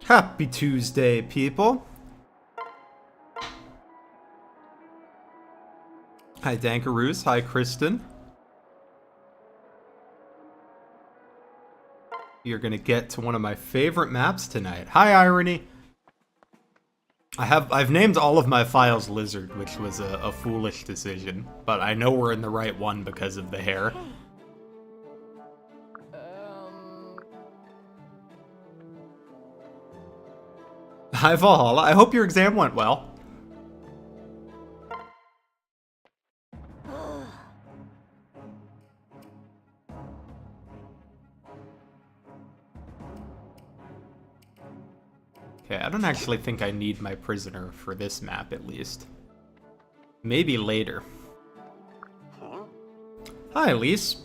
Happy Tuesday, people. Hi, Dankaroos. Hi, Kristen. You're gonna get to one of my favorite maps tonight. Hi, Irony. I've named all of my files Lizard, which was a foolish decision, but I know we're in the right one because of the hair. Hi, Valhalla. I hope your exam went well. Okay, I don't actually think I need my prisoner for this map, at least. Maybe later. Hi, Elise.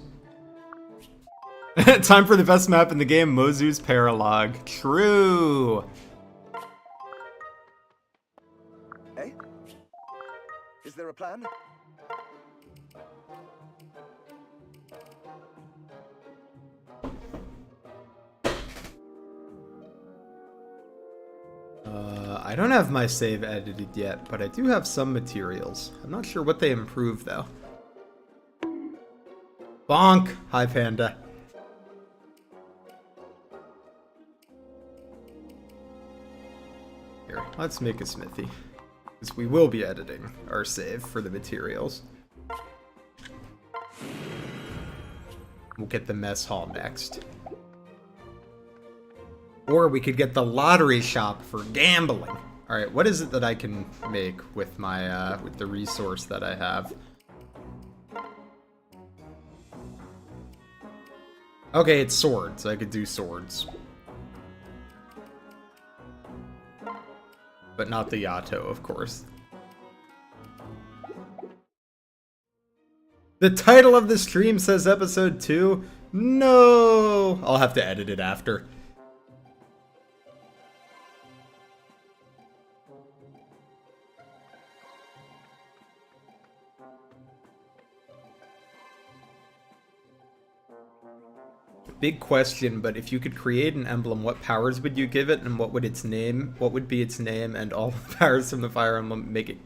Time for the best map in the game, Mozu's Paralogue. True! Hey? Is there a plan? I don't have my save edited yet, but I do have some materials. I'm not sure what they improved, though. Bonk! Hi, Panda. Here, let's make a smithy. Because we will be editing our save for the materials. We'll get the mess hall next. Or we could get the lottery shop for gambling. Alright, what is it that I can make with my, with the resource that I have? Okay, it's swords. I could do swords. But not the Yato, of course. The title of the stream says episode 2? No! I'll have to edit it after. Big question, but if you could create an emblem, what powers would you give it, and what would its name? What would be its name, and all the powers from the Fire Emblem make it?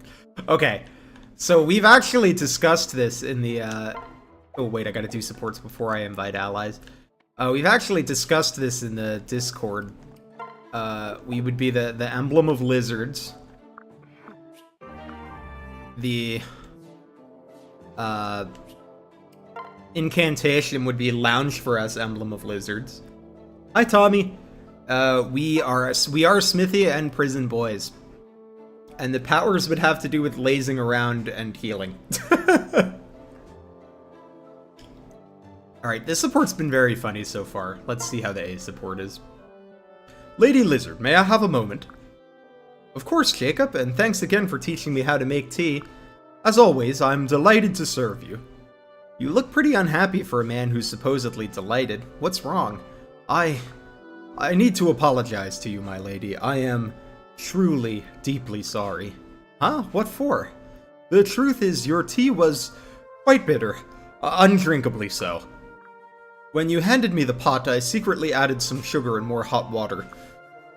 Okay, so we've actually discussed this in the. Oh wait, I gotta do supports before I invite allies. We've actually discussed this in the Discord. We would be the emblem of lizards. The incantation would be Lounge for Us, Emblem of Lizards. Hi, Tommy. We are Smithy and Prison Boys. And the powers would have to do with lazing around and healing. Alright, this support's been very funny so far. Let's see how the A support is. Lady Lizard, may I have a moment? Of course, Jacob, and thanks again for teaching me how to make tea. As always, I'm delighted to serve you. You look pretty unhappy for a man who's supposedly delighted. What's wrong? I need to apologize to you, my lady. I am truly, deeply sorry. Huh? What for? The truth is, your tea was quite bitter. Undrinkably so. When you handed me the pot, I secretly added some sugar and more hot water.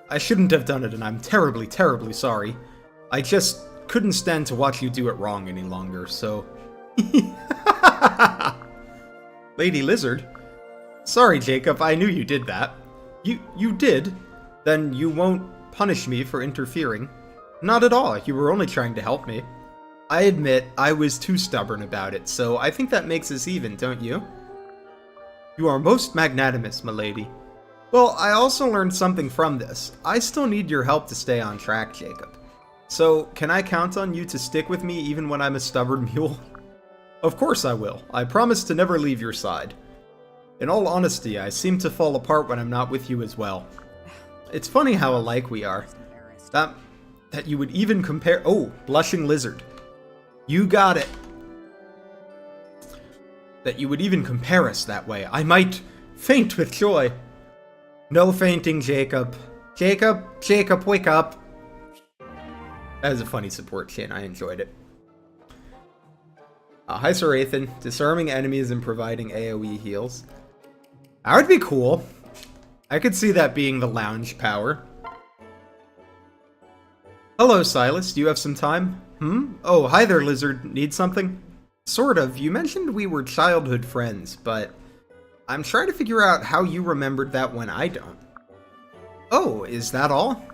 I shouldn't have done it, and I'm terribly, terribly sorry. I just couldn't stand to watch you do it wrong any longer, so... Lady Lizard? Sorry, Jacob, I knew you did that. You did? Then you won't punish me for interfering? Not at all, you were only trying to help me. I admit, I was too stubborn about it, so I think that makes us even, don't you? You are most magnanimous, milady. Well, I also learned something from this. I still need your help to stay on track, Jacob. So, can I count on you to stick with me even when I'm a stubborn mule? Of course I will. I promise to never leave your side. In all honesty, I seem to fall apart when I'm not with you as well. It's funny how alike we are. That you would even compare— Oh, Blushing Lizard. You got it. That you would even compare us that way. I might faint with joy. No fainting, Jacob. Jacob, wake up. That was a funny support chain. I enjoyed it. Hi, Sir Athan. Disarming enemies and providing AoE heals. That would be cool. I could see that being the lounge power. Hello, Silas. Do you have some time? Oh, hi there, Lizard. Need something? Sort of. You mentioned we were childhood friends, but I'm trying to figure out how you remembered that when I don't. Oh, is that all?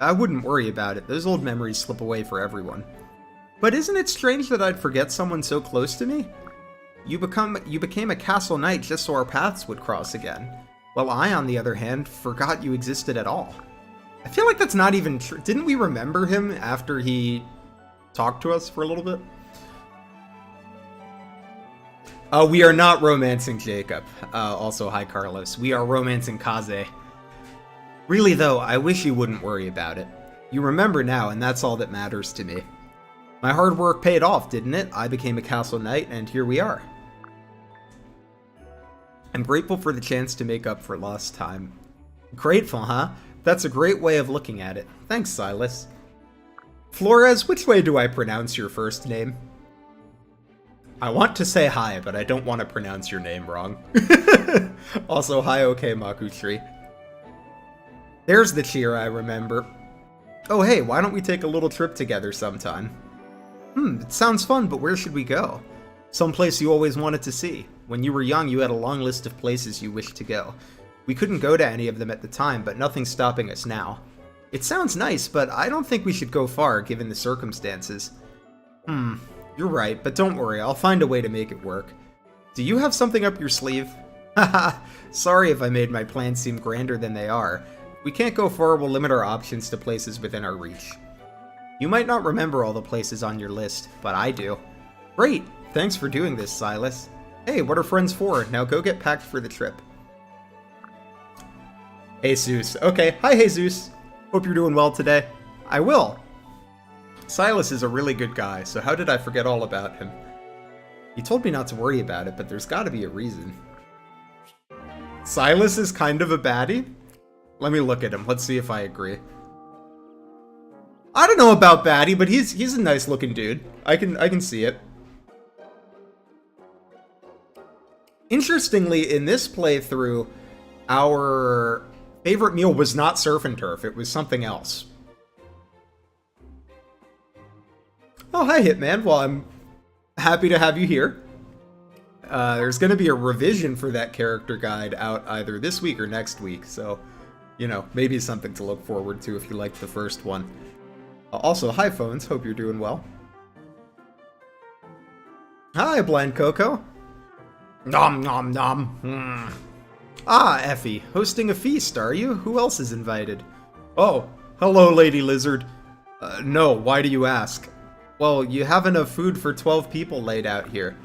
I wouldn't worry about it. Those old memories slip away for everyone. But isn't it strange that I'd forget someone so close to me? You became a castle knight just so our paths would cross again. While I, on the other hand, forgot you existed at all. I feel like that's not even true. Didn't we remember him after he talked to us for a little bit? We are not romancing Jacob. Also, hi Carlos. We are romancing Kaze. Really though, I wish you wouldn't worry about it. You remember now, and that's all that matters to me. My hard work paid off, didn't it? I became a castle knight, and here we are. I'm grateful for the chance to make up for lost time. Grateful, huh? That's a great way of looking at it. Thanks, Silas. Flores, which way do I pronounce your first name? I want to say hi, but I don't want to pronounce your name wrong. Also, hi, okay, Makutree. There's the cheer I remember. Oh hey, why don't we take a little trip together sometime? It sounds fun, but where should we go? Someplace you always wanted to see. When you were young, you had a long list of places you wished to go. We couldn't go to any of them at the time, but nothing's stopping us now. It sounds nice, but I don't think we should go far, given the circumstances. You're right, but don't worry, I'll find a way to make it work. Do you have something up your sleeve? Haha, sorry if I made my plans seem grander than they are. If we can't go far, we'll limit our options to places within our reach. You might not remember all the places on your list, but I do. Great! Thanks for doing this, Silas. Hey, what are friends for? Now go get packed for the trip. Jesus. Okay, hi Jesus. Hope you're doing well today. I will. Silas is a really good guy, so how did I forget all about him? He told me not to worry about it, but there's gotta be a reason. Silas is kind of a baddie? Let me look at him. Let's see if I agree. I don't know about baddie, but he's a nice looking dude. I can see it. Interestingly, in this playthrough, our favorite meal was not surf and turf. It was something else. Oh, hi, Hitman. Well, I'm happy to have you here. There's going to be a revision for that character guide out either this week or next week, so, you know, maybe something to look forward to if you liked the first one. Also, hi, Phones. Hope you're doing well. Hi, Blind Coco. Nom nom nom. Ah, Effie, hosting a feast, are you? Who else is invited? Oh, hello, Lady Lizard. No, why do you ask? Well, you have enough food for 12 people laid out here.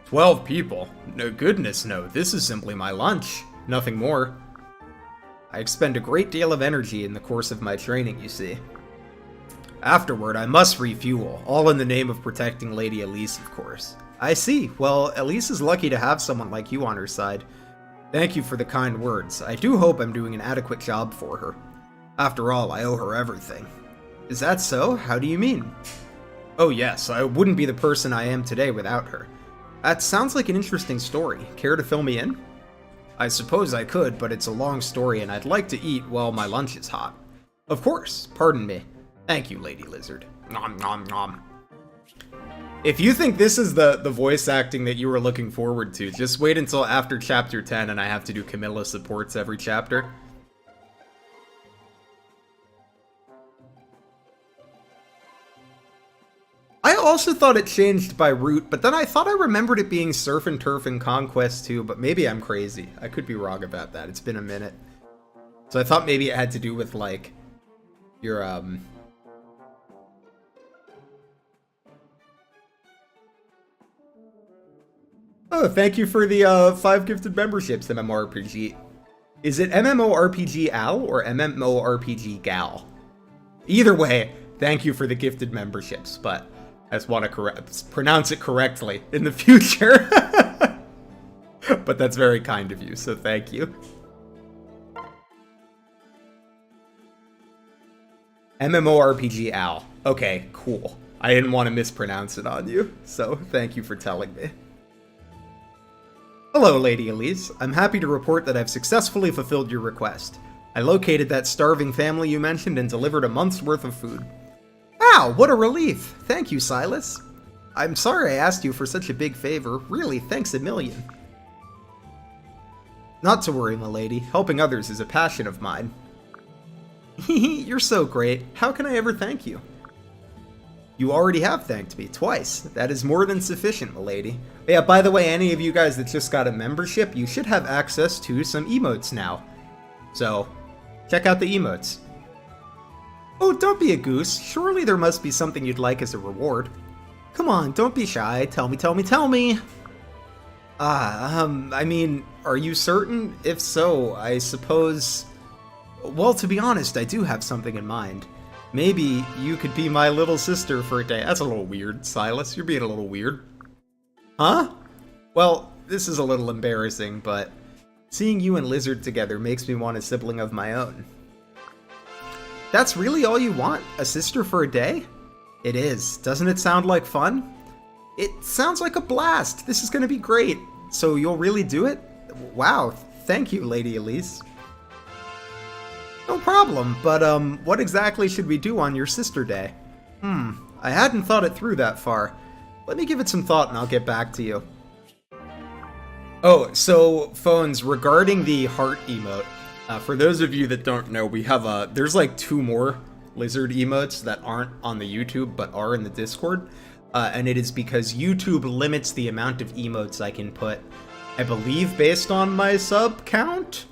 12 people? No, goodness, no. This is simply my lunch. Nothing more. I expend a great deal of energy in the course of my training, you see. Afterward, I must refuel, all in the name of protecting Lady Elise, of course. I see. Well, Elise is lucky to have someone like you on her side. Thank you for the kind words. I do hope I'm doing an adequate job for her. After all, I owe her everything. Is that so? How do you mean? Oh yes, I wouldn't be the person I am today without her. That sounds like an interesting story. Care to fill me in? I suppose I could, but it's a long story and I'd like to eat while my lunch is hot. Of course, pardon me. Thank you, Lady Lizard. Nom nom nom. If you think this is the voice acting that you were looking forward to, just wait until after chapter 10 and I have to do Camilla supports every chapter. I also thought it changed by route, but then I thought I remembered it being Surf and Turf in Conquest too, but maybe I'm crazy. I could be wrong about that. It's been a minute. So I thought maybe it had to do with, like, your, Oh, thank you for the 5 gifted memberships, MMORPG. Is it MMORPG Al or MMORPG Gal? Either way, thank you for the gifted memberships, but I just want to pronounce it correctly in the future. But that's very kind of you, so thank you. MMORPG Al. Okay, cool. I didn't want to mispronounce it on you, so thank you for telling me. Hello, Lady Elise. I'm happy to report that I've successfully fulfilled your request. I located that starving family you mentioned and delivered a month's worth of food. Wow, what a relief! Thank you, Silas. I'm sorry I asked you for such a big favor. Really, thanks a million. Not to worry, milady. Helping others is a passion of mine. You're so great. How can I ever thank you? You already have thanked me twice. That is more than sufficient, milady. Yeah, by the way, any of you guys that just got a membership, you should have access to some emotes now. So, check out the emotes. Oh, don't be a goose. Surely there must be something you'd like as a reward. Come on, don't be shy. Tell me, tell me, tell me. I mean, are you certain? If so, I suppose... Well, to be honest, I do have something in mind. Maybe you could be my little sister for a day. That's a little weird, Silas. You're being a little weird. Huh? Well, this is a little embarrassing, but seeing you and Lizard together makes me want a sibling of my own. That's really all you want? A sister for a day? It is. Doesn't it sound like fun? It sounds like a blast. This is going to be great. So you'll really do it? Wow. Thank you, Lady Elise. No problem, but what exactly should we do on your sister day? I hadn't thought it through that far. Let me give it some thought and I'll get back to you. Oh, so, Phones, regarding the heart emote, for those of you that don't know, we have there's like 2 more lizard emotes that aren't on the YouTube but are in the Discord, and it is because YouTube limits the amount of emotes I can put, I believe based on my sub count?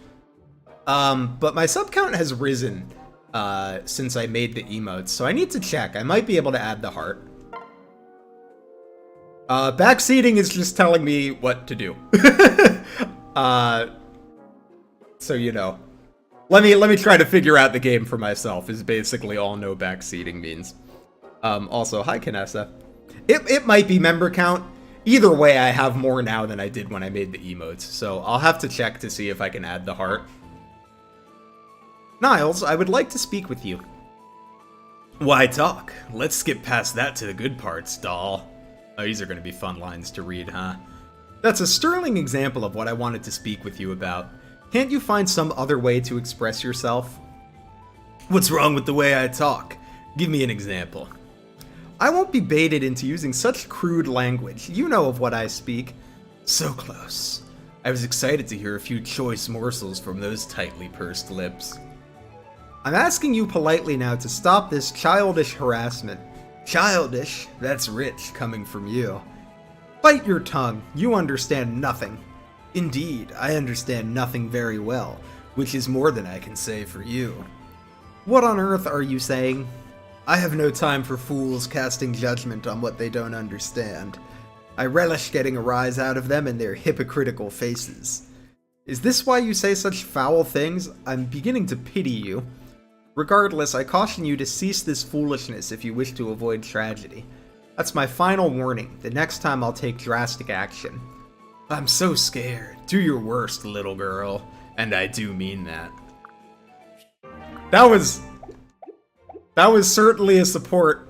But my sub count has risen, since I made the emotes, so I need to check. I might be able to add the heart. Backseating is just telling me what to do. So you know. Let me try to figure out the game for myself, is basically all no backseating means. Also, hi Canessa. It might be member count. Either way, I have more now than I did when I made the emotes, so I'll have to check to see if I can add the heart. Niles, I would like to speak with you. Why talk? Let's skip past that to the good parts, doll. Oh, these are going to be fun lines to read, huh? That's a sterling example of what I wanted to speak with you about. Can't you find some other way to express yourself? What's wrong with the way I talk? Give me an example. I won't be baited into using such crude language. You know of what I speak. So close. I was excited to hear a few choice morsels from those tightly pursed lips. I'm asking you politely now to stop this childish harassment. Childish? That's rich, coming from you. Bite your tongue. You understand nothing. Indeed, I understand nothing very well, which is more than I can say for you. What on earth are you saying? I have no time for fools casting judgment on what they don't understand. I relish getting a rise out of them and their hypocritical faces. Is this why you say such foul things? I'm beginning to pity you. Regardless, I caution you to cease this foolishness if you wish to avoid tragedy. That's my final warning. The next time I'll take drastic action. I'm so scared. Do your worst, little girl. And I do mean that. That was certainly a support.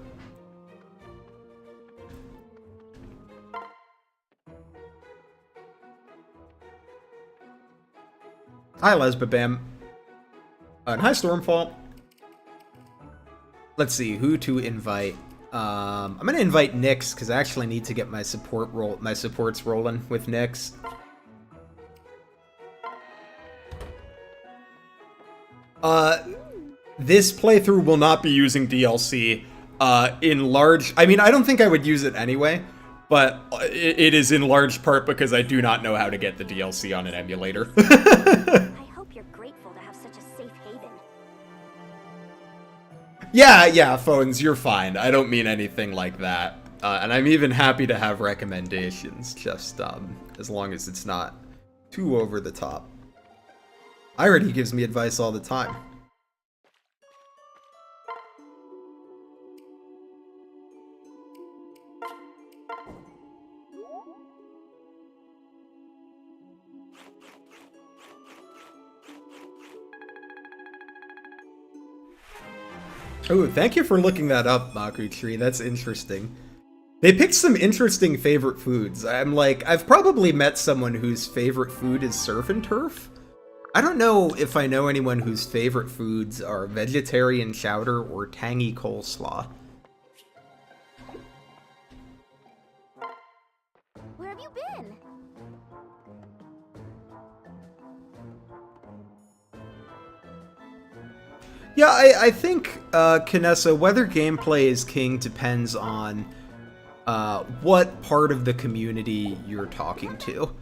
Hi, Lesbabam. And hi, Stormfall. Let's see who to invite. I'm gonna invite Nyx because I actually need to get my supports rolling with Nyx. This playthrough will not be using DLC. In large, I mean, I don't think I would use it anyway, but it is in large part because I do not know how to get the DLC on an emulator. I hope you're grateful to have such a safe haven. Yeah, Phones, you're fine. I don't mean anything like that. And I'm even happy to have recommendations, just as long as it's not too over the top. Irony gives me advice all the time. Oh, thank you for looking that up, Maku Tree. That's interesting. They picked some interesting favorite foods. I've probably met someone whose favorite food is surf and turf. I don't know if I know anyone whose favorite foods are vegetarian chowder or tangy coleslaw. Yeah, I think, Kinessa, whether gameplay is king depends on what part of the community you're talking to.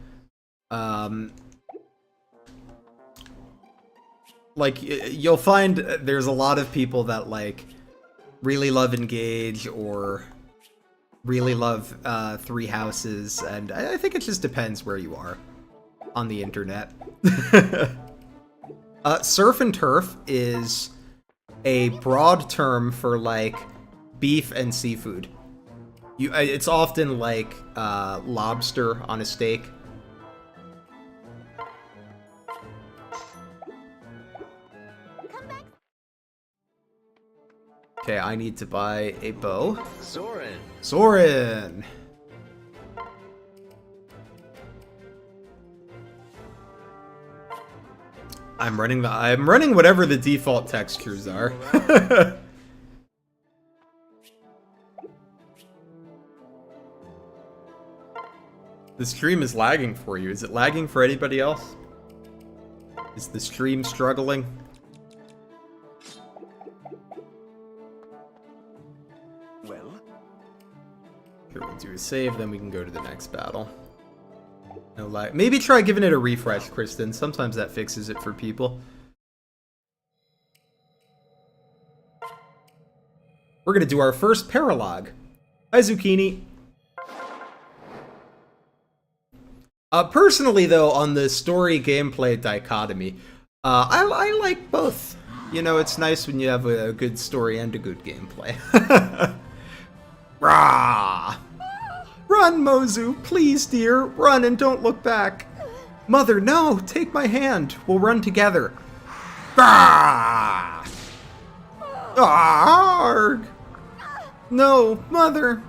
Like, you'll find there's a lot of people that, like, really love Engage or really love Three Houses, and I think it just depends where you are on the internet. Surf and turf is a broad term for, like, beef and seafood. It's often like lobster on a steak. Okay, I need to buy a bow. Soren! Soren! I'm running whatever the default textures are. The stream is lagging for you. Is it lagging for anybody else? Is the stream struggling? Well, Here, we'll do a save, then we can go to the next battle. No lag. Maybe try giving it a refresh, Kristen. Sometimes that fixes it for people. We're gonna do our first paralogue. Hi, Zucchini. Personally, though, on the story gameplay dichotomy, I like both. You know, it's nice when you have a good story and a good gameplay. Rah! Run, Mozu! Please, dear! Run and don't look back! Mother, no! Take my hand! We'll run together! Rah! Arg! No, Mother!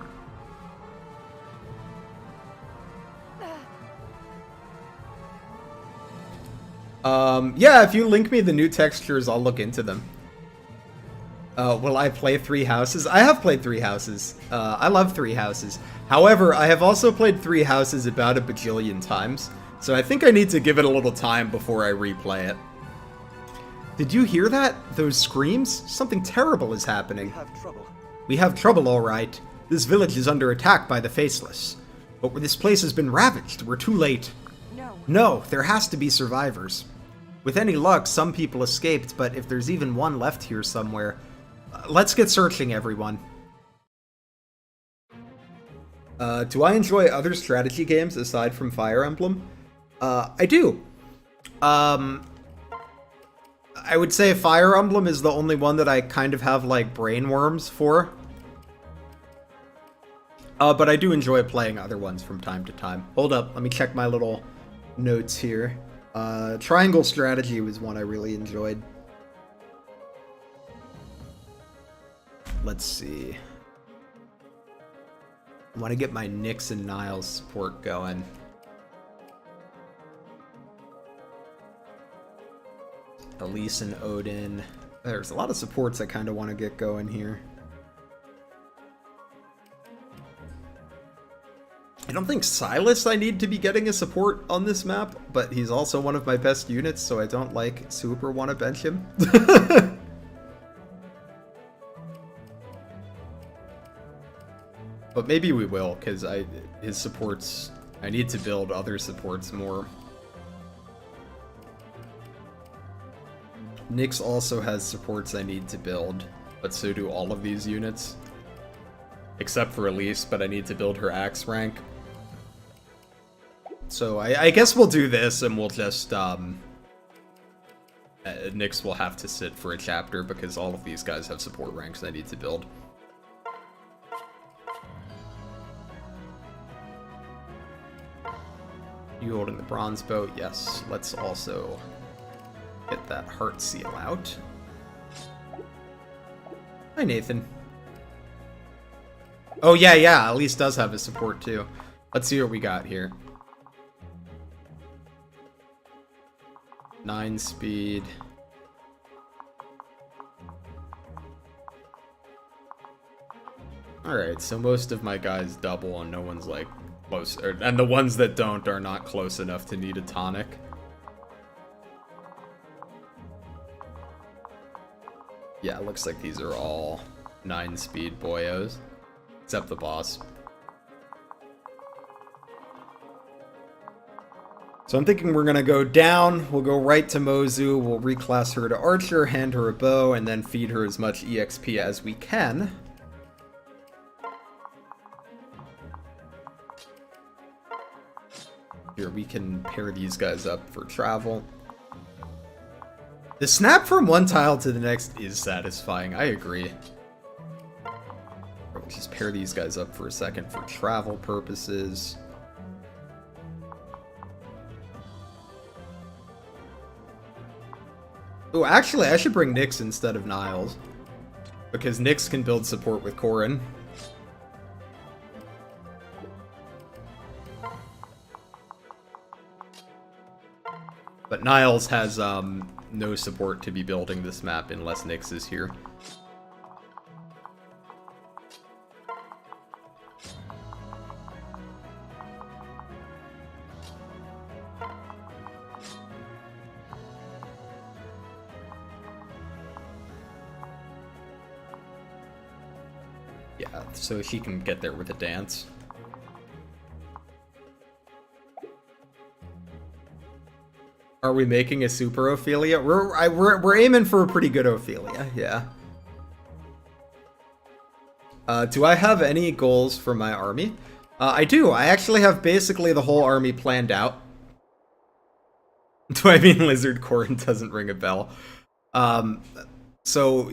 Yeah, if you link me the new textures, I'll look into them. Will I play Three Houses? I have played Three Houses. I love Three Houses. However, I have also played Three Houses about a bajillion times, so I think I need to give it a little time before I replay it. Did you hear that? Those screams? Something terrible is happening. we have trouble. We have trouble, all right. This village is under attack by the Faceless. But this place has been ravaged. We're too late. No, there has to be survivors. With any luck, some people escaped, but if there's even one left here somewhere... let's get searching, everyone. Do I enjoy other strategy games aside from Fire Emblem? I do. I would say Fire Emblem is the only one that I kind of have, like, brainworms for. But I do enjoy playing other ones from time to time. Hold up, let me check my little notes here. Triangle Strategy was one I really enjoyed. Let's see. I want to get my Nyx and Niles support going. Elise and Odin. There's a lot of supports I kind of want to get going here. I don't think Silas I need to be getting a support on this map, but he's also one of my best units, so I don't like super want to bench him. But maybe we will, because his supports... I need to build other supports more. Nyx also has supports I need to build, but so do all of these units. Except for Elise, but I need to build her axe rank. So I guess we'll do this, and we'll just, Nyx will have to sit for a chapter, because all of these guys have support ranks I need to build. You holding the bronze bow? Yes. Let's also get that heart seal out. Hi, Nathan. Oh, yeah, Elise does have his support, too. Let's see what we got here. 9 speed. Alright, so most of my guys double and no one's, like, close. And the ones that don't are not close enough to need a tonic. Yeah, it looks like these are all 9-speed boyos. Except the boss. So I'm thinking we're gonna go down, we'll go right to Mozu, we'll reclass her to Archer, hand her a bow, and then feed her as much EXP as we can. Here, we can pair these guys up for travel. The snap from one tile to the next is satisfying, I agree. We'll just pair these guys up for a second for travel purposes. Oh, actually, I should bring Nyx instead of Niles. Because Nyx can build support with Corrin. But Niles has no support to be building this map unless Nyx is here. Yeah, so she can get there with a dance. Are we making a super Ophelia? We're aiming for a pretty good Ophelia, yeah. Do I have any goals for my army? I do. I actually have basically the whole army planned out. Do I mean Lizard Corrin doesn't ring a bell? So,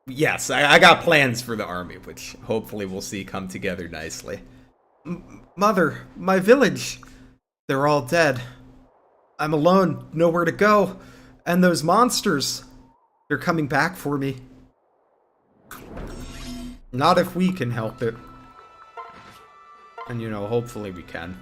yes, I got plans for the army, which hopefully we'll see come together nicely. Mother, my village, they're all dead. I'm alone, nowhere to go. And those monsters, they're coming back for me. Not if we can help it. And, you know, hopefully we can.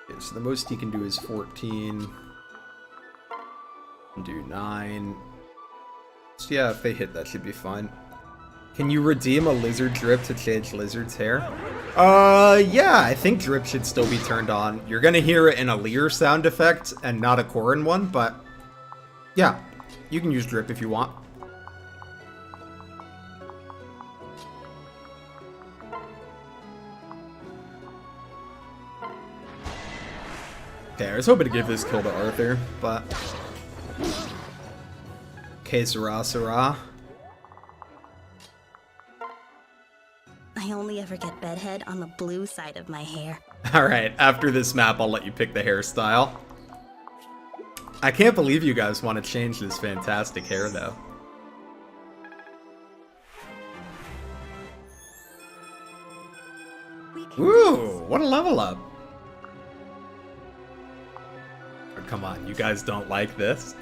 Okay, so the most he can do is 14. Do 9. So yeah, if they hit, that should be fine. Can you redeem a lizard drip to change lizard's hair? Yeah, I think drip should still be turned on. You're gonna hear it in a Leer sound effect and not a Corrin one, but yeah, you can use drip if you want. Okay, I was hoping to give this kill to Arthur, but okay, Sarah. I only ever get bedhead on the blue side of my hair. Alright, after this map, I'll let you pick the hairstyle. I can't believe you guys want to change this fantastic hair, though. Ooh, what a level up. Oh, come on, you guys don't like this?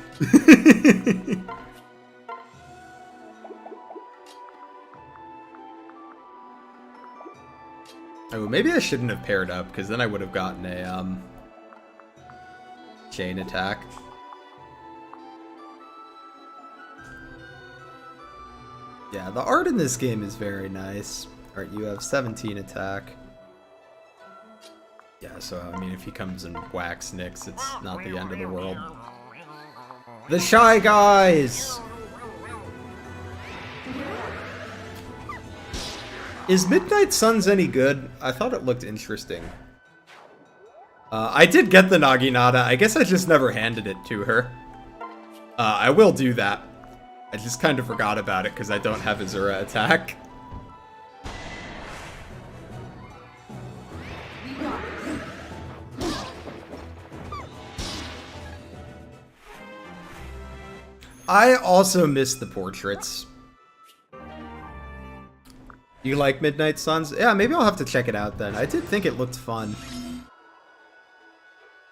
Oh, maybe I shouldn't have paired up, because then I would have gotten a, chain attack. Yeah, the art in this game is very nice. Alright, you have 17 attack. Yeah, so, I mean, if he comes and whacks Nyx, it's not the end of the world. The Shy Guys! Is Midnight Suns any good? I thought it looked interesting. I did get the Naginata. I guess I just never handed it to her. I will do that. I just kind of forgot about it because I don't have Azura attack. I also missed the portraits. You like Midnight Suns? Yeah, maybe I'll have to check it out then. I did think it looked fun.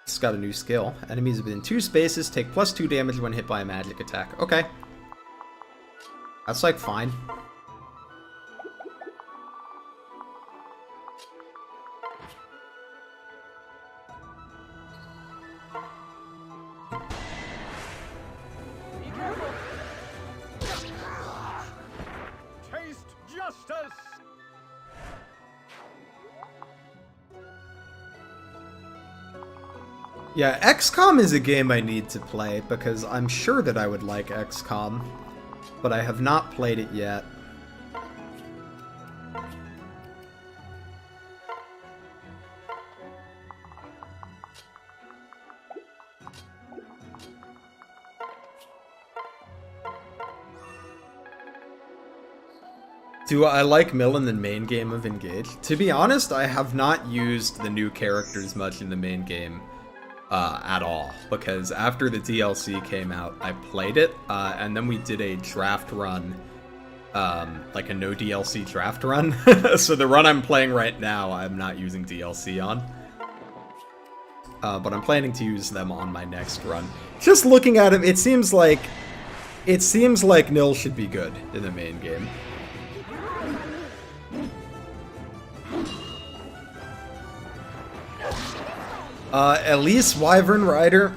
It's got a new skill. Enemies within 2 spaces take +2 damage when hit by a magic attack. Okay. That's like fine. Taste justice! Yeah, XCOM is a game I need to play, because I'm sure that I would like XCOM, but I have not played it yet. Do I like Mill in the main game of Engage? To be honest, I have not used the new characters much in the main game at all, because after the DLC came out, I played it, and then we did a draft run, like a no DLC draft run. So the run I'm playing right now, I'm not using DLC on. But I'm planning to use them on my next run. Just looking at him, it seems like Nil should be good in the main game. Elise Wyvern Rider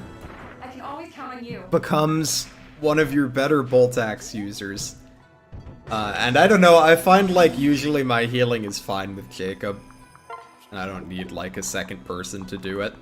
I can always count on you. becomes one of your better bolt axe users. And I don't know, I find like usually my healing is fine with Jacob. I don't need like a second person to do it.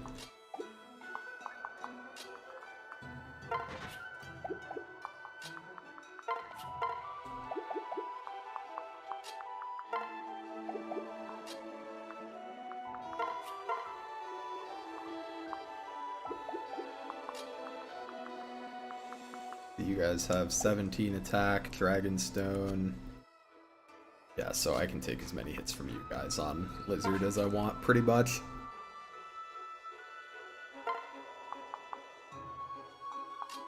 You guys have 17 attack, Dragonstone. Yeah, so I can take as many hits from you guys on Lizard as I want, pretty much.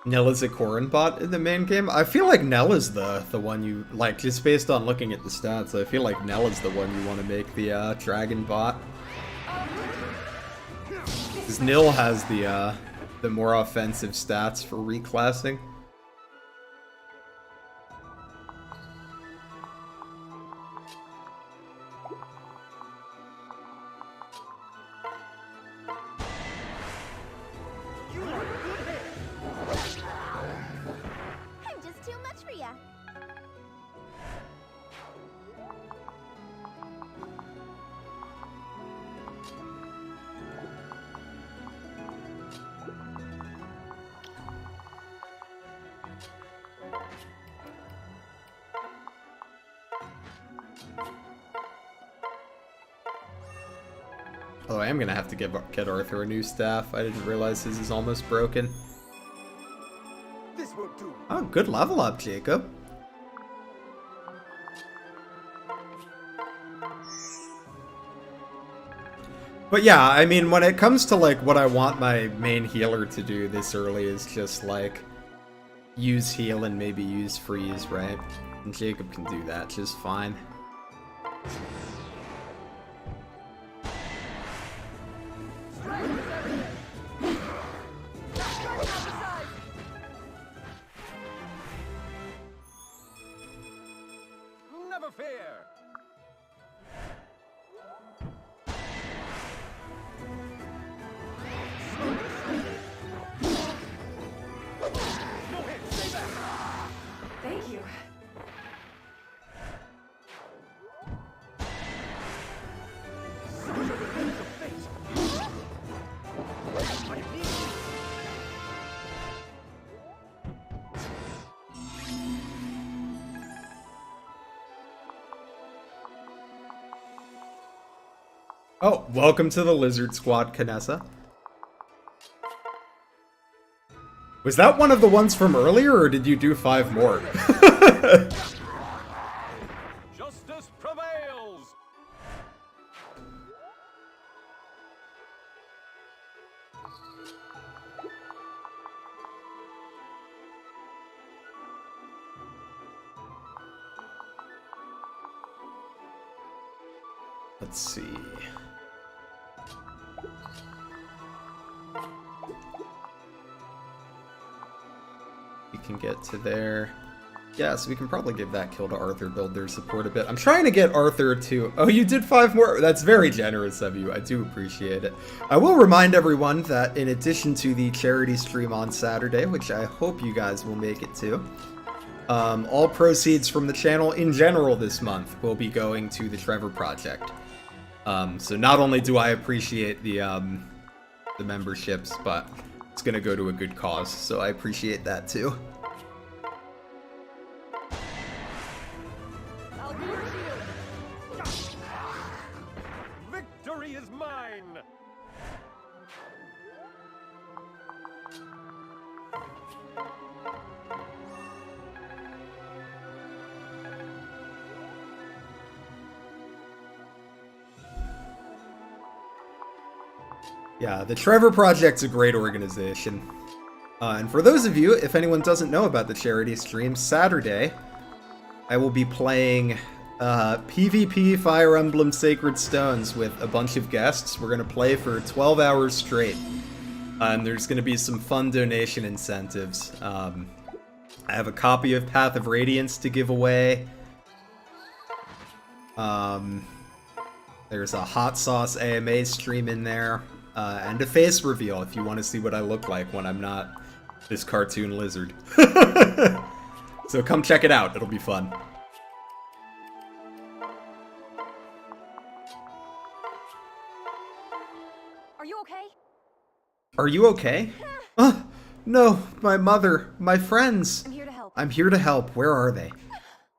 Nell is a Corrin bot in the main game? I feel like Nell is the one you, like, just based on looking at the stats, I feel like Nell is the one you want to make the Dragon bot. Because Nil has the more offensive stats for reclassing. I'm just too much for ya. Oh, I am gonna have to get Arthur a new staff. I didn't realize his is almost broken. This won't do. Oh, good level up, Jacob. But yeah, I mean, when it comes to like what I want my main healer to do this early is just like use heal and maybe use freeze, right? And Jacob can do that just fine. Never fear. Thank you. Oh, welcome to the Lizard Squad, Kanessa. Was that one of the ones from earlier, or did you do 5 more? Justice prevails. Let's see. We can get to there. Yeah, so we can probably give that kill to Arthur, build their support a bit. I'm trying to get Arthur to... Oh, you did 5 more? That's very generous of you. I do appreciate it. I will remind everyone that in addition to the charity stream on Saturday, which I hope you guys will make it to, all proceeds from the channel in general this month will be going to the Trevor Project. So not only do I appreciate the the memberships, but it's gonna go to a good cause, so I appreciate that too. I'll be your shield. Victory is mine. Yeah, the Trevor Project's a great organization. And for those of you, if anyone doesn't know about the charity stream, Saturday, I will be playing PvP Fire Emblem Sacred Stones with a bunch of guests. We're going to play for 12 hours straight. And there's going to be some fun donation incentives. I have a copy of Path of Radiance to give away. There's a hot sauce AMA stream in there. And a face reveal if you want to see what I look like when I'm not this cartoon lizard. So come check it out, it'll be fun. Are you okay? Are you okay? No, my mother, my friends. I'm here to help. I'm here to help, where are they?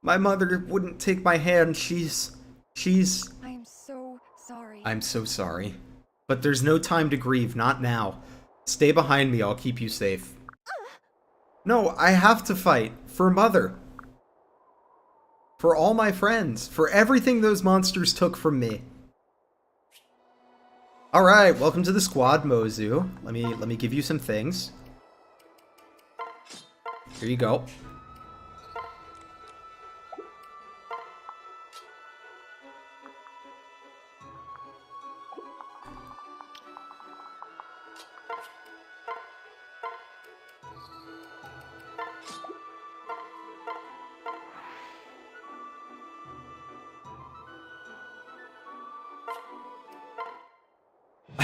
My mother wouldn't take my hand, she's... I am so sorry. I'm so sorry. But there's no time to grieve, not now. Stay behind me, I'll keep you safe. No, I have to fight. For Mother. For all my friends. For everything those monsters took from me. Alright, welcome to the squad, Mozu. Let me give you some things. Here you go.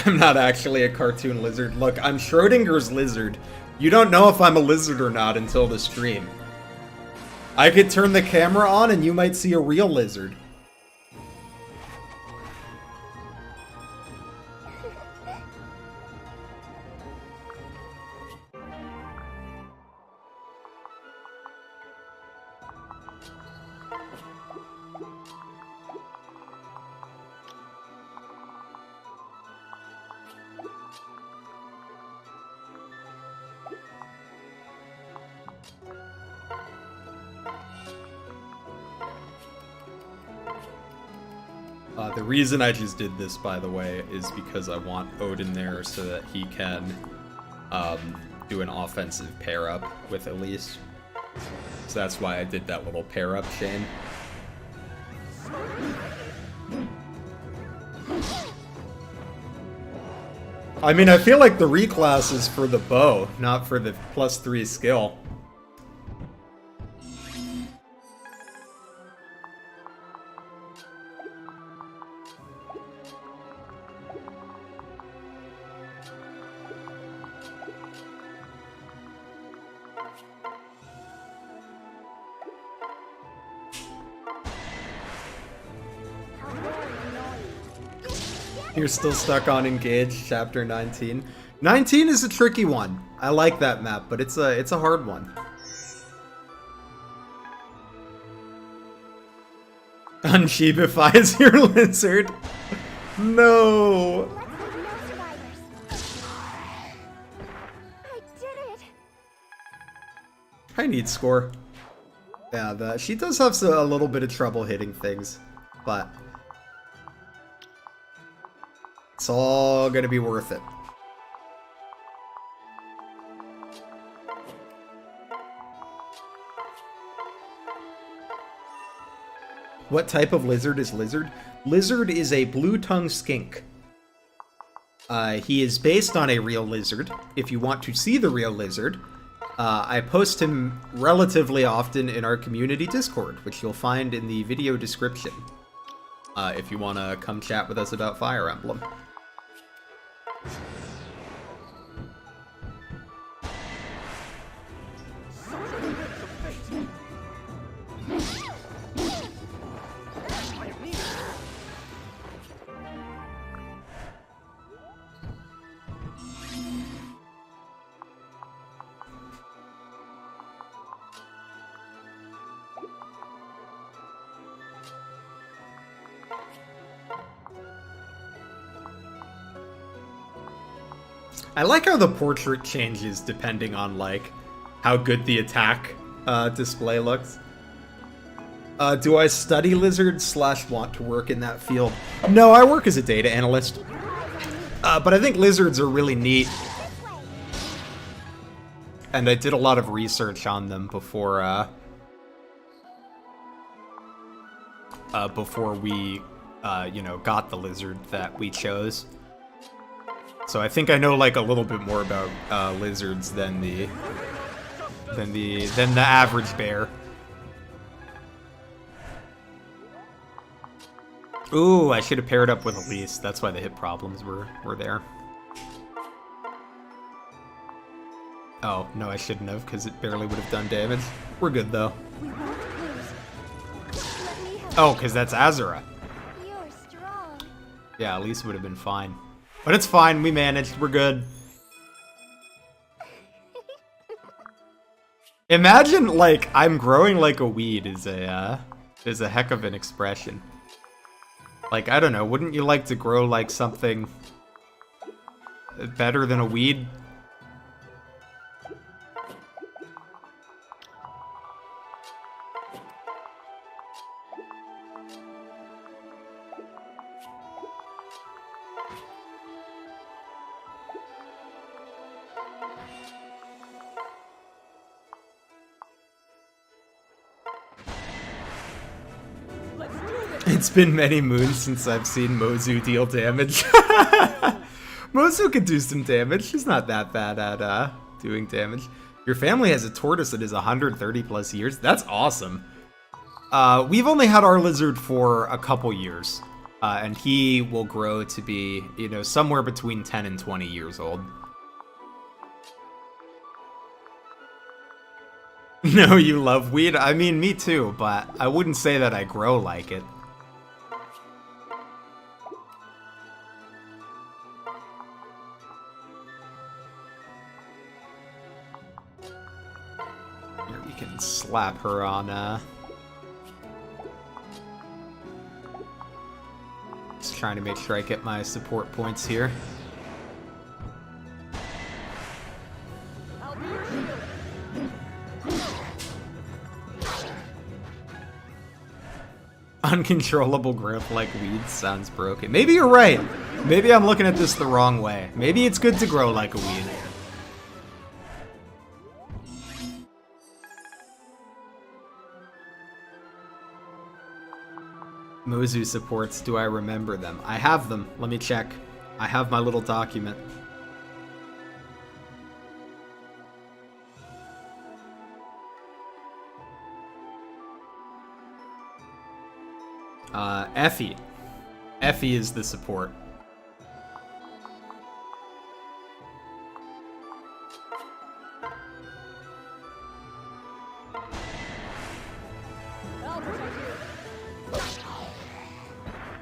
I'm not actually a cartoon lizard. Look, I'm Schrodinger's lizard. You don't know if I'm a lizard or not until the stream. I could turn the camera on and you might see a real lizard. The reason I just did this, by the way, is because I want Odin there so that he can do an offensive pair-up with Elise. So that's why I did that little pair-up chain. I mean, I feel like the reclass is for the bow, not for the +3 skill. You're still stuck on Engage, Chapter 19. 19 is a tricky one. I like that map, but it's a hard one. Unsheepifies your lizard. No. Let's hope no survivors. I did it. I need score. Yeah, she does have a little bit of trouble hitting things, but it's all gonna be worth it. What type of lizard is Lizard? Lizard is a blue-tongued skink. He is based on a real lizard. If you want to see the real lizard, I post him relatively often in our community Discord, which you'll find in the video description. If you want to come chat with us about Fire Emblem. I like how the portrait changes depending on, like, how good the attack display looks. Do I study lizards / want to work in that field? No, I work as a data analyst. But I think lizards are really neat. And I did a lot of research on them before we, you know, got the lizard that we chose. So I think I know, like, a little bit more about lizards than the average bear. Ooh, I should have paired up with Elise. That's why the hit problems were there. Oh, no, I shouldn't have, because it barely would have done damage. We're good, though. We won't lose. Let me help. Oh, because that's Azura. You're strong. Yeah, Elise would have been fine. But it's fine, we managed, we're good. Imagine, like, I'm growing like a weed is a heck of an expression. Like, I don't know, wouldn't you like to grow like something better than a weed? It's been many moons since I've seen Mozu deal damage. Mozu could do some damage. She's not that bad at doing damage. Your family has a tortoise that is 130 plus years. That's awesome. We've only had our lizard for a couple years. And he will grow to be, you know, somewhere between 10 and 20 years old. No, you love weed? I mean, me too, but I wouldn't say that I grow like it. Here, we can slap her on, Just trying to make sure I get my support points here. I'll be your shield. Uncontrollable growth like weeds sounds broken. Maybe you're right. Maybe I'm looking at this the wrong way. Maybe it's good to grow like a weed. Mozu supports, do I remember them? I have them. Let me check. I have my little document. Effie. Effie is the support. I'll protect you.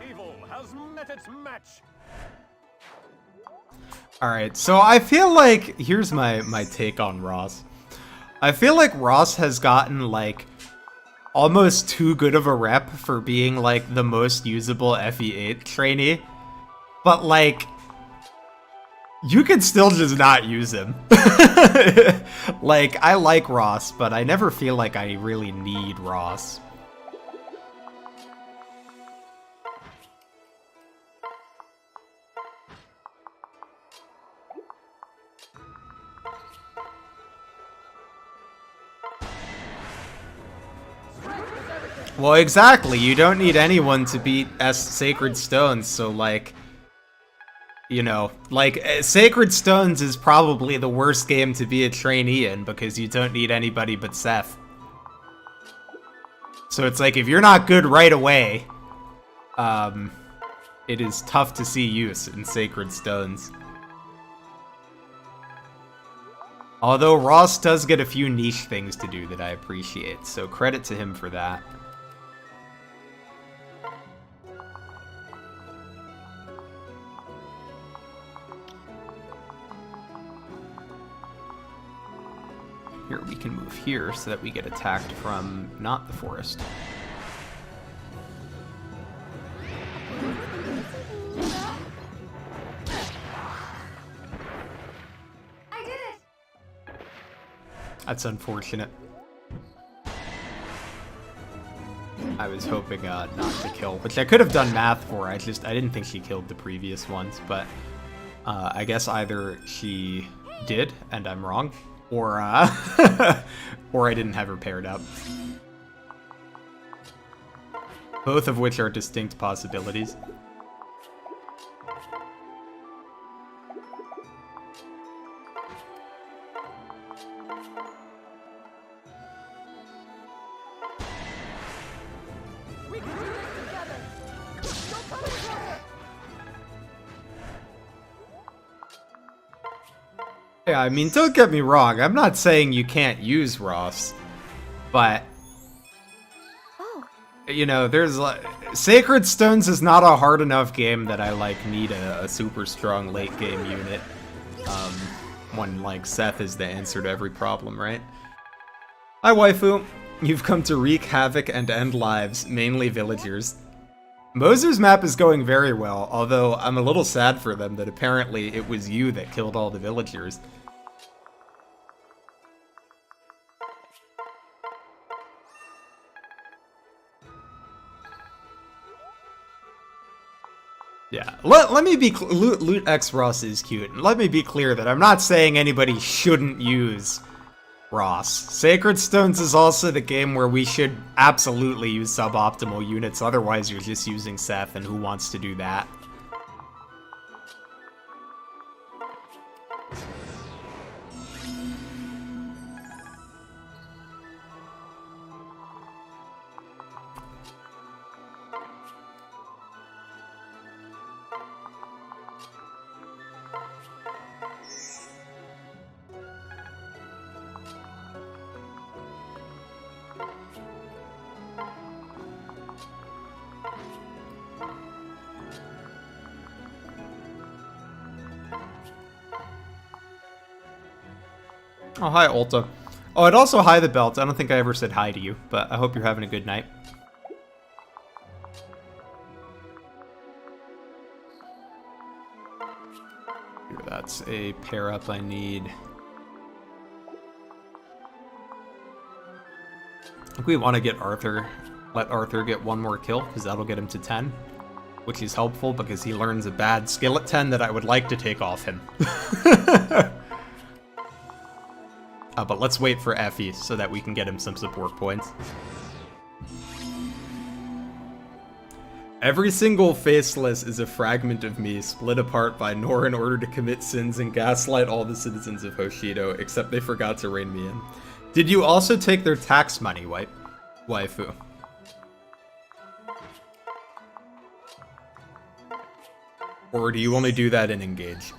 Evil has met its match. Alright, so I feel like, here's my take on Ross. I feel like Ross has gotten, like, almost too good of a rep for being, like, the most usable FE8 trainee. But, like, you could still just not use him. Like, I like Ross, but I never feel like I really need Ross. Well, exactly. You don't need anyone to beat Sacred Stones, so, like, you know, like, Sacred Stones is probably the worst game to be a trainee in because you don't need anybody but Seth. So it's like, if you're not good right away, it is tough to see use in Sacred Stones. Although Ross does get a few niche things to do that I appreciate, so credit to him for that. Here, we can move here so that we get attacked from not the forest. That's unfortunate. I was hoping not to kill, which I could have done math for. I didn't think she killed the previous ones, but I guess either she did and I'm wrong, or or I didn't have her paired up. Both of which are distinct possibilities. Yeah, I mean, don't get me wrong. I'm not saying you can't use Ross, but you know, there's like Sacred Stones is not a hard enough game that I like need a super strong late game unit. When like Seth is the answer to every problem, right? Hi, waifu. You've come to wreak havoc and end lives, mainly villagers. Mozu's map is going very well, although I'm a little sad for them that apparently it was you that killed all the villagers. Yeah, let me be Loot X Ross is cute. Let me be clear that I'm not saying anybody shouldn't use Ross. Sacred Stones is also the game where we should absolutely use suboptimal units, otherwise you're just using Seth, and who wants to do that? Oh, hi, Ulta. Oh, I'd also hi the belt. I don't think I ever said hi to you, but I hope you're having a good night. Here, that's a pair up I need. I think we want to get Arthur. Let Arthur get one more kill, because that'll get him to 10. Which is helpful, because he learns a bad skill at 10 that I would like to take off him. But let's wait for Effie so that we can get him some support points. Every single faceless is a fragment of me, split apart by Nor in order to commit sins and gaslight all the citizens of Hoshido, except they forgot to rein me in. Did you also take their tax money, waifu? Or do you only do that in Engage?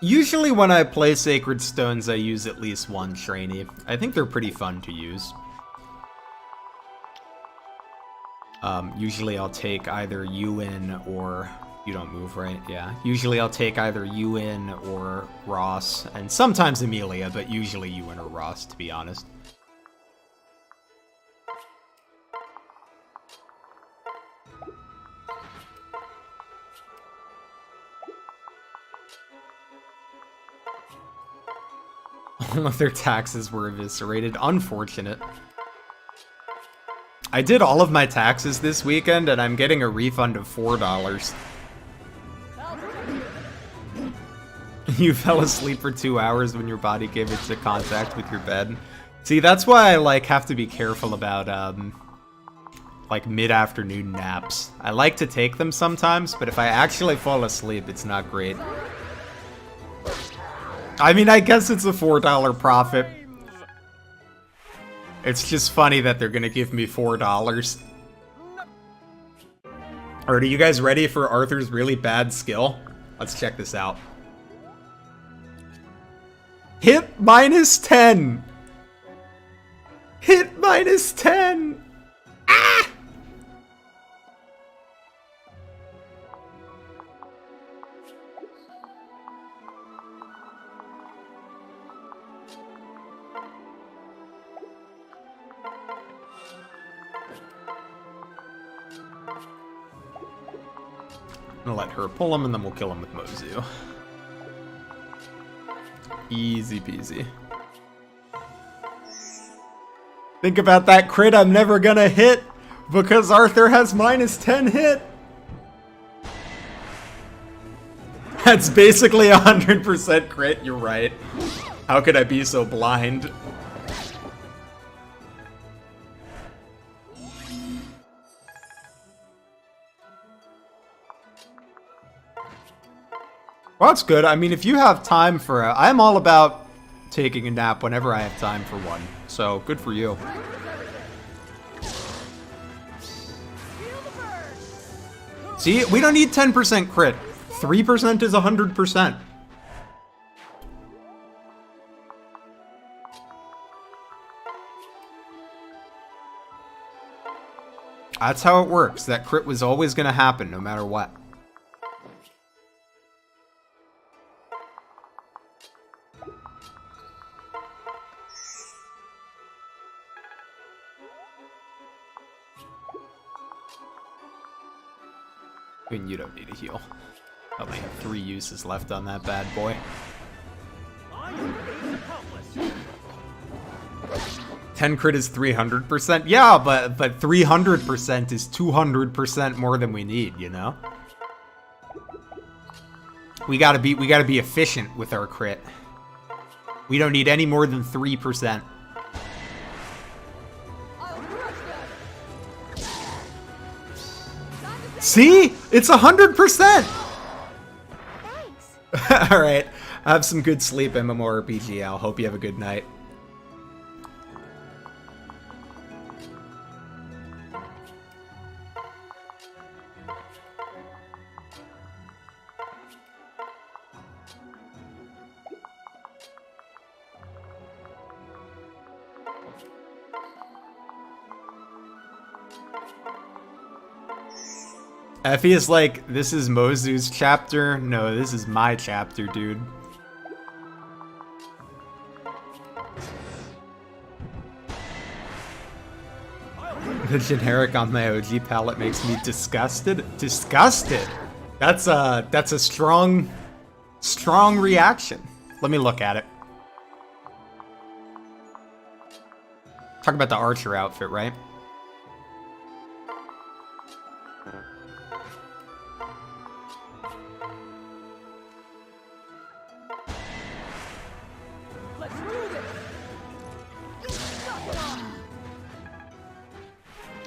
Usually when I play Sacred Stones, I use at least one trainee. I think they're pretty fun to use. Usually I'll take either Ewan or... You don't move, right? Yeah. Usually I'll take either Ewan or Ross, and sometimes Amelia, but usually Ewan or Ross, to be honest. All of their taxes were eviscerated. Unfortunate. I did all of my taxes this weekend, and I'm getting a refund of $4. You fell asleep for 2 hours when your body came into contact with your bed. See, that's why I, like, have to be careful about, like, mid-afternoon naps. I like to take them sometimes, but if I actually fall asleep, it's not great. I mean, I guess it's a $4 profit. It's just funny that they're gonna give me $4. Alright, are you guys ready for Arthur's really bad skill? Let's check this out. Hit -10! Hit -10! Ah! gonna let her pull him, and then we'll kill him with Mozu. Easy peasy. Think about that crit I'm never gonna hit because Arthur has -10 hit. That's basically 100% crit, you're right. How could I be so blind? Well, that's good. I mean, if you have time for I'm all about taking a nap whenever I have time for one. So, good for you. See, we don't need 10% crit. 3% is 100%. That's how it works. That crit was always going to happen, no matter what. I mean, you don't need a heal. I only have 3 uses left on that bad boy. 10 crit is 300%. Yeah, but 300% is 200% more than we need, you know? We gotta be efficient with our crit. We don't need any more than 3%. See? It's 100%! Thanks. Alright. Have some good sleep, MMORPG. I'll hope you have a good night. Effie is like, this is Mozu's chapter. No, this is my chapter, dude. The generic on my OG palette makes me disgusted. Disgusted? That's a strong reaction. Let me look at it. Talk about the archer outfit, right?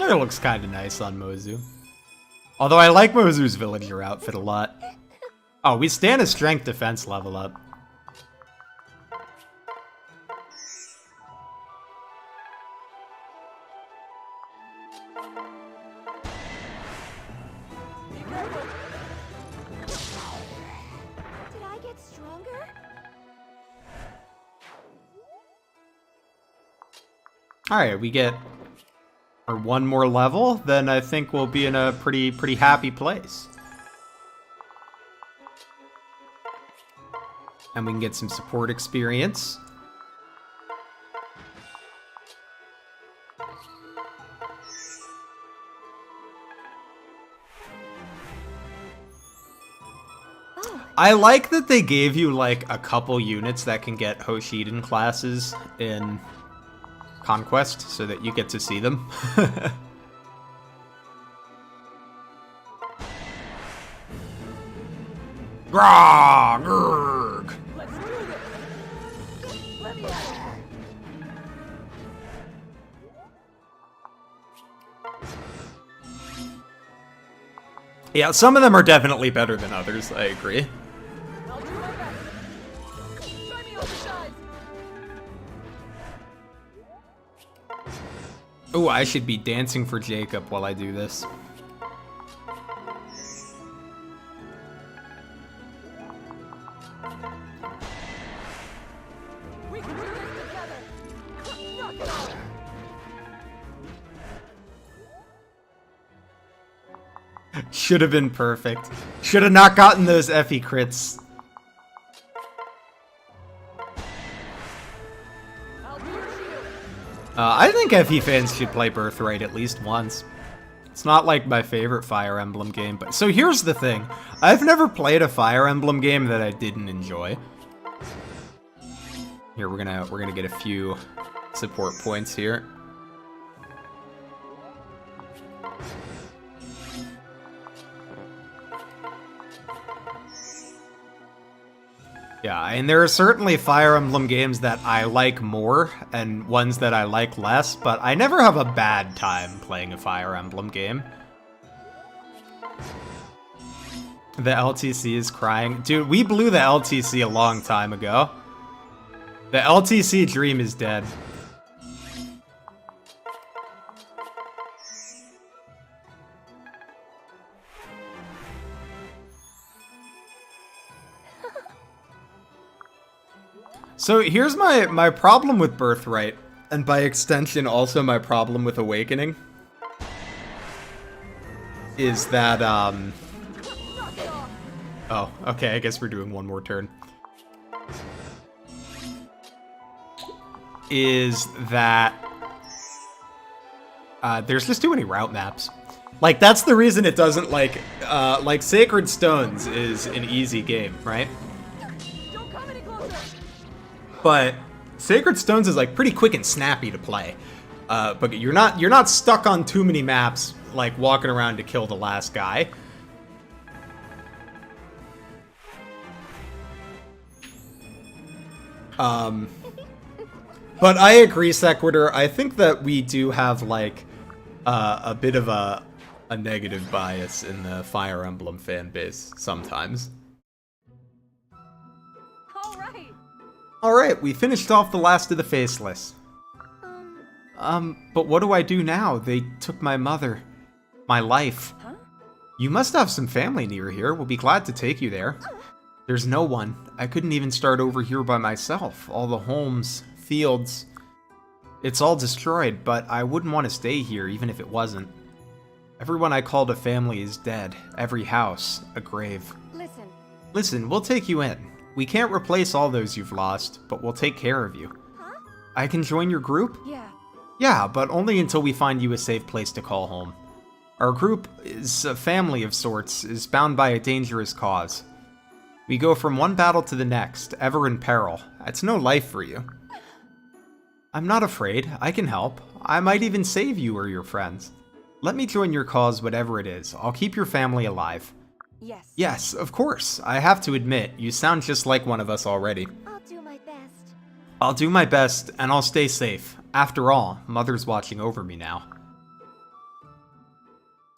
It looks kind of nice on Mozu. Although I like Mozu's villager outfit a lot. Oh, we stand a strength defense level up. Did I get stronger? Alright, we get or 1 more level, then I think we'll be in a pretty happy place. And we can get some support experience. I like that they gave you like a couple units that can get Hoshiden classes in Conquest, so that you get to see them. Grah, grrg. Let's do this. Let me at it. Yeah, some of them are definitely better than others, I agree. I'll do my best. Try me on the sides. Oh, I should be dancing for Jacob while I do this. We can do this together. Knock it off. Should have been perfect. Should have not gotten those Effie crits. I'll do your shield. I think Effie fans should play Birthright at least once. It's not like my favorite Fire Emblem game, but so here's the thing. I've never played a Fire Emblem game that I didn't enjoy. Here, we're gonna get a few support points here. Yeah, and there are certainly Fire Emblem games that I like more and ones that I like less, but I never have a bad time playing a Fire Emblem game. The LTC is crying. Dude, we blew the LTC a long time ago. The LTC dream is dead. So here's my problem with Birthright, and by extension also my problem with Awakening, is that, oh, okay, I guess we're doing one more turn. Is that, there's just too many route maps. Like, that's the reason it doesn't, like Sacred Stones is an easy game, right? But Sacred Stones is like pretty quick and snappy to play. But you're not stuck on too many maps, like walking around to kill the last guy. But I agree, Sequitur. I think that we do have like a bit of a negative bias in the Fire Emblem fan base sometimes. Alright, we finished off the last of the Faceless. But what do I do now? They took my mother. My life. Huh? You must have some family near here. We'll be glad to take you there. There's no one. I couldn't even start over here by myself. All the homes, fields. It's all destroyed, but I wouldn't want to stay here even if it wasn't. Everyone I called a family is dead. Every house, a grave. Listen, we'll take you in. We can't replace all those you've lost, but we'll take care of you. Huh? I can join your group? Yeah. Yeah, but only until we find you a safe place to call home. Our group is a family of sorts, is bound by a dangerous cause. We go from one battle to the next, ever in peril. It's no life for you. I'm not afraid. I can help. I might even save you or your friends. Let me join your cause, whatever it is. I'll keep your family alive. Yes. Yes, of course. I have to admit, you sound just like one of us already. I'll do my best. I'll do my best, and I'll stay safe. After all, Mother's watching over me now.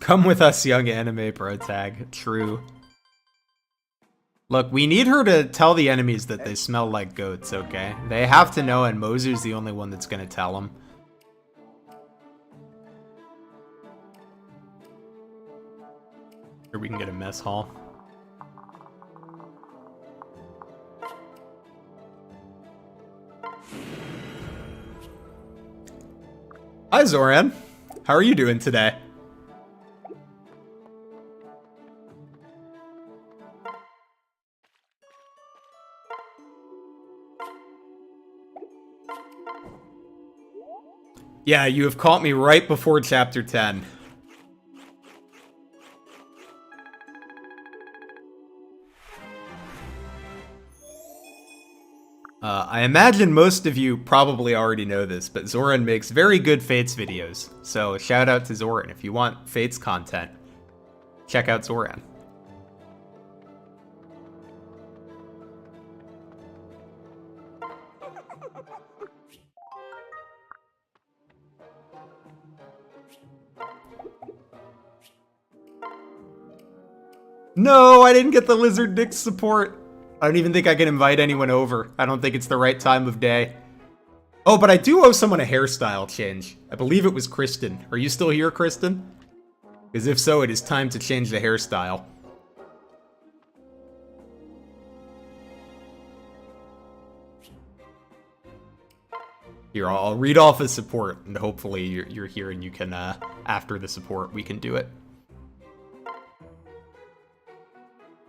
Come with us, young anime protag. True. Look, we need her to tell the enemies that they smell like goats, okay? They have to know, and Mozu's the only one that's gonna tell them. Here we can get a mess hall. Hi, Zoran. How are you doing today? Yeah, you have caught me right before chapter 10. I imagine most of you probably already know this, but Zoran makes very good Fates videos. So shout out to Zoran. If you want Fates content, check out Zoran. No, I didn't get the Lizard Dick support. I don't even think I can invite anyone over. I don't think it's the right time of day. Oh, but I do owe someone a hairstyle change. I believe it was Kristen. Are you still here, Kristen? Because if so, it is time to change the hairstyle. Here, I'll read off a support, and hopefully you're here and you can, after the support, we can do it.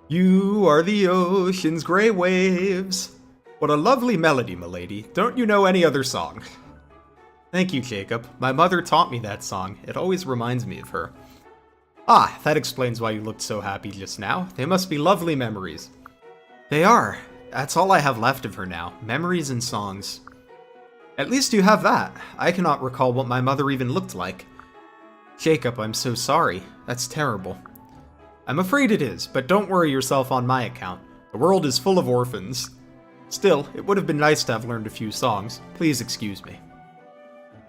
You are the ocean's gray waves. What a lovely melody, milady. Don't you know any other song? Thank you, Jacob. My mother taught me that song. It always reminds me of her. Ah, that explains why you looked so happy just now. They must be lovely memories. They are. That's all I have left of her now. Memories and songs. At least you have that. I cannot recall what my mother even looked like. Jacob, I'm so sorry. That's terrible. I'm afraid it is, but don't worry yourself on my account. The world is full of orphans. Still, it would have been nice to have learned a few songs. Please excuse me.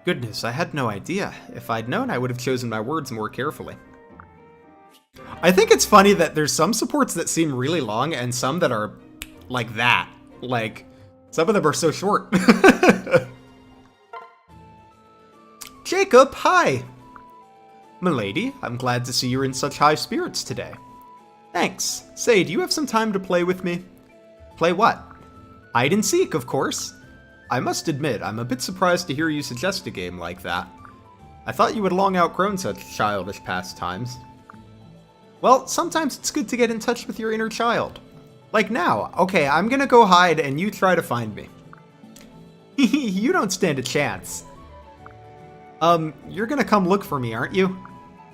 Goodness, I had no idea. If I'd known, I would have chosen my words more carefully. I think it's funny that there's some supports that seem really long and some that are like that. Like, some of them are so short. Jacob, hi! Milady, I'm glad to see you're in such high spirits today. Thanks. Say, do you have some time to play with me? Play what? Hide and seek, of course. I must admit, I'm a bit surprised to hear you suggest a game like that. I thought you had long outgrown such childish pastimes. Well, sometimes it's good to get in touch with your inner child. Like now. Okay, I'm gonna go hide and you try to find me. You don't stand a chance. You're gonna come look for me, aren't you?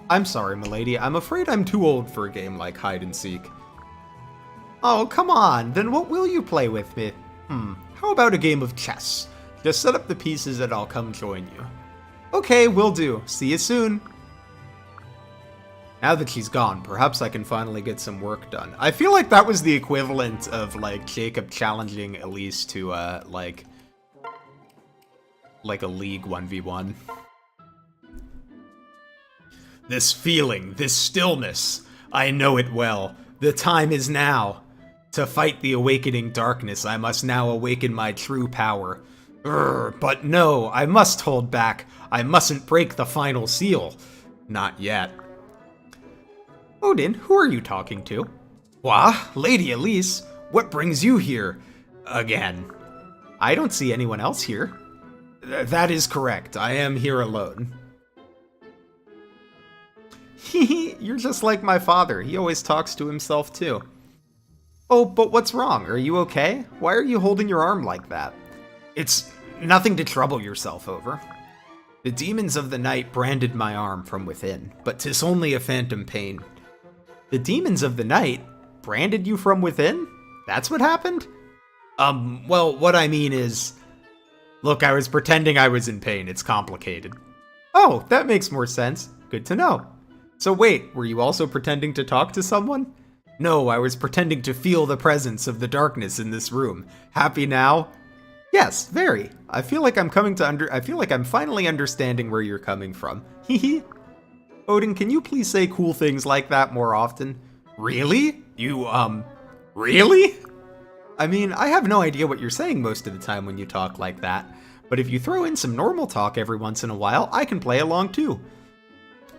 I'm sorry, milady. I'm afraid I'm too old for a game like hide and seek. Oh, come on. Then what will you play with me? How about a game of chess? Just set up the pieces and I'll come join you. Okay, will do. See you soon. Now that she's gone, perhaps I can finally get some work done. I feel like that was the equivalent of, like, Jacob challenging Elise to, like a League 1v1. This feeling, this stillness, I know it well. The time is now. To fight the awakening darkness, I must now awaken my true power. But no, I must hold back. I mustn't break the final seal. Not yet. Odin, who are you talking to? Wah, Lady Elise, what brings you here? Again. I don't see anyone else here. That is correct. I am here alone. You're just like my father. He always talks to himself too. Oh, but what's wrong? Are you okay? Why are you holding your arm like that? It's nothing to trouble yourself over. The demons of the night branded my arm from within, but 'tis only a phantom pain. The demons of the night branded you from within? That's what happened? Well, what I mean is... Look, I was pretending I was in pain. It's complicated. Oh, that makes more sense. Good to know. So wait, were you also pretending to talk to someone? No, I was pretending to feel the presence of the darkness in this room. Happy now? Yes, very. I feel like I'm finally understanding where you're coming from. Hehe. Odin, can you please say cool things like that more often? Really? Really? I mean, I have no idea what you're saying most of the time when you talk like that, but if you throw in some normal talk every once in a while, I can play along too.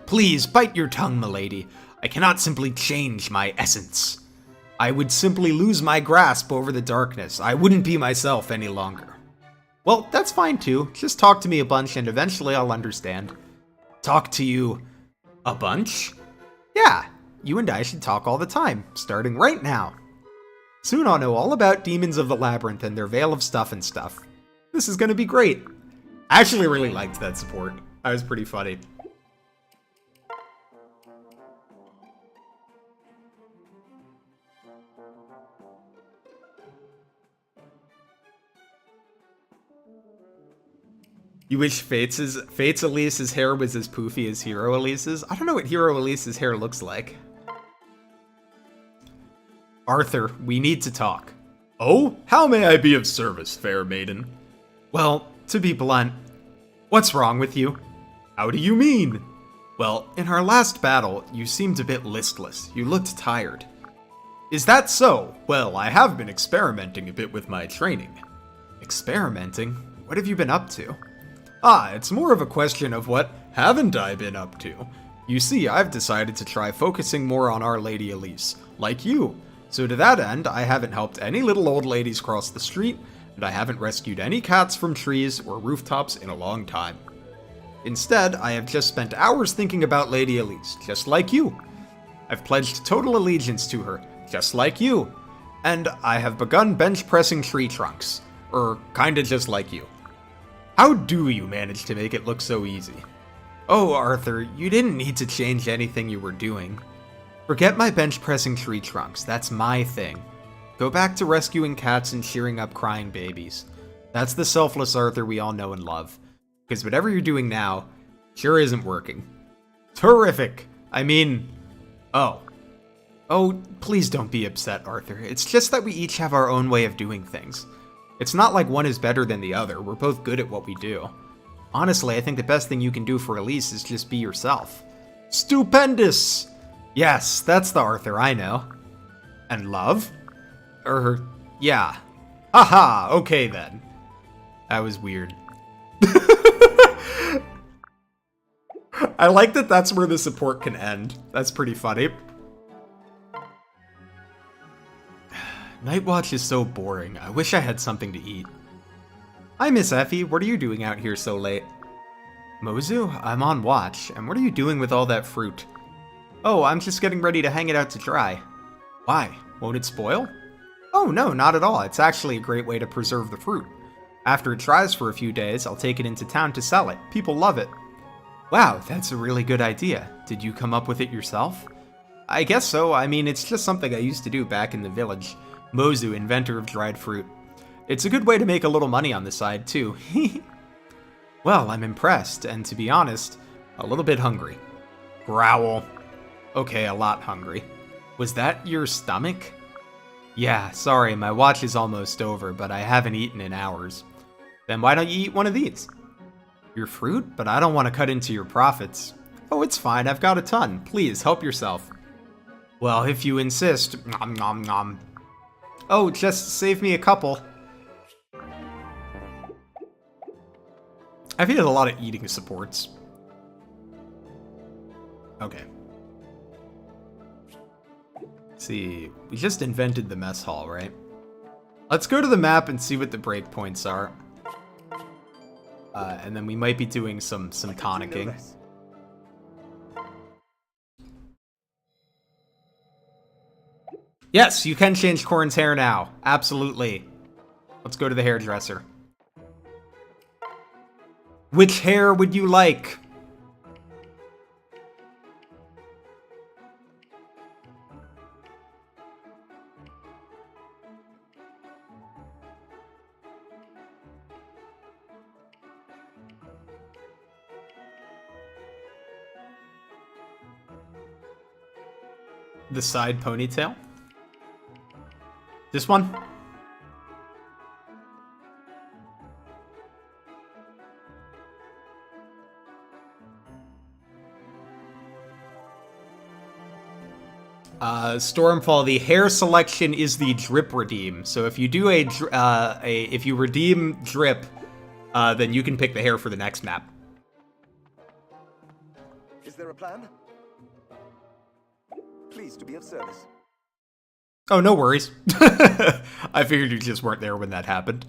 Please, bite your tongue, milady. I cannot simply change my essence. I would simply lose my grasp over the darkness. I wouldn't be myself any longer. Well, that's fine too. Just talk to me a bunch and eventually I'll understand. Talk to you a bunch? Yeah, you and I should talk all the time, starting right now. Soon I'll know all about demons of the labyrinth and their veil of stuff and stuff. This is gonna be great. I actually really liked that support. That was pretty funny. You wish Fate's Elise's hair was as poofy as Hero Elise's? I don't know what Hero Elise's hair looks like. Arthur, we need to talk. Oh? How may I be of service, fair maiden? Well, to be blunt, what's wrong with you? How do you mean? Well, in our last battle, you seemed a bit listless. You looked tired. Is that so? Well, I have been experimenting a bit with my training. Experimenting? What have you been up to? Ah, it's more of a question of what haven't I been up to? You see, I've decided to try focusing more on Our Lady Elise, like you. So to that end, I haven't helped any little old ladies cross the street, and I haven't rescued any cats from trees or rooftops in a long time. Instead, I have just spent hours thinking about Lady Elise, just like you. I've pledged total allegiance to her, just like you. And I have begun bench pressing tree trunks, kinda just like you. How do you manage to make it look so easy? Oh, Arthur, you didn't need to change anything you were doing. Forget my bench pressing tree trunks, that's my thing. Go back to rescuing cats and cheering up crying babies. That's the selfless Arthur we all know and love. Because whatever you're doing now, sure isn't working. Terrific! I mean... Oh. Oh, please don't be upset, Arthur. It's just that we each have our own way of doing things. It's not like one is better than the other, we're both good at what we do. Honestly, I think the best thing you can do for Elise is just be yourself. Stupendous! Yes, that's the Arthur I know. And love? Yeah. Aha, okay then. That was weird. I like that that's where the support can end. That's pretty funny. Night Watch is so boring. I wish I had something to eat. Hi, Miss Effie. What are you doing out here so late? Mozu, I'm on watch. And what are you doing with all that fruit? Oh, I'm just getting ready to hang it out to dry. Why? Won't it spoil? Oh, no, not at all. It's actually a great way to preserve the fruit. After it dries for a few days, I'll take it into town to sell it. People love it. Wow, that's a really good idea. Did you come up with it yourself? I guess so. I mean, it's just something I used to do back in the village. Mozu, inventor of dried fruit. It's a good way to make a little money on the side, too. Well, I'm impressed, and to be honest, a little bit hungry. Growl. Okay, a lot hungry. Was that your stomach? Yeah, sorry, my watch is almost over, but I haven't eaten in hours. Then why don't you eat one of these? Your fruit? But I don't want to cut into your profits. Oh, it's fine, I've got a ton. Please, help yourself. Well, if you insist. Nom nom nom. Oh, just save me a couple. I've had a lot of eating supports. Okay. Let's see, we just invented the mess hall, right? Let's go to the map and see what the breakpoints are. And then we might be doing some tonicking. Yes, you can change Corrin's hair now. Absolutely. Let's go to the hairdresser. Which hair would you like? The side ponytail? This one? Stormfall, the hair selection is the drip redeem. So if you do if you redeem drip, then you can pick the hair for the next map. Is there a plan? Pleased to be of service. Oh, no worries. I figured you just weren't there when that happened.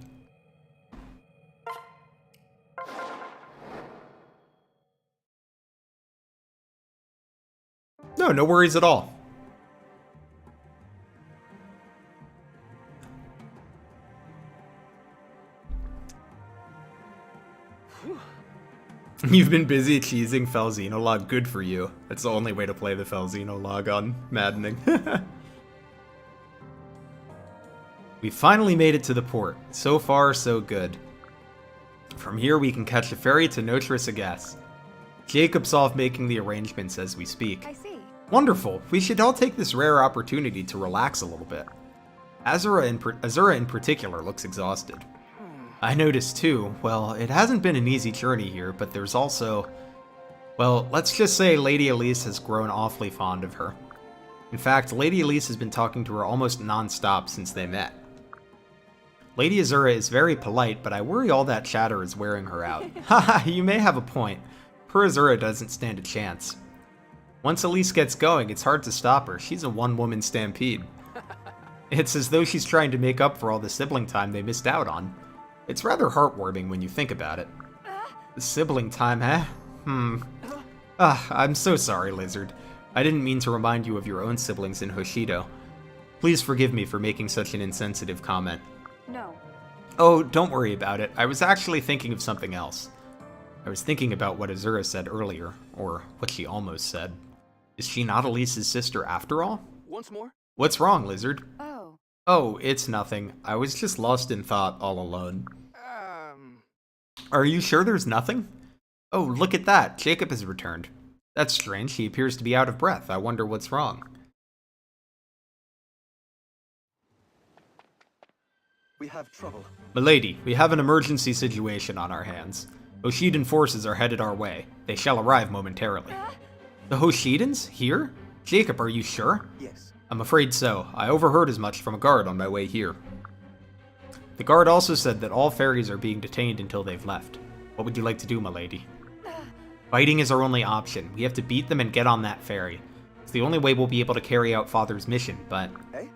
No, no worries at all. You've been busy cheesing Felxenologue. Good for you. That's the only way to play the Felxenologue on Maddening. We finally made it to the port. So far, so good. From here, we can catch a ferry to Notre Sagesse. Jacob's off making the arrangements as we speak. I see. Wonderful. We should all take this rare opportunity to relax a little bit. Azura in particular looks exhausted. I noticed too. Well, it hasn't been an easy journey here, but there's also... Well, let's just say Lady Elise has grown awfully fond of her. In fact, Lady Elise has been talking to her almost non-stop since they met. Lady Azura is very polite, but I worry all that chatter is wearing her out. Haha, you may have a point. Poor Azura doesn't stand a chance. Once Elise gets going, it's hard to stop her. She's a one-woman stampede. It's as though she's trying to make up for all the sibling time they missed out on. It's rather heartwarming when you think about it. The sibling time, eh? I'm so sorry, Lizard. I didn't mean to remind you of your own siblings in Hoshido. Please forgive me for making such an insensitive comment. No. Oh, don't worry about it. I was actually thinking of something else. I was thinking about what Azura said earlier, or what she almost said. Is she not Elise's sister after all? Once more? What's wrong, Lizard? Oh. Oh, it's nothing. I was just lost in thought all alone. Are you sure there's nothing? Oh, look at that. Jacob has returned. That's strange. He appears to be out of breath. I wonder what's wrong. We have trouble. Milady, we have an emergency situation on our hands. Hoshidan forces are headed our way. They shall arrive momentarily. The Hoshidans? Here? Jacob, are you sure? Yes. I'm afraid so. I overheard as much from a guard on my way here. The guard also said that all fairies are being detained until they've left. What would you like to do, milady? Fighting is our only option. We have to beat them and get on that ferry. It's the only way we'll be able to carry out Father's mission, but... Eh?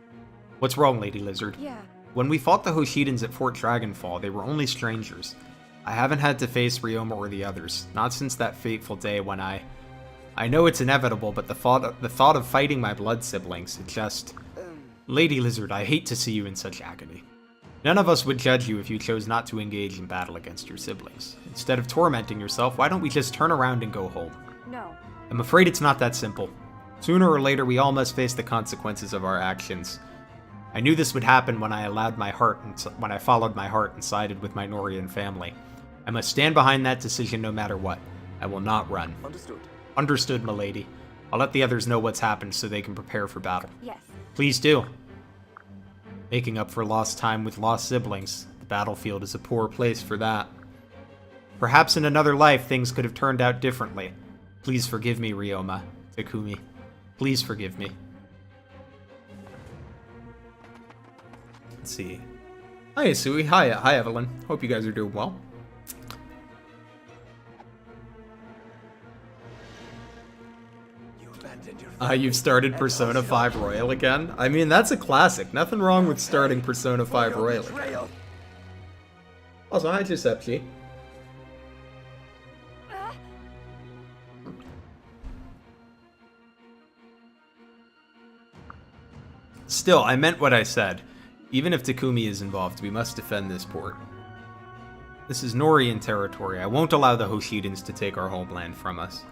What's wrong, Lady Lizard? Yeah. When we fought the Hoshidans at Fort Dragonfall, they were only strangers. I haven't had to face Ryoma or the others, not since that fateful day when I know it's inevitable, but the thought of fighting my blood siblings, it just... Lady Lizard, I hate to see you in such agony. None of us would judge you if you chose not to engage in battle against your siblings. Instead of tormenting yourself, why don't we just turn around and go home? No. I'm afraid it's not that simple. Sooner or later, we all must face the consequences of our actions. I knew this would happen when I followed my heart and sided with my Norian family. I must stand behind that decision no matter what. I will not run. Understood. Understood, milady. I'll let the others know what's happened so they can prepare for battle. Yes. Please do. Making up for lost time with lost siblings. The battlefield is a poor place for that. Perhaps in another life things could have turned out differently. Please forgive me, Ryoma. Takumi. Please forgive me. Let's see. Hi, Asui. Hi, Evelyn. Hope you guys are doing well. You've started Persona 5 Royal again? I mean, that's a classic. Nothing wrong with starting Persona 5 Royal again. Also, hi, Giuseppe. Still, I meant what I said. Even if Takumi is involved, we must defend this port. This is Norian territory. I won't allow the Hoshidans to take our homeland from us.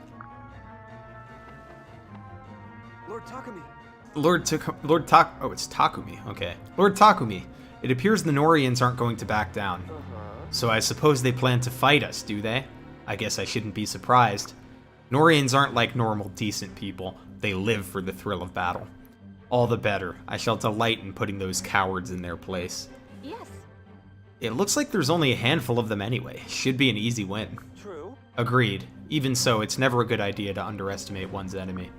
Lord Takumi. Oh, it's Takumi. Okay. Lord Takumi. It appears the Norians aren't going to back down. So I suppose they plan to fight us, do they? I guess I shouldn't be surprised. Norians aren't like normal, decent people. They live for the thrill of battle. All the better. I shall delight in putting those cowards in their place. Yes. It looks like there's only a handful of them anyway. Should be an easy win. True. Agreed. Even so, it's never a good idea to underestimate one's enemy.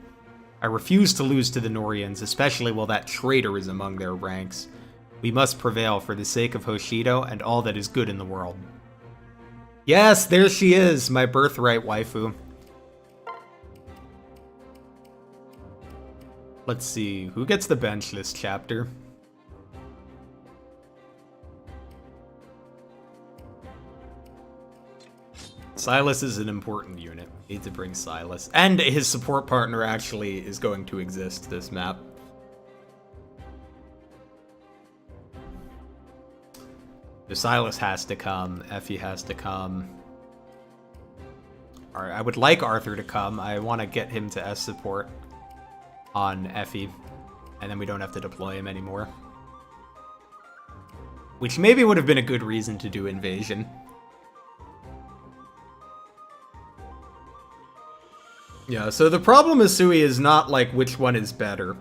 I refuse to lose to the Norians, especially while that traitor is among their ranks. We must prevail for the sake of Hoshido and all that is good in the world. Yes, there she is, my birthright waifu. Let's see, who gets the bench this chapter? Silas is an important unit. Need to bring Silas. And his support partner actually is going to exist this map. So Silas has to come. Effie has to come. Alright, I would like Arthur to come. I want to get him to S support on Effie. And then we don't have to deploy him anymore. Which maybe would have been a good reason to do Invasion. Yeah, so the problem with Sui is not, like, which one is better.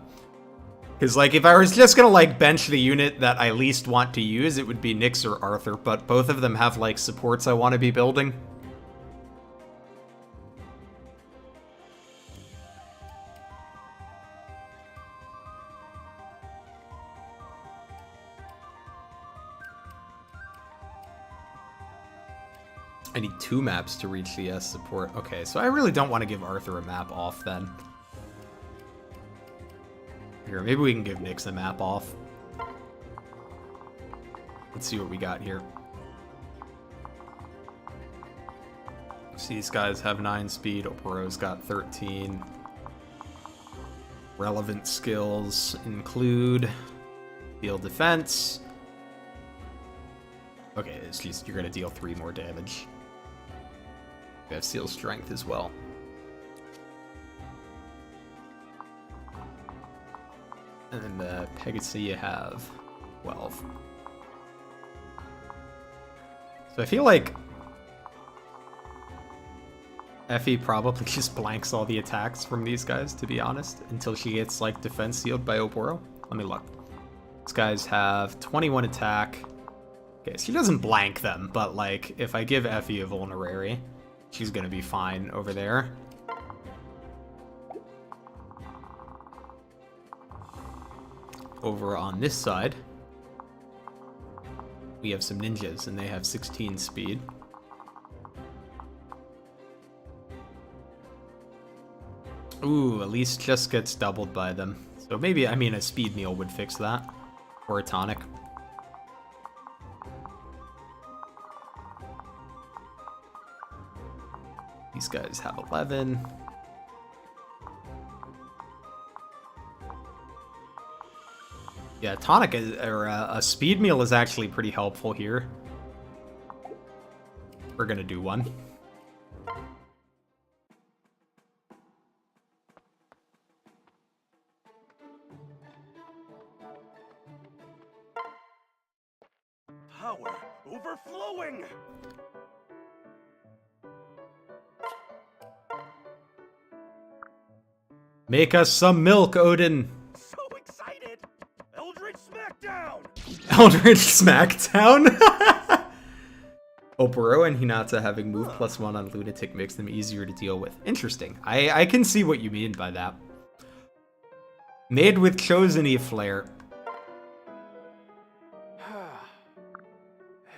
Because, like, if I was just gonna, like, bench the unit that I least want to use, it would be Nyx or Arthur, but both of them have, like, supports I want to be building. I need 2 maps to reach the S support. Okay, so I really don't want to give Arthur a map off then. Here, maybe we can give Nyx a map off. Let's see what we got here. So these guys have 9 speed. Oporo's got 13. Relevant skills include field defense. Okay, it's just you're gonna deal 3 more damage. We have Seal Strength as well. And then the Pegasus you have 12. So I feel like Effie probably just blanks all the attacks from these guys, to be honest, until she gets like defense sealed by Oboro. Let me look. These guys have 21 attack. Okay, she doesn't blank them, but like if I give Effie a vulnerary, she's gonna be fine over there. Over on this side, we have some ninjas, and they have 16 speed. Ooh, Elise just gets doubled by them. So maybe, I mean, a speed meal would fix that. Or a tonic. These guys have 11. Yeah, tonic is, or a speed meal is actually pretty helpful here. We're gonna do one. Power overflowing! Make us some milk, Odin! So excited! Eldritch Smackdown! Eldritch Smackdown? Oboro and Hinata having move +1 on Lunatic makes them easier to deal with. Interesting. I can see what you mean by that. Made with Chosen Flair.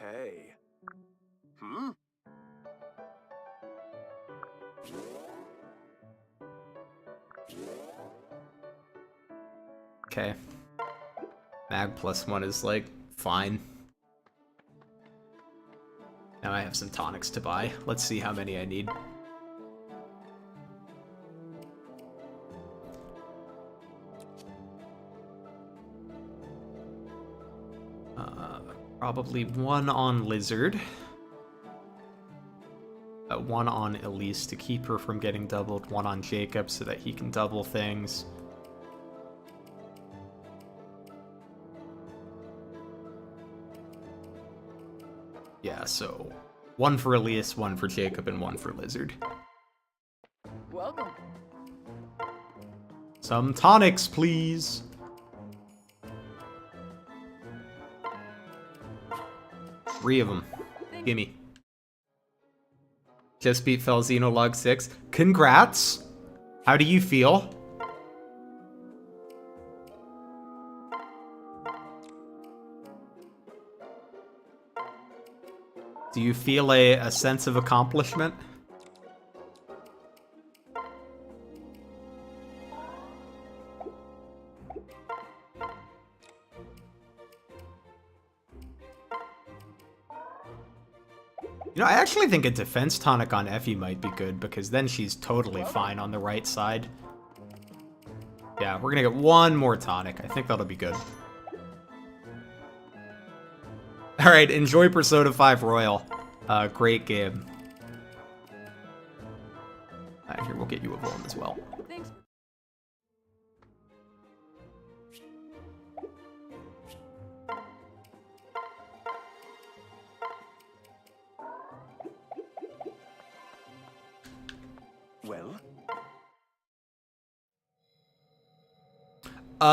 Hey. Hmm? Okay. Mag +1 is like fine. Now I have some tonics to buy. Let's see how many I need. Probably one on Lizard. One on Elise to keep her from getting doubled. One on Jacob so that he can double things. Yeah, so one for Elias, one for Jacob, and one for Lizard. Welcome. Some tonics, please. Three of them. Gimme. Just beat Felzino log 6. Congrats! How do you feel? Do you feel a sense of accomplishment? You know, I actually think a defense tonic on Effie might be good, because then she's totally fine on the right side. Yeah, we're gonna get one more tonic. I think that'll be good. Alright, enjoy Persona 5 Royal. Great game. Alright, here, we'll get you a Vuln as well. Thanks. Well?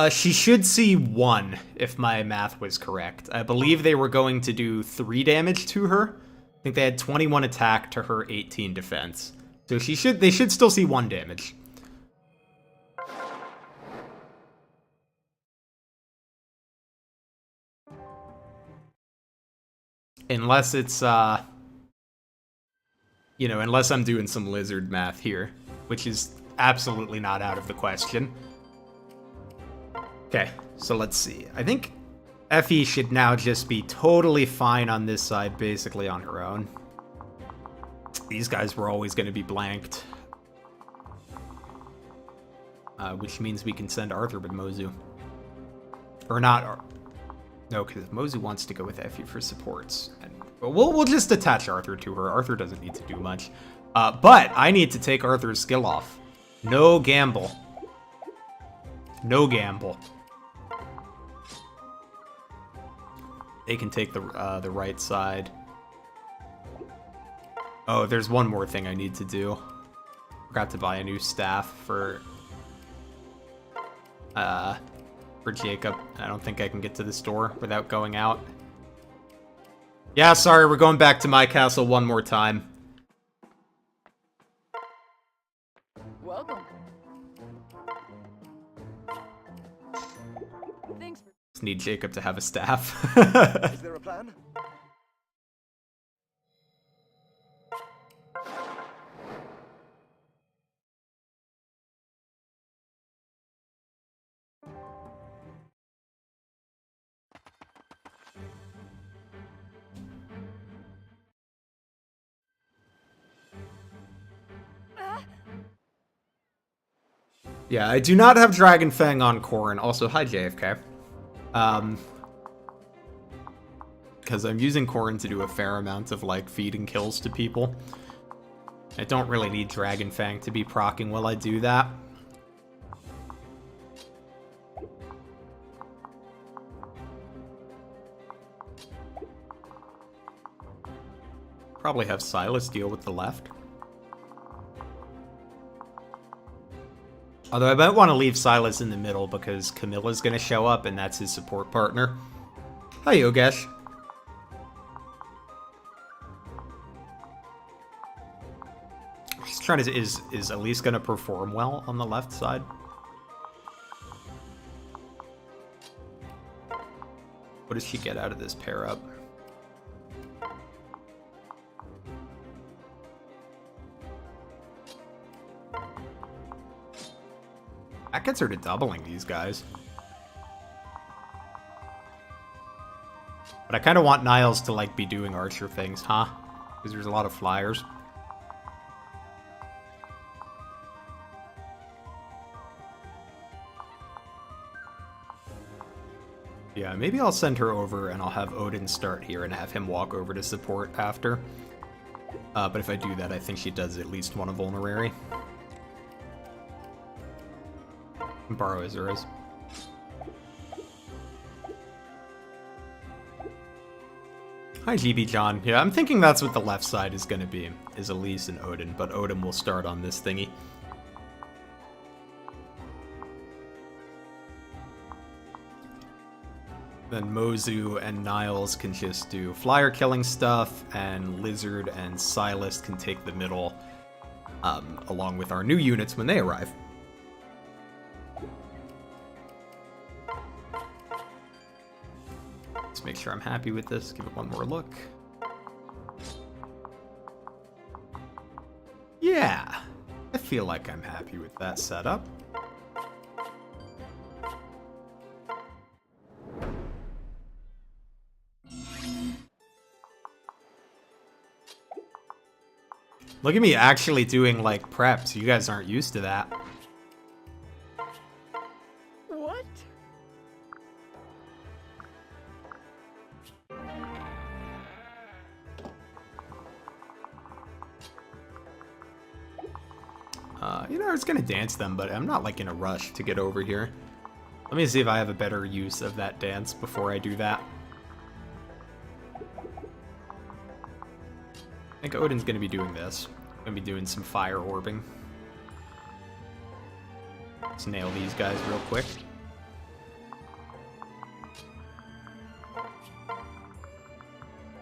She should see 1, if my math was correct. I believe they were going to do 3 damage to her. I think they had 21 attack to her 18 defense. So they should still see 1 damage. Unless it's, you know, unless I'm doing some lizard math here, which is absolutely not out of the question. Okay, so let's see. I think Effie should now just be totally fine on this side, basically on her own. These guys were always going to be blanked. Which means we can send Arthur with Mozu. Or not. No, because Mozu wants to go with Effie for supports. And we'll just attach Arthur to her. Arthur doesn't need to do much. But I need to take Arthur's skill off. No gamble. No gamble. They can take the right side. Oh, there's one more thing I need to do. Forgot to buy a new staff for Jacob. I don't think I can get to the store without going out. Yeah, sorry, we're going back to my castle one more time. Welcome. Thanks for... Just need Jacob to have a staff. Is there a plan? Yeah, I do not have Dragon Fang on Corrin. Also, hi JFK. Because I'm using Corrin to do a fair amount of, like, feeding kills to people. I don't really need Dragon Fang to be proccing while I do that. Probably have Silas deal with the left. Although I might want to leave Silas in the middle because Camilla's going to show up and that's his support partner. Hi, Yogesh. Just trying to... Is Elise going to perform well on the left side? What does she get out of this pair up? That gets her to doubling these guys. But I kind of want Niles to, like, be doing archer things, huh? Because there's a lot of flyers. Yeah, maybe I'll send her over and I'll have Odin start here and have him walk over to support after. But if I do that, I think she does at least one vulnerary. Borrow Azura's. Hi, GB John. Yeah, I'm thinking that's what the left side is going to be, is Elise and Odin, but Odin will start on this thingy. Then Mozu and Niles can just do flyer killing stuff, and Lizard and Silas can take the middle, along with our new units when they arrive. Let's make sure I'm happy with this. Give it one more look. Yeah, I feel like I'm happy with that setup. Look at me actually doing, like, preps. You guys aren't used to that. What? You know, I was gonna dance them, but I'm not, like, in a rush to get over here. Let me see if I have a better use of that dance before I do that. I think Odin's gonna be doing this. Gonna be doing some fire orbing. Let's nail these guys real quick.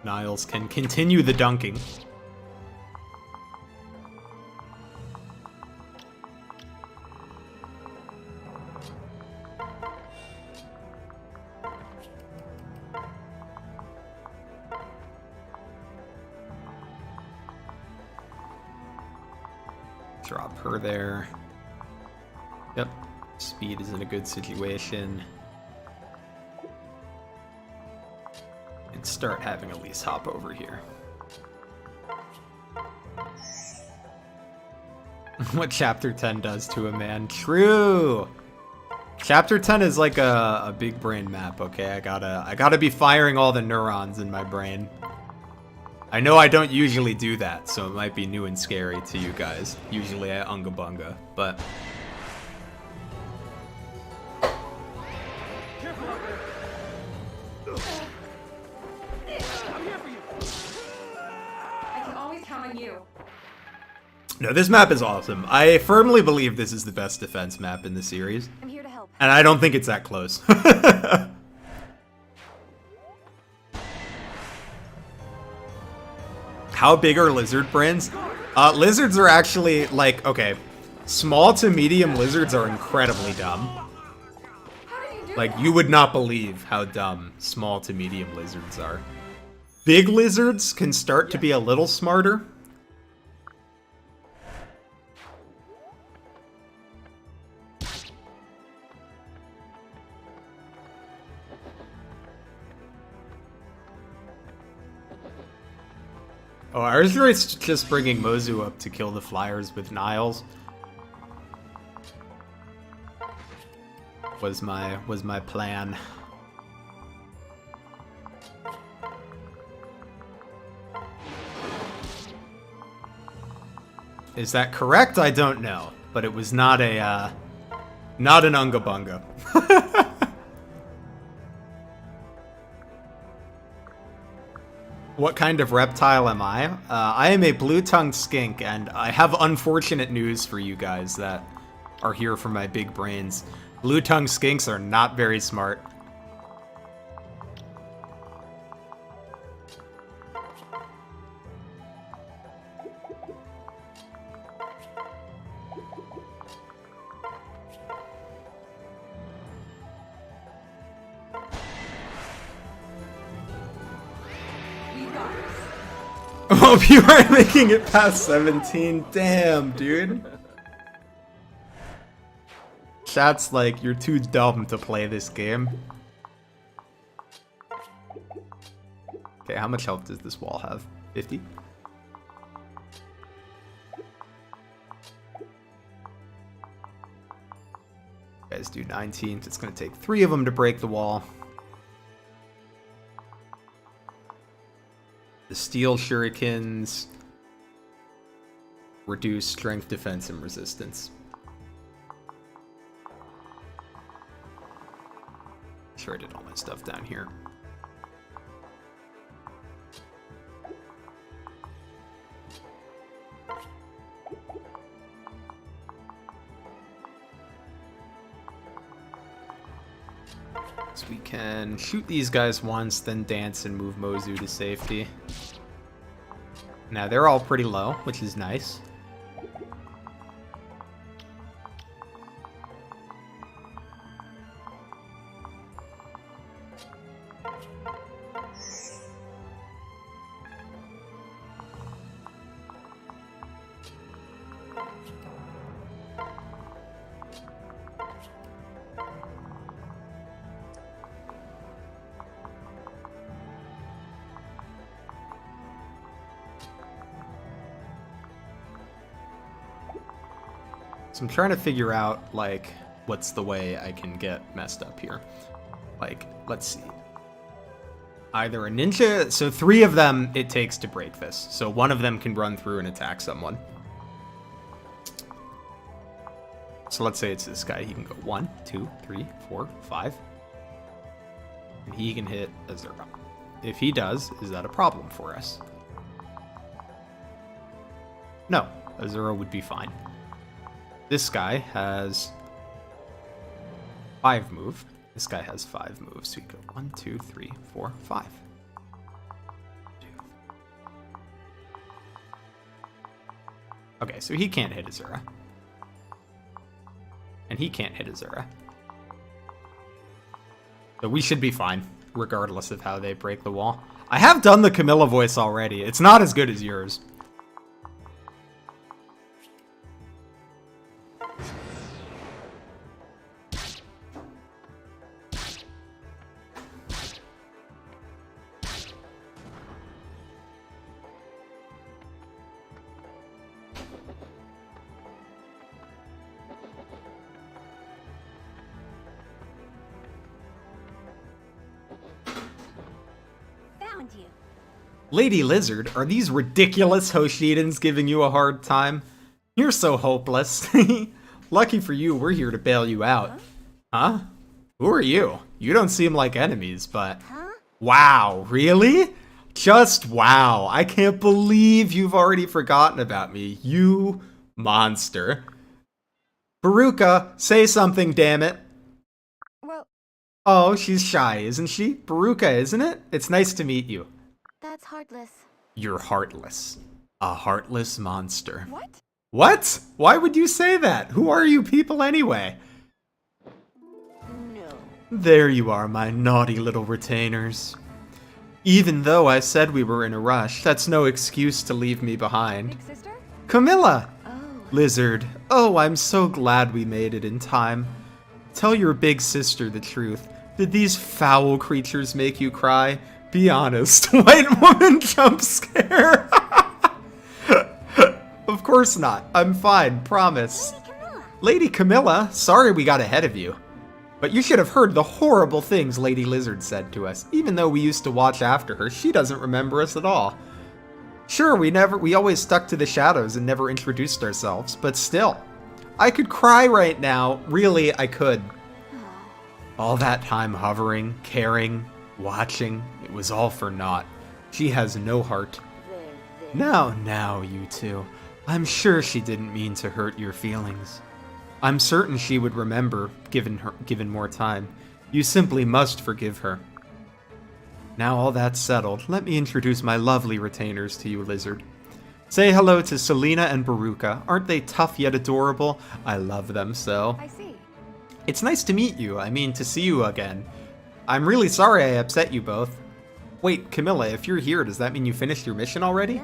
Niles can continue the dunking. Drop her there. Yep. Speed is in a good situation. And start having Elise hop over here. What Chapter 10 does to a man. True! Chapter 10 is like a big brain map, okay? I gotta be firing all the neurons in my brain. I know I don't usually do that, so it might be new and scary to you guys. Usually I unga bunga, but... Careful out there. I'm here for you. I can always count on you. No, this map is awesome. I firmly believe this is the best defense map in the series. I'm here to help. And I don't think it's that close. How big are lizard brains? Lizards are actually, like, okay, small to medium lizards are incredibly dumb. How did you do Like, that? you would not believe how dumb small to medium lizards are. Big lizards can start to be a little smarter. Oh, I was really just bringing Mozu up to kill the flyers with Niles. Was my plan. Is that correct? I don't know, but it was not a not an unga bunga. What kind of reptile am I? I am a blue-tongued skink, and I have unfortunate news for you guys that are here for my big brains. Blue-tongued skinks are not very smart. We got this. Oh, you are making it past 17. Damn, dude. Chat's like, you're too dumb to play this game. Okay, how much health does this wall have? 50? Guys do 19. It's gonna take 3 of them to break the wall. The steel shurikens reduce strength, defense, and resistance. Sure, I did all my stuff down here. So we can shoot these guys once, then dance and move Mozu to safety. Now they're all pretty low, which is nice. So I'm trying to figure out, like, what's the way I can get messed up here. Like, let's see. Either a ninja... So 3 of them it takes to break this. So one of them can run through and attack someone. So let's say it's this guy. He can go 1, 2, 3, 4, 5. And he can hit a 0. If he does, is that a problem for us? No. A 0 would be fine. This guy has 5 move. This guy has 5 moves. So we go 1, 2, 3, 4, 5. 2. Okay, so he can't hit Azura. And he can't hit Azura. So we should be fine, regardless of how they break the wall. I have done the Camilla voice already. It's not as good as yours. Found you. Lady Lizard, are these ridiculous Hoshidans giving you a hard time? You're so hopeless. Lucky for you, we're here to bail you out. Huh? Who are you? You don't seem like enemies, but... Wow, really? Just wow. I can't believe you've already forgotten about me, you monster. Baruka, say something, damn it. Well, Oh, she's shy, isn't she? Baruka, isn't it? It's nice to meet you. that's heartless. You're heartless. A heartless monster. What? What? Why would you say that? Who are you people anyway? No. There you are, my naughty little retainers. Even though I said we were in a rush, that's no excuse to leave me behind. Big sister? Camilla! Oh. Lizard, oh, I'm so glad we made it in time. Tell your big sister the truth. Did these foul creatures make you cry? Be honest. White woman jump scare. Of course not. I'm fine, promise. Lady Camilla, sorry we got ahead of you. But you should have heard the horrible things Lady Lizard said to us. Even though we used to watch after her, she doesn't remember us at all. Sure, we always stuck to the shadows and never introduced ourselves, but still. I could cry right now. Really, I could. All that time hovering, caring, watching, it was all for naught. She has no heart. Now, you two. I'm sure she didn't mean to hurt your feelings. I'm certain she would remember, given more time. You simply must forgive her. Now all that's settled, let me introduce my lovely retainers to you, Lizard. Say hello to Selena and Baruka. Aren't they tough yet adorable? I love them so. I see. It's nice to meet you, to see you again. I'm really sorry I upset you both. Wait, Camilla, if you're here, does that mean you finished your mission already?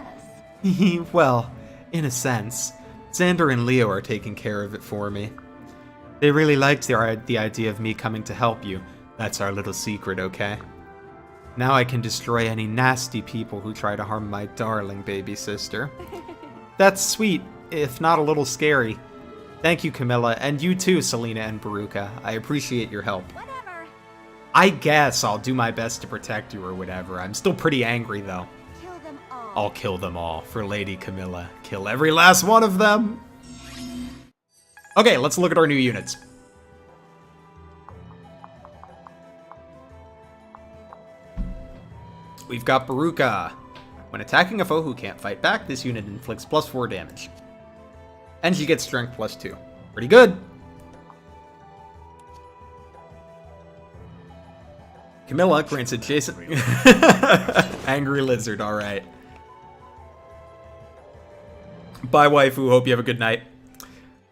Yes. Well, in a sense. Xander and Leo are taking care of it for me. They really liked the idea of me coming to help you. That's our little secret, okay? Now I can destroy any nasty people who try to harm my darling baby sister. That's sweet, if not a little scary. Thank you, Camilla, and you too, Selena and Baruka. I appreciate your help. Whatever. I guess I'll do my best to protect you or whatever. I'm still pretty angry, though. Kill them all. I'll kill them all for Lady Camilla. Kill every last one of them! Okay, let's look at our new units. We've got Baruka. When attacking a foe who can't fight back, this unit inflicts +4 damage. And she gets strength +2. Pretty good! Camilla grants adjacent... Angry Lizard, alright. Bye, waifu. Hope you have a good night.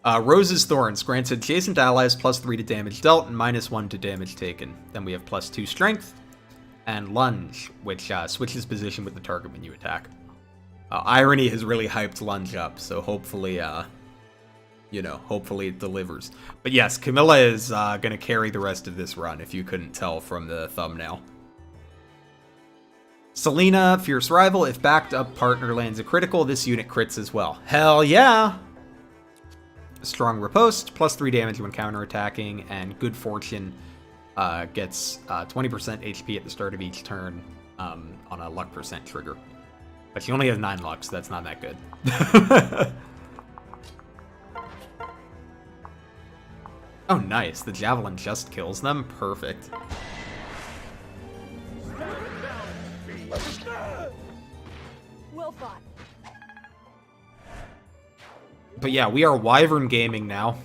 Rose's Thorns grants adjacent allies +3 to damage dealt and -1 to damage taken. Then we have +2 strength. And Lunge, which switches position with the target when you attack. Irony has really hyped Lunge up, so hopefully, hopefully it delivers. But yes, Camilla is going to carry the rest of this run, if you couldn't tell from the thumbnail. Selena, Fierce Rival. If backed up partner lands a critical, this unit crits as well. Hell yeah! Strong Riposte, +3 damage when counterattacking, and Good Fortune gets 20% HP at the start of each turn on a luck percent trigger. But she only has 9 luck, so that's not that good. Oh, nice. The Javelin just kills them? Perfect. Well fought. But yeah, we are Wyvern Gaming now.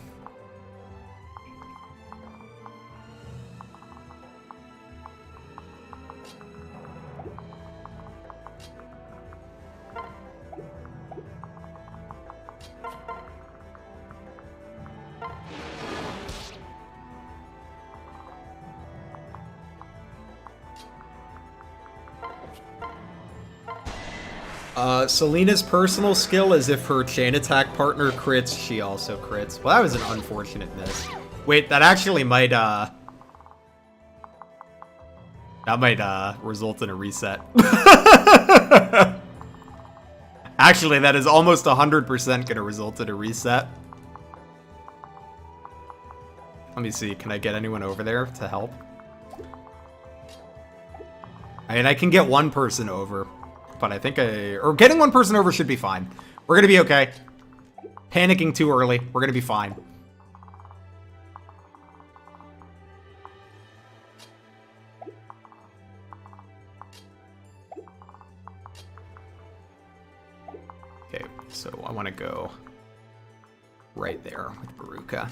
Selena's personal skill is if her chain attack partner crits, she also crits. Well, that was an unfortunate miss. Wait, that actually might, result in a reset. Actually, that is almost 100% gonna result in a reset. Let me see, can I get anyone over there to help? I mean, I can get one person over. but I think or getting one person over should be fine. We're gonna be okay. Panicking too early. We're gonna be fine. Okay, so I want to go right there with Baruka.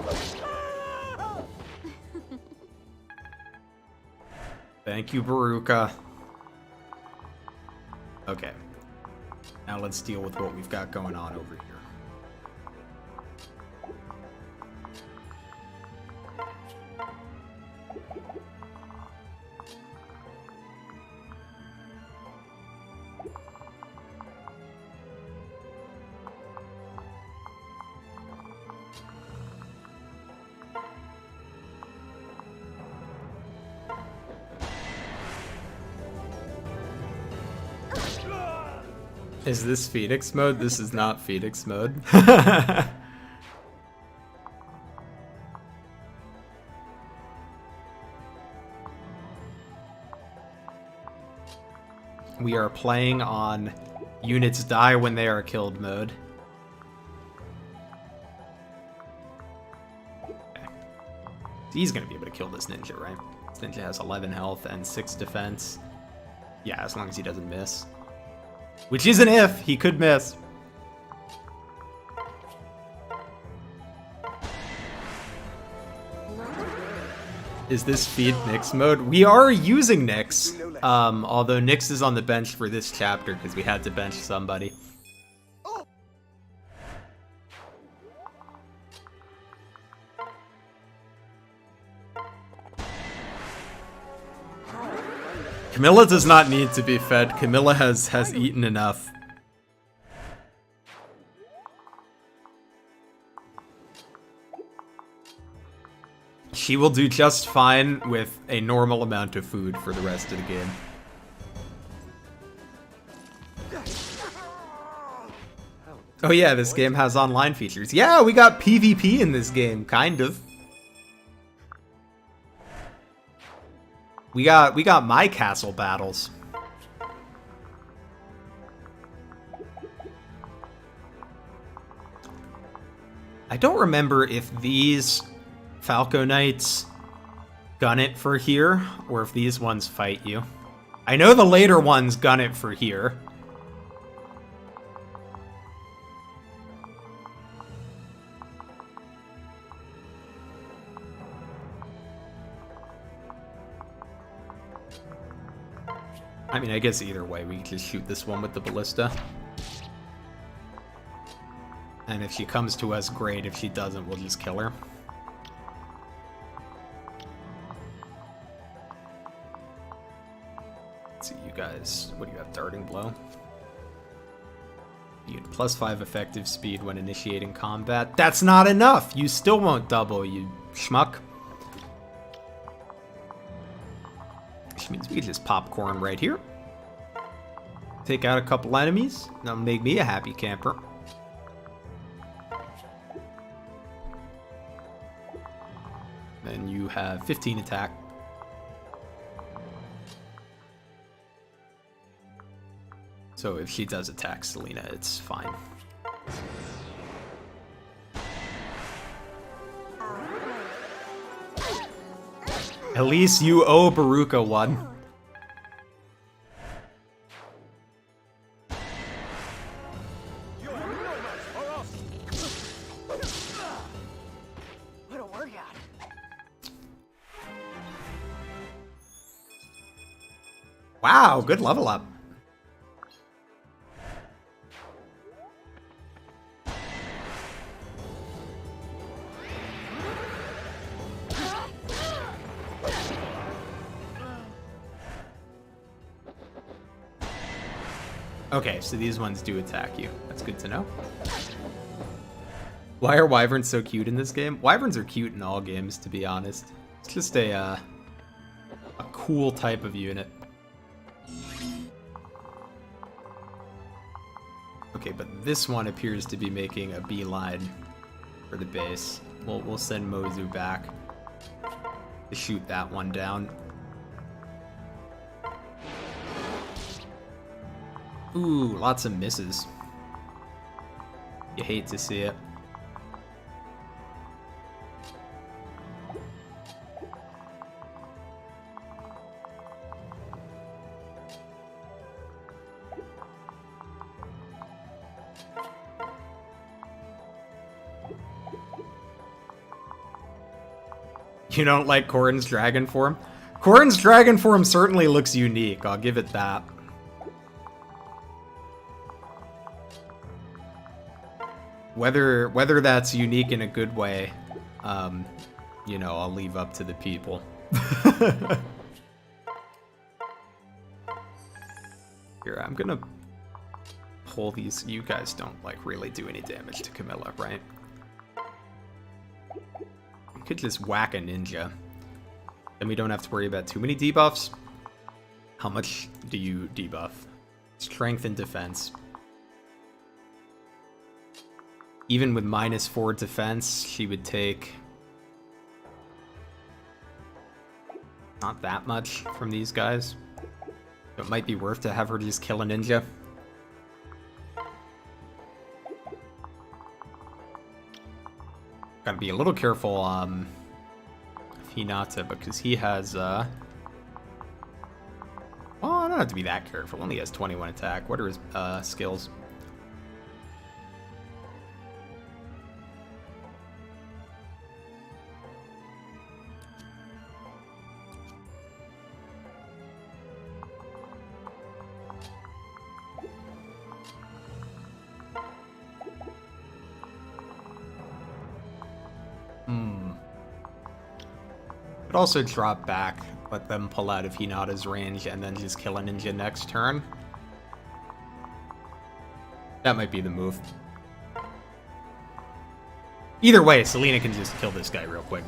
I'll see what does. Thank you, Baruka. Okay. Now let's deal with what we've got going on over here. Is this Phoenix mode? This is not Phoenix mode. We are playing on units die when they are killed mode. Okay. He's gonna be able to kill this ninja, right? This ninja has 11 health and 6 defense. Yeah, as long as he doesn't miss. Which is an if. He could miss. Is this feed Nyx mode? We are using Nyx. Although Nyx is on the bench for this chapter because we had to bench somebody. Camilla does not need to be fed. Camilla has eaten enough. She will do just fine with a normal amount of food for the rest of the game. Oh yeah, this game has online features. Yeah, we got PvP in this game, kind of. We got my castle battles. I don't remember if these Falco Knights gun it for here, or if these ones fight you. I know the later ones gun it for here. I mean, I guess either way, we can just shoot this one with the ballista. And if she comes to us, great. If she doesn't, we'll just kill her. Let's see, you guys, what do you have, darting blow? You get +5 effective speed when initiating combat. That's not enough! You still won't double, you schmuck. Which means we can just popcorn right here. Take out a couple enemies. That'll make me a happy camper. Then you have 15 attack. So if she does attack Selena, it's fine. At least you owe Baruka one. Wow, good level up. Okay, so these ones do attack you. That's good to know. Why are wyverns so cute in this game? Wyverns are cute in all games, to be honest. It's just a cool type of unit. Okay, but this one appears to be making a beeline for the base. We'll send Mozu back to shoot that one down. Ooh, lots of misses. You hate to see it. You don't like Corrin's dragon form? Corrin's dragon form certainly looks unique, I'll give it that. Whether that's unique in a good way, you know, I'll leave up to the people. Here, I'm gonna pull these. You guys don't, like, really do any damage to Camilla, right? We could just whack a ninja. Then we don't have to worry about too many debuffs. How much do you debuff? Strength and defense. Even with -4 defense, she would take not that much from these guys. So it might be worth to have her just kill a ninja. Gotta be a little careful of Hinata, because he has well, I don't have to be that careful. Only has 21 attack. What are his skills? Could also drop back, let them pull out of Hinata's range, and then just kill a ninja next turn. That might be the move. Either way, Selena can just kill this guy real quick.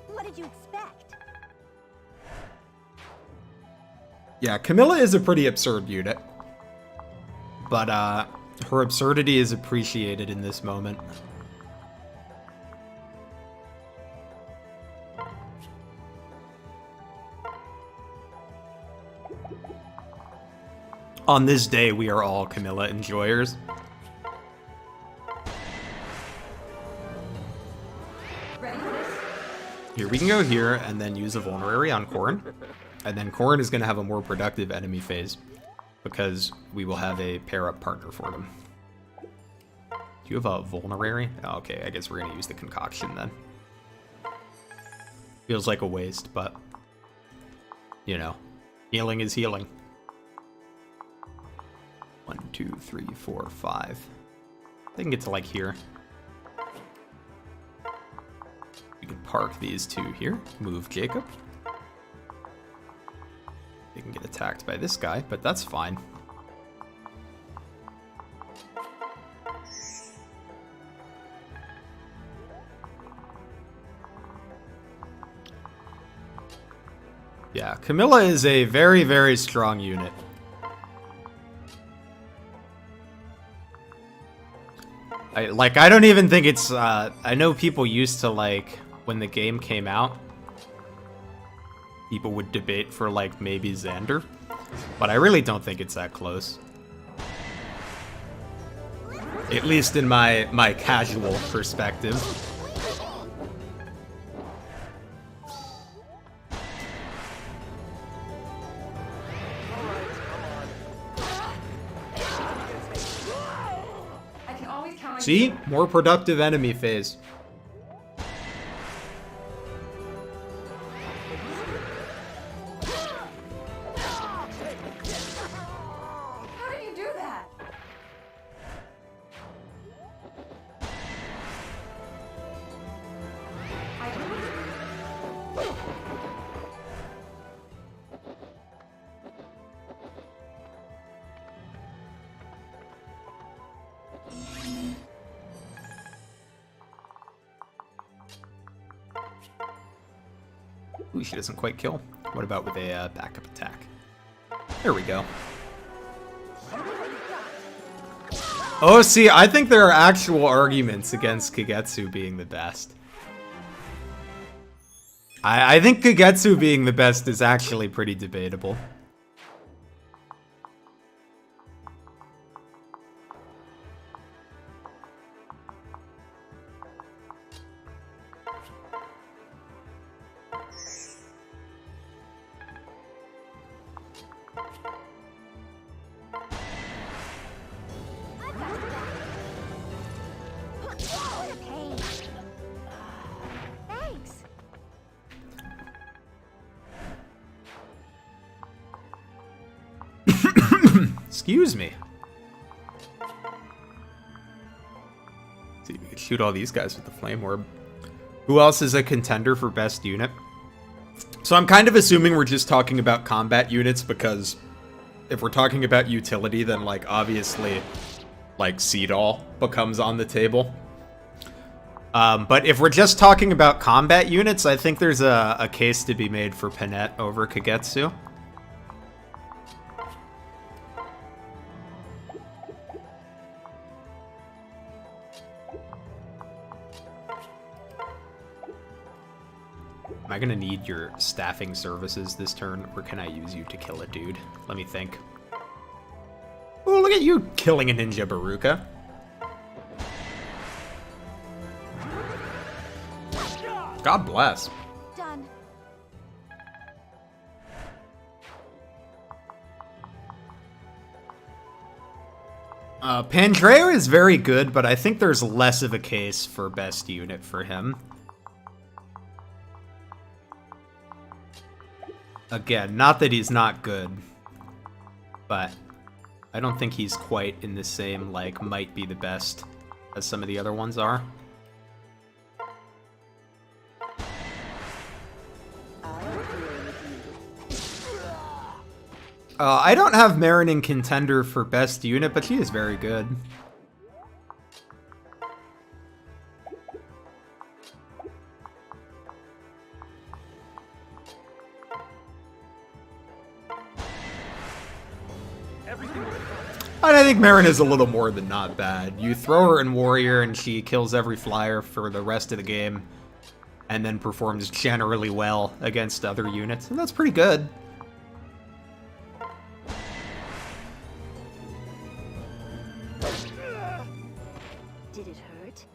What did you expect? Yeah, Camilla is a pretty absurd unit. But her absurdity is appreciated in this moment. On this day, we are all Camilla enjoyers. Ready for this? Here, we can go here and then use a vulnerary on Corrin. And then Corrin is going to have a more productive enemy phase, because we will have a pair-up partner for them. Do you have a vulnerary? Oh, okay, I guess we're going to use the concoction then. Feels like a waste, but, you know, healing is healing. 1, 2, 3, 4, 5. They can get to, like, here. We can park these two here. Move Jacob. They can get attacked by this guy, but that's fine. Yeah, Camilla is a very, very strong unit. I don't even think it's, I know people used to, like, when the game came out, people would debate for, like, maybe Xander, but I really don't think it's that close. At least in my casual perspective. I can always count on See? you. More productive enemy phase. How did you do that? I don't. Ooh, she doesn't quite kill. What about with a backup attack? There we go. Oh, see, I think there are actual arguments against Kagetsu being the best. I think Kagetsu being the best is actually pretty debatable. What a pain. Thanks. Excuse me. See, we could shoot all these guys with the flame orb. Who else is a contender for best unit? So I'm kind of assuming we're just talking about combat units, because if we're talking about utility, then like obviously like Seedall becomes on the table. But if we're just talking about combat units, I think there's a case to be made for Panette over Kagetsu. Am I gonna need your staffing services this turn, or can I use you to kill a dude? Let me think. Oh, look at you killing a ninja Baruka. God bless. Done. Pandreo is very good, but I think there's less of a case for best unit for him. Again, not that he's not good, but I don't think he's quite in the same, like, might be the best as some of the other ones are. I don't have Marin in contender for best unit, but she is very good. And I think Marin is a little more than not bad. You throw her in Warrior and she kills every flyer for the rest of the game, and then performs generally well against other units, and that's pretty good. Did it hurt?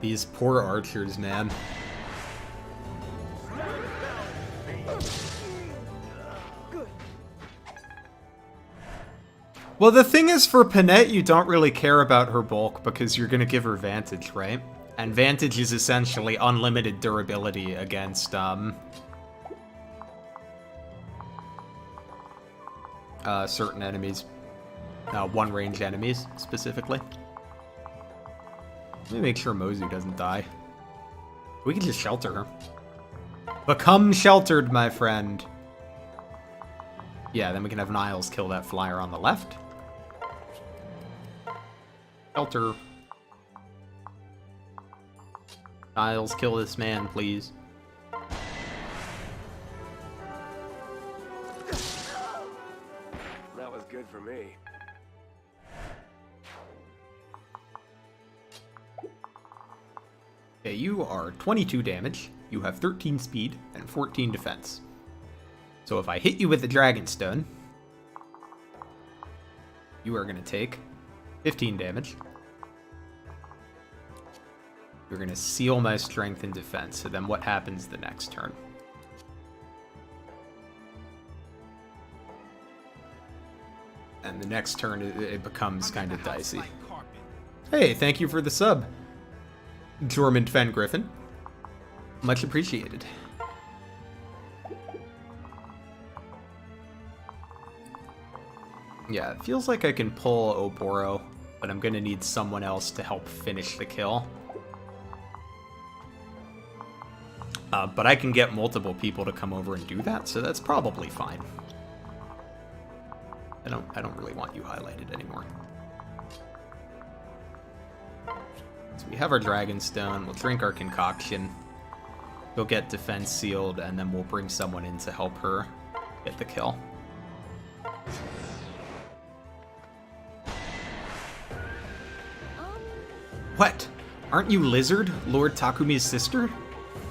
These poor archers, man. Well, the thing is, for Panette, you don't really care about her bulk because you're going to give her Vantage, right? And Vantage is essentially unlimited durability against, certain enemies. One-range enemies, specifically. Let me make sure Mozu doesn't die. We can just shelter her. Become sheltered, my friend. Yeah, then we can have Niles kill that flyer on the left. Shelter. Niles, kill this man, please. That was good for me. Okay, you are 22 damage, you have 13 speed, and 14 defense. So if I hit you with the Dragonstone, you are going to take 15 damage. You're going to seal my strength and defense, so then what happens the next turn? And the next turn, it becomes kind of dicey. Hey, thank you for the sub, Jormund Fen Griffin. Much appreciated. Yeah, it feels like I can pull Oboro, but I'm gonna need someone else to help finish the kill. But I can get multiple people to come over and do that, so that's probably fine. I don't really want you highlighted anymore. So we have our Dragonstone, we'll drink our concoction, go get defense sealed, and then we'll bring someone in to help her get the kill. What? Aren't you Lizard, Lord Takumi's sister?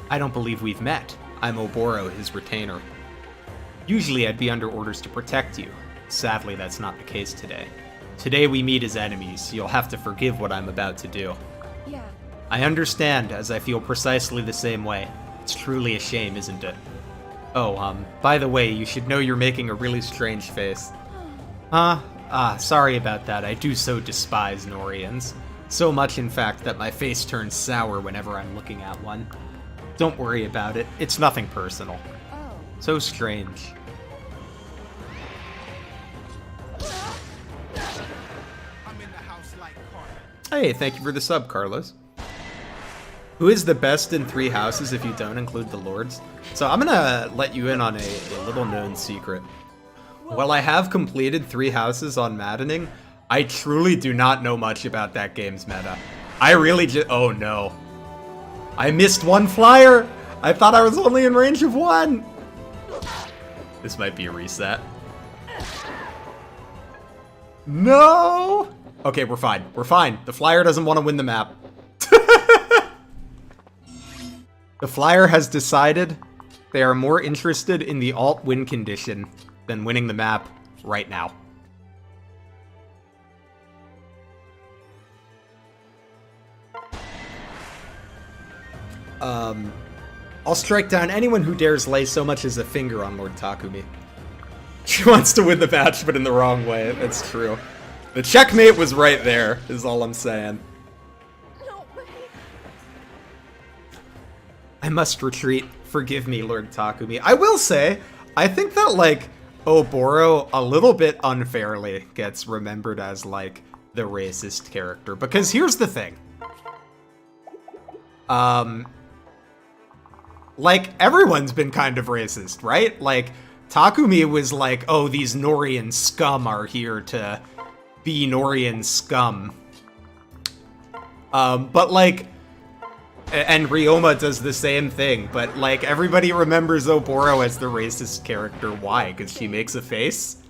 I don't believe we've met. I'm Oboro, his retainer. Usually I'd be under orders to protect you. Sadly, that's not the case today. Today we meet as enemies. You'll have to forgive what I'm about to do. Yeah. I understand, as I feel precisely the same way. It's truly a shame, isn't it? Oh, by the way, you should know you're making a really strange face. Sorry about that. I do so despise Norians. So much, in fact, that my face turns sour whenever I'm looking at one. Don't worry about it. It's nothing personal. Oh. So strange. Hey, thank you for the sub, Carlos. Who is the best in 3 houses if you don't include the lords? So I'm gonna let you in on a little known secret. While I have completed 3 houses on Maddening, I truly do not know much about that game's meta. I really just— oh no. I missed 1 flyer! I thought I was only in range of 1! This might be a reset. No! Okay, we're fine. We're fine. The flyer doesn't want to win the map. The flyer has decided they are more interested in the alt win condition than winning the map right now. I'll strike down anyone who dares lay so much as a finger on Lord Takumi. She wants to win the match, but in the wrong way. That's true. The checkmate was right there, is all I'm saying. No way. I must retreat. Forgive me, Lord Takumi. I will say, I think that, like, Oboro a little bit unfairly gets remembered as, like, the racist character. Because here's the thing. Like, everyone's been kind of racist, right? Like, Takumi was like, oh, these Norian scum are here to be Norian scum. But, like, and Ryoma does the same thing, but, like, everybody remembers Oboro as the racist character. Why? Because she makes a face?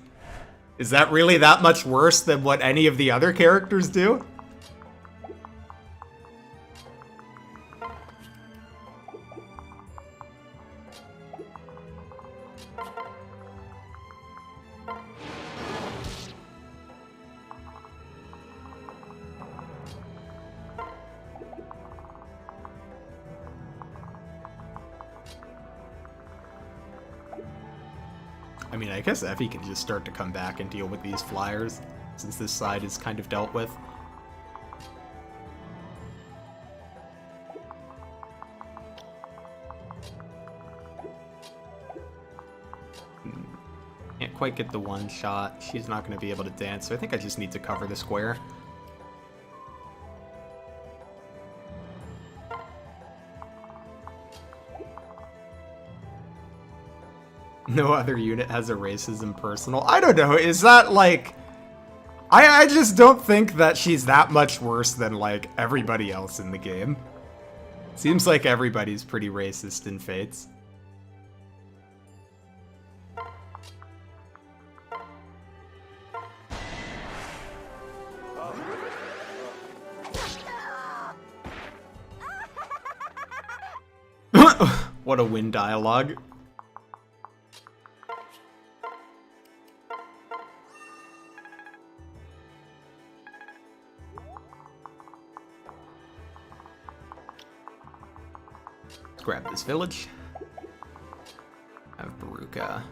Is that really that much worse than what any of the other characters do? I mean, I guess Effie can just start to come back and deal with these flyers, since this side is kind of dealt with. Can't quite get the one shot. She's not going to be able to dance, so I think I just need to cover the square. No other unit has a racism personal. I don't know, is that like... I just don't think that she's that much worse than, like, everybody else in the game. Seems like everybody's pretty racist in Fates. What a win dialogue. Let's grab this village. Have Baruka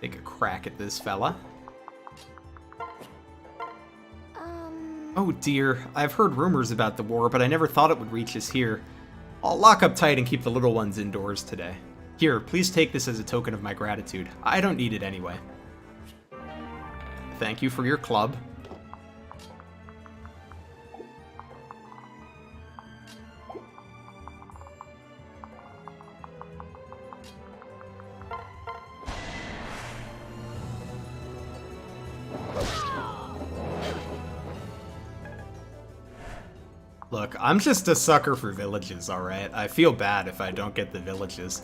take a crack at this fella. Oh dear, I've heard rumors about the war, but I never thought it would reach us here. I'll lock up tight and keep the little ones indoors today. Here, please take this as a token of my gratitude. I don't need it anyway. Thank you for your club. Look, I'm just a sucker for villages, alright? I feel bad if I don't get the villages.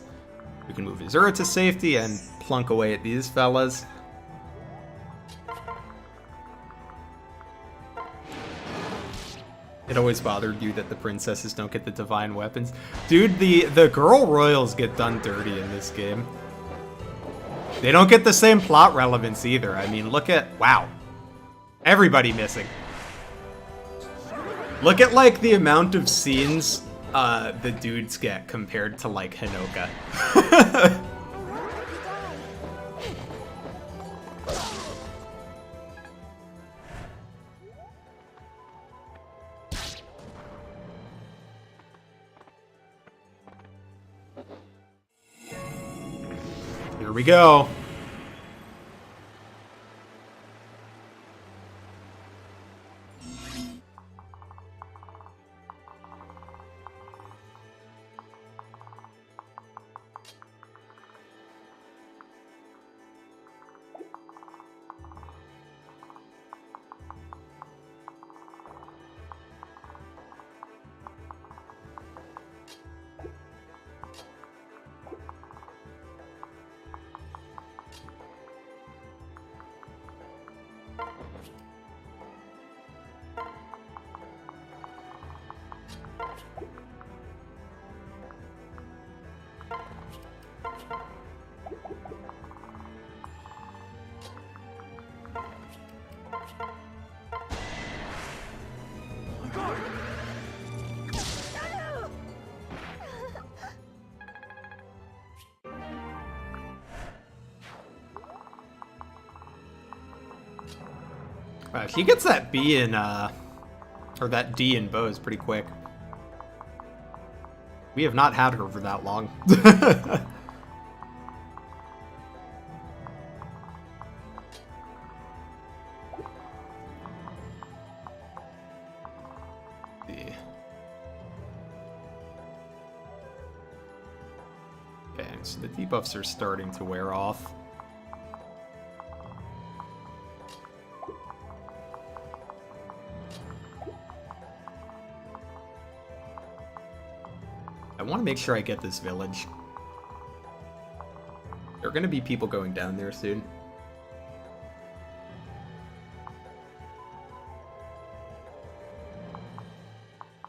We can move Azura to safety and plunk away at these fellas. It always bothered you that the princesses don't get the divine weapons. Dude, the girl royals get done dirty in this game. They don't get the same plot relevance either. I mean, look at... Wow. Everybody missing. Look at, like, the amount of scenes the dudes get compared to, like, Hinoka. Here we go. Wow, she gets that B in, or that D in bows pretty quick. We have not had her for that long. Okay, so the debuffs are starting to wear off. I want to make sure I get this village. There are going to be people going down there soon.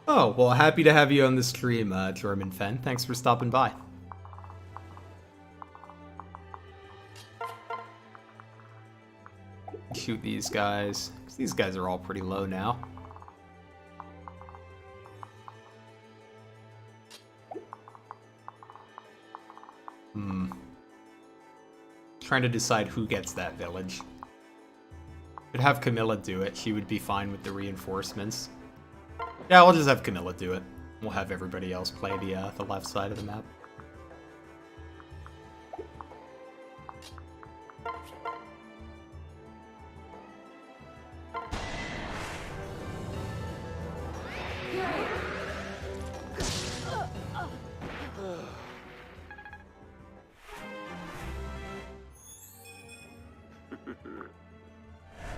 Oh, well, happy to have you on the stream, German Fen. Thanks for stopping by. Shoot these guys. These guys are all pretty low now. Trying to decide who gets that village. Could have Camilla do it. She would be fine with the reinforcements. Yeah, we'll just have Camilla do it. We'll have everybody else play the left side of the map.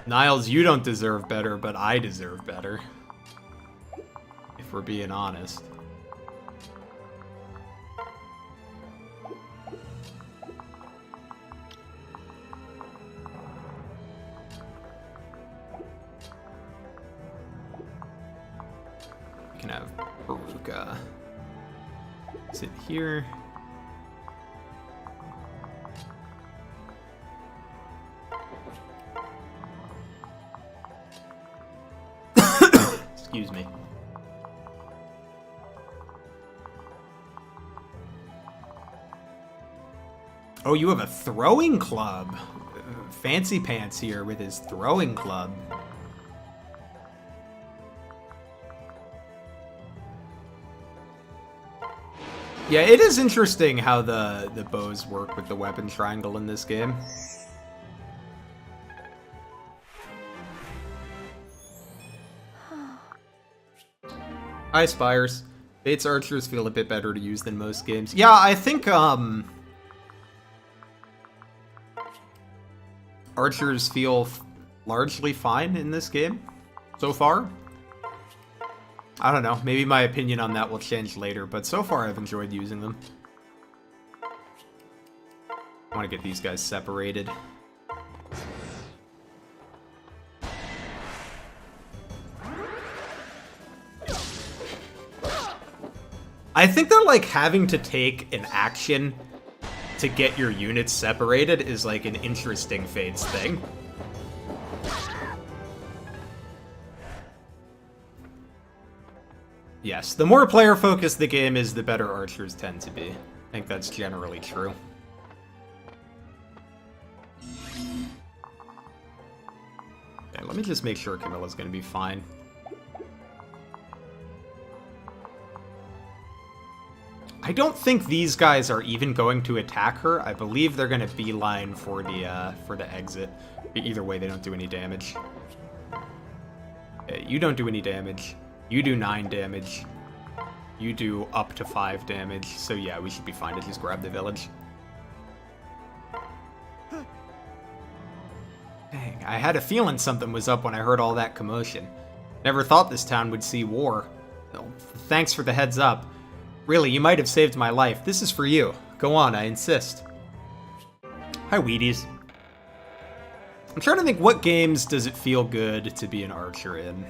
Niles, you don't deserve better, but I deserve better. If we're being honest. We can have Baruka sit here. Excuse me. Oh, you have a throwing club. Fancy Pants here with his throwing club. Yeah, it is interesting how the bows work with the weapon triangle in this game. Hi, Spires. Bates archers feel a bit better to use than most games. Yeah, I think, archers feel largely fine in this game so far. I don't know. Maybe my opinion on that will change later, but so far I've enjoyed using them. I want to get these guys separated. I think that, like, having to take an action to get your units separated is, like, an interesting Fates thing. Yes, the more player-focused the game is, the better archers tend to be. I think that's generally true. Okay, let me just make sure Camilla's gonna be fine. I don't think these guys are even going to attack her. I believe they're gonna beeline for the exit. Either way, they don't do any damage. Okay, you don't do any damage. You do 9 damage. You do up to 5 damage. So yeah, we should be fine to just grab the village. Dang, I had a feeling something was up when I heard all that commotion. Never thought this town would see war. Oh, thanks for the heads up. Really, you might have saved my life. This is for you. Go on, I insist. Hi, Wheaties. I'm trying to think, what games does it feel good to be an archer in?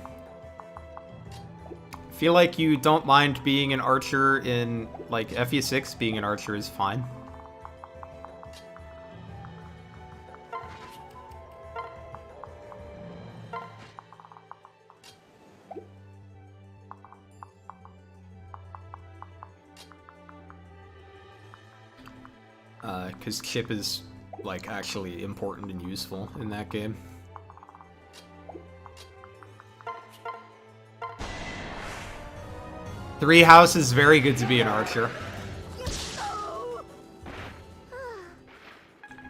I feel like you don't mind being an archer in, like, FE 6. Being an archer is fine. Because chip is, like, actually important and useful in that game. Three houses, very good to be an archer.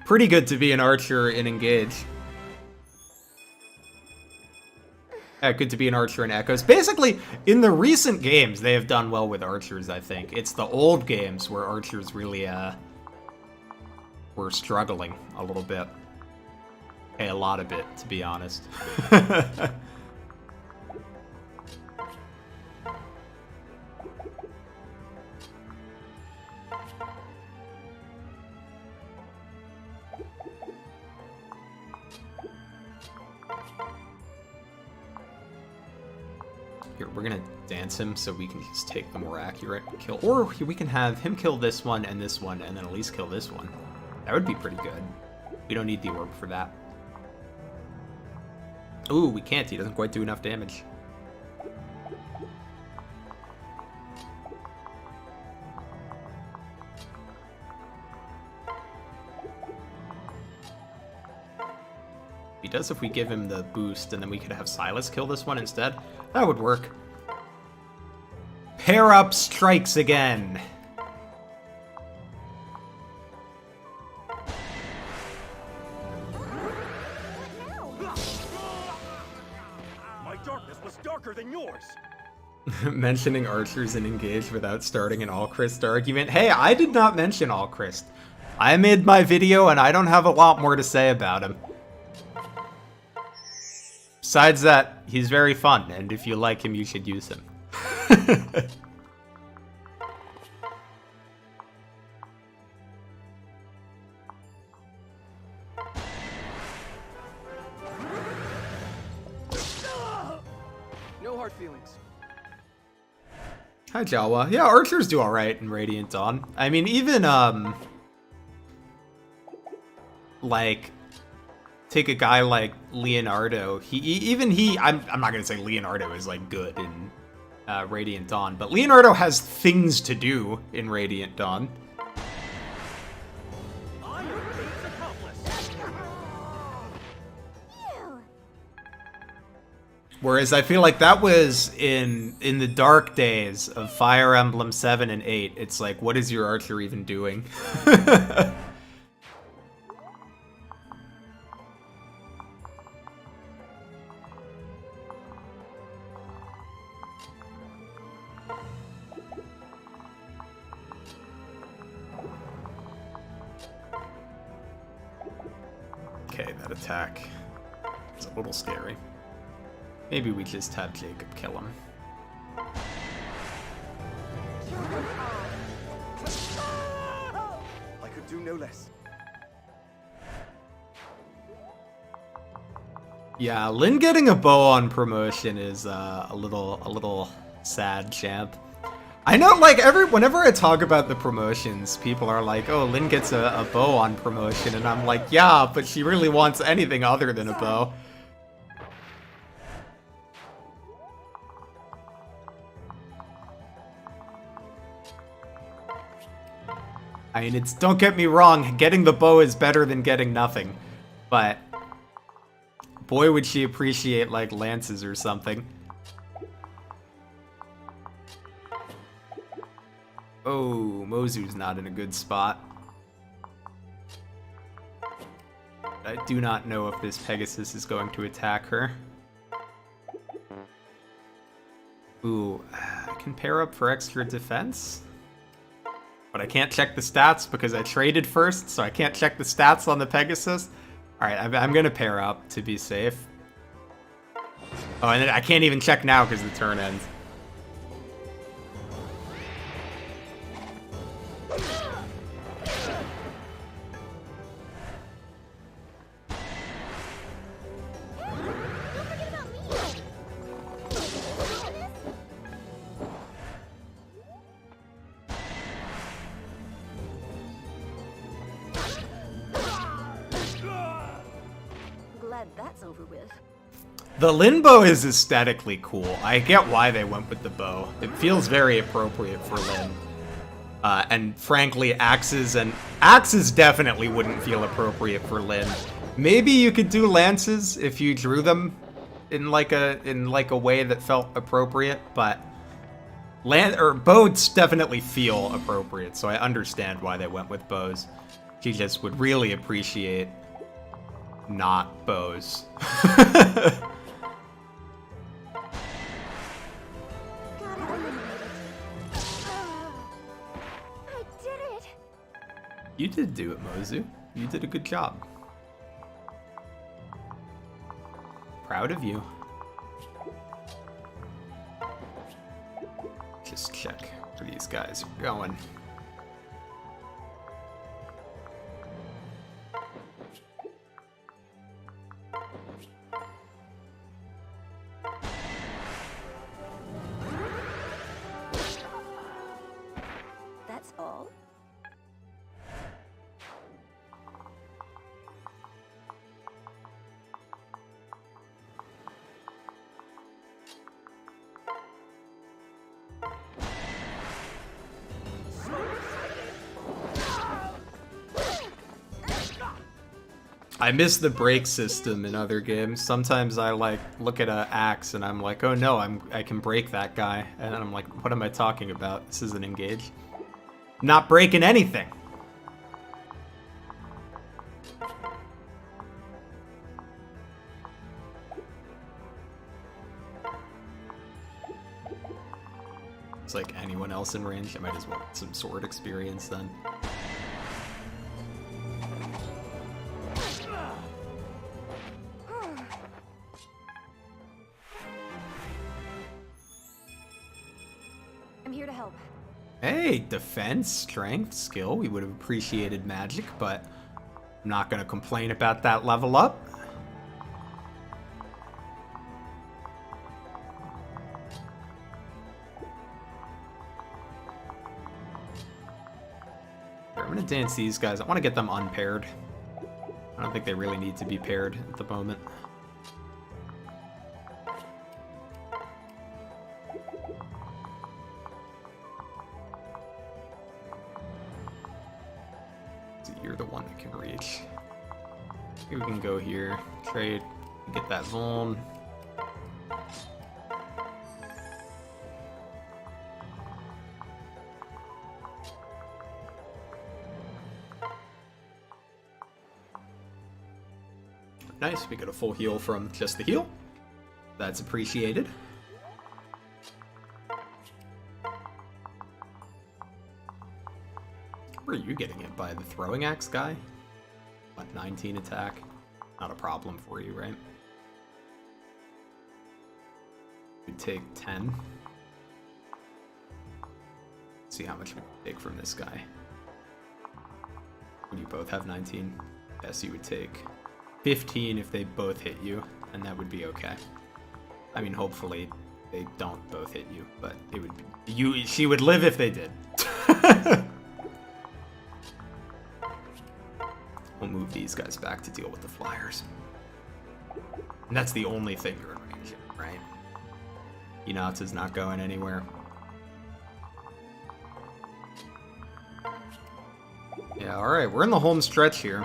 Pretty good to be an archer in Engage. Yeah, good to be an archer in Echoes. Basically, in the recent games, they have done well with archers, I think. It's the old games where archers really, were struggling a little bit. Hey, a lot of it, to be honest. Here, we're gonna dance him so we can just take the more accurate kill. Or we can have him kill this one, and then at least kill this one. That would be pretty good. We don't need the orb for that. Ooh, we can't. He doesn't quite do enough damage. He does if we give him the boost, and then we could have Silas kill this one instead. That would work. Pair up strikes again. Than yours. Mentioning archers in Engage without starting an All-Christ argument. Hey, I did not mention All-Christ. I made my video and I don't have a lot more to say about him. Besides that, he's very fun, and if you like him, you should use him. Feelings. Hi, Jawa. Yeah, archers do alright in Radiant Dawn. I mean, even, like, take a guy like Leonardo. I'm not gonna say Leonardo is, like, good in Radiant Dawn, but Leonardo has things to do in Radiant Dawn. Whereas I feel like that was in the dark days of Fire Emblem 7 and 8. It's like, what is your archer even doing? Okay, that attack is a little scary. Maybe we just have Jacob kill him. I could do no less. Yeah, Lynn getting a bow on promotion is a little sad, champ. I know, like, whenever I talk about the promotions, people are like, oh, Lynn gets a bow on promotion, and I'm like, yeah, but she really wants anything other than a bow. I mean, don't get me wrong, getting the bow is better than getting nothing, but boy would she appreciate, like, lances or something. Oh, Mozu's not in a good spot. I do not know if this Pegasus is going to attack her. Ooh, I can pair up for extra defense. But I can't check the stats because I traded first, so I can't check the stats on the Pegasus. Alright, I'm gonna pair up to be safe. Oh, and I can't even check now because the turn ends. Glad that's over with. The Lin bow is aesthetically cool. I get why they went with the bow. It feels very appropriate for Lin. And frankly, axes definitely wouldn't feel appropriate for Lin. Maybe you could do lances if you drew them in like a way that felt appropriate, but bows definitely feel appropriate, so I understand why they went with bows. She just would really appreciate not bows. You did do it, Mozu. You did a good job. Proud of you. Just check where these guys are going. That's all? I miss the break system in other games. Sometimes I like look at an axe and I'm like, oh no, I can break that guy, and I'm like, what am I talking about? This isn't engaged. I'm not breaking anything. It's like anyone else in range. I might as well get some sword experience then. I'm here to help. Hey, defense, strength, skill. We would have appreciated magic, but I'm not going to complain about that level up. I'm going to dance these guys. I want to get them unpaired. I don't think they really need to be paired at the moment. You're the one that can reach. Maybe we can go here, trade, get that vuln. Nice, we get a full heal from just the heal. That's appreciated. Where are you getting hit by? The throwing axe guy? What, 19 attack? Not a problem for you, right? You take 10. see how much we can take from this guy. Would you both have 19? Yes, you would take 15 if they both hit you, and that would be okay. I mean, hopefully they don't both hit you, but it would be, she would live if they did. We'll move these guys back to deal with the flyers. And that's the only thing you're in range of, right? Hinata's not going anywhere. Yeah, alright, we're in the home stretch here.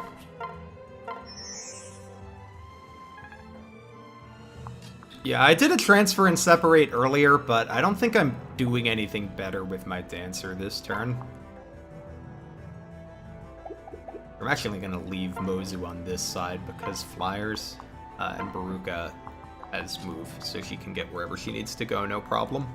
Yeah, I did a transfer and separate earlier, but I don't think I'm doing anything better with my dancer this turn. I'm actually going to leave Mozu on this side because flyers and Baruka has move, so she can get wherever she needs to go, no problem.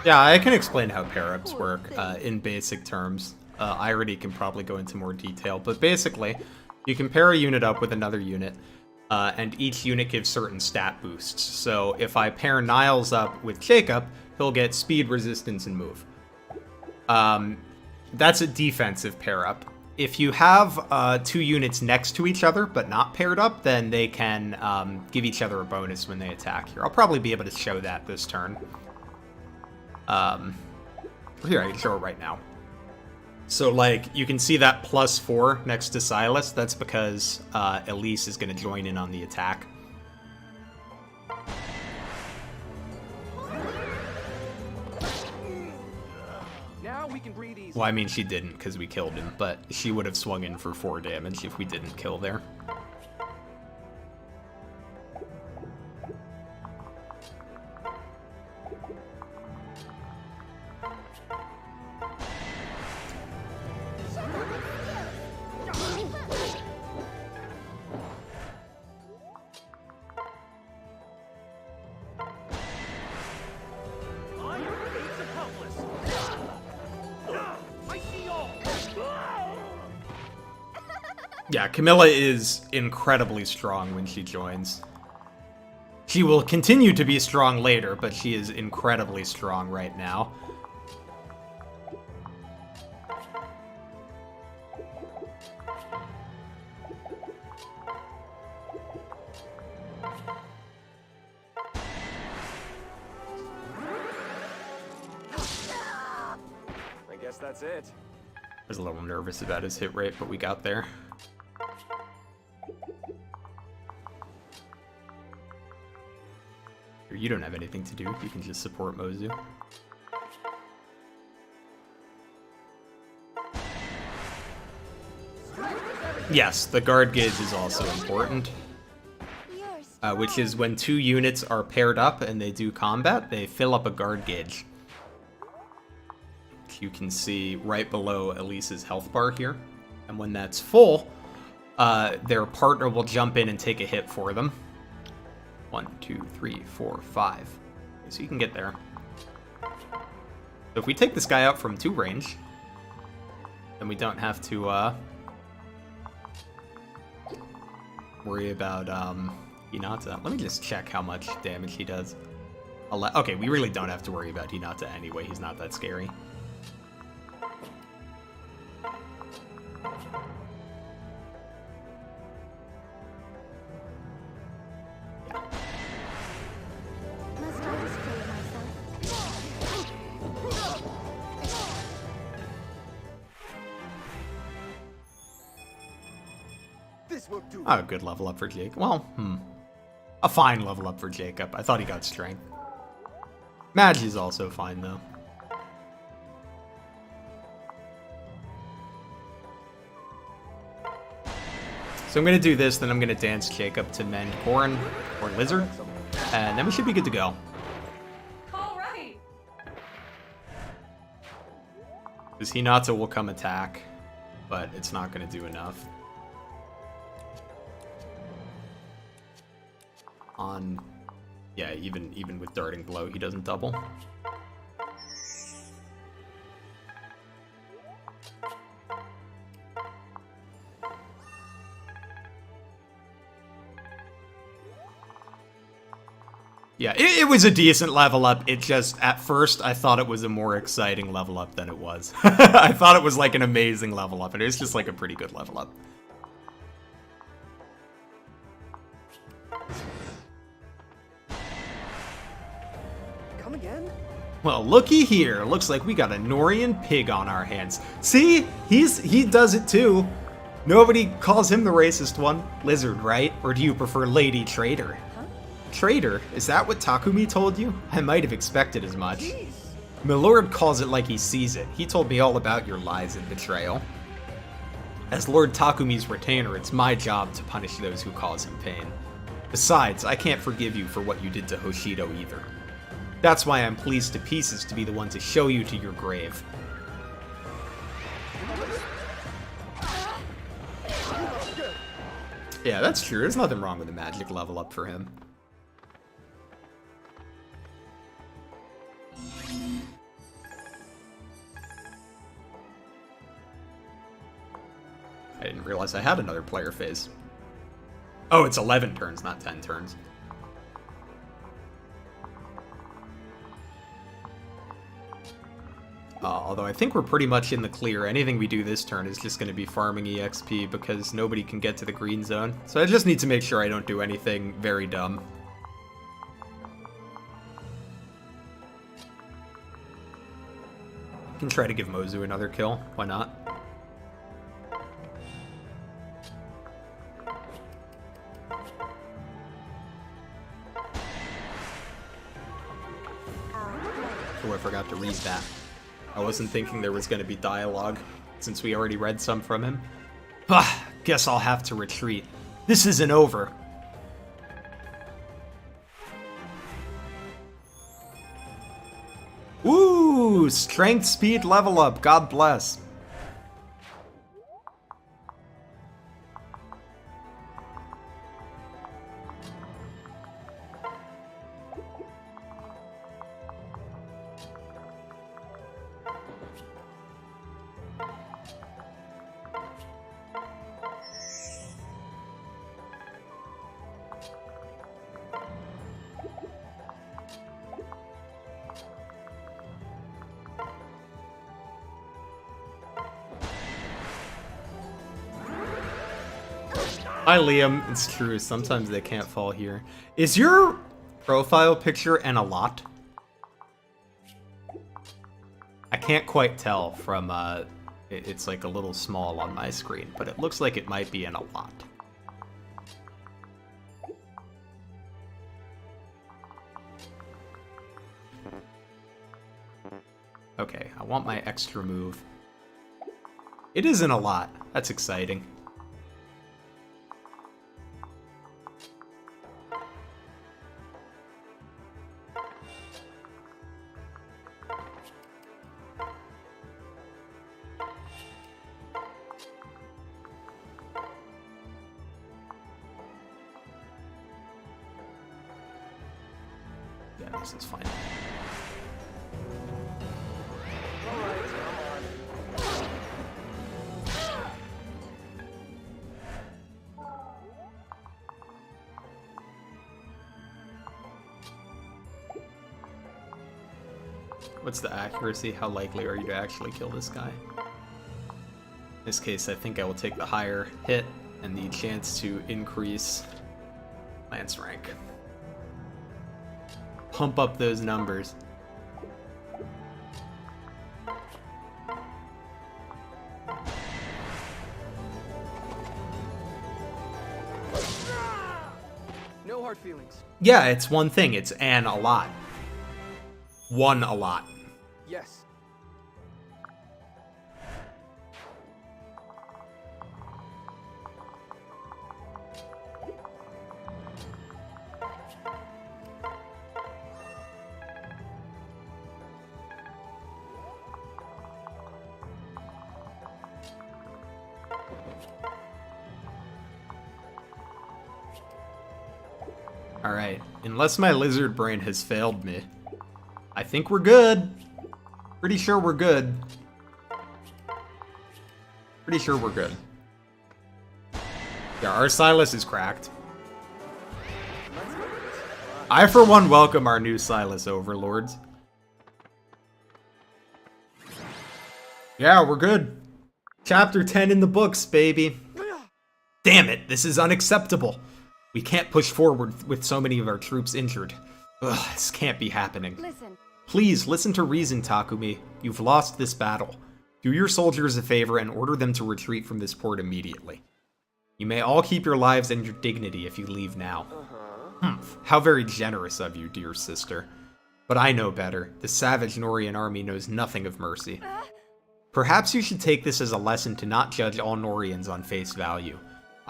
Yeah, I can explain how pair-ups work in basic terms. Irony can probably go into more detail, but basically, you can pair a unit up with another unit, and each unit gives certain stat boosts. So if I pair Niles up with Jacob, he'll get speed, resistance, and move. That's a defensive pair-up. If you have two units next to each other, but not paired up, then they can give each other a bonus when they attack here. I'll probably be able to show that this turn. Here, I can show it right now. So, like, you can see that +4 next to Silas. That's because Elise is going to join in on the attack. Now we can breathe easy. Well, I mean, she didn't because we killed him, but she would have swung in for 4 damage if we didn't kill there. Yeah, Camilla is incredibly strong when she joins. She will continue to be strong later, but she is incredibly strong right now. I guess that's it. I was a little nervous about his hit rate, but we got there. You don't have anything to do. You can just support Mozu. Yes, the guard gauge is also important. Which is when 2 units are paired up and they do combat, they fill up a guard gauge. Which you can see right below Elise's health bar here. And when that's full, their partner will jump in and take a hit for them. 1, 2, 3, 4, 5. Okay, so you can get there. So if we take this guy out from 2 range, then we don't have to worry about Hinata. Let me just check how much damage he does. Okay, we really don't have to worry about Hinata anyway. He's not that scary. Oh, good level up for Jake. Well, A fine level up for Jacob. I thought he got strength. Magi's also fine, though. So I'm going to do this, then I'm going to dance Jacob to mend Corn or Lizard, and then we should be good to go. All right. Because Hinata will come attack, but it's not going to do enough. Yeah, even with Darting Blow, he doesn't double. Yeah, it was a decent level up. It just, at first, I thought it was a more exciting level up than it was. I thought it was like an amazing level up, and it was just like a pretty good level up. Come again? Well, looky here. Looks like we got a Norian pig on our hands. See? He does it too. Nobody calls him the racist one. Lizard, right? Or do you prefer Lady Traitor? Traitor? Is that what Takumi told you? I might have expected as much. Jeez. Milord calls it like he sees it. He told me all about your lies and betrayal. As Lord Takumi's retainer, it's my job to punish those who cause him pain. Besides, I can't forgive you for what you did to Hoshido either. That's why I'm pleased to pieces to be the one to show you to your grave. Yeah, that's true. There's nothing wrong with a magic level up for him. I didn't realize I had another player phase. Oh, it's 11 turns, not 10 turns. Although I think we're pretty much in the clear. Anything we do this turn is just going to be farming EXP because nobody can get to the green zone. So I just need to make sure I don't do anything very dumb. I can try to give Mozu another kill. Why not? Oh, I forgot to read that. I wasn't thinking there was going to be dialogue, since we already read some from him. Bah, guess I'll have to retreat. This isn't over. Ooh, strength speed level up, God bless. Hi Liam, it's true, sometimes they can't fall here. Is your profile picture an allot? I can't quite tell from, it's like a little small on my screen, but it looks like it might be an allot. Okay, I want my extra move. It isn't a lot, that's exciting. Yeah, this is fine. What's the accuracy? How likely are you to actually kill this guy? In this case, I think I will take the higher hit and the chance to increase Lance rank. Pump up those numbers. No hard feelings. Yeah, it's one thing. It's an a lot. One a lot. Yes. Alright, unless my lizard brain has failed me, I think we're good. Pretty sure we're good. Pretty sure we're good. Yeah, our Silas is cracked. I, for one, welcome our new Silas overlords. Yeah, we're good. Chapter 10 in the books, baby. Damn it, this is unacceptable. We can't push forward with so many of our troops injured. Ugh, this can't be happening. Listen. Please, listen to reason, Takumi. You've lost this battle. Do your soldiers a favor and order them to retreat from this port immediately. You may all keep your lives and your dignity if you leave now. How very generous of you, dear sister. But I know better. The savage Norian army knows nothing of mercy. Perhaps you should take this as a lesson to not judge all Norians on face value.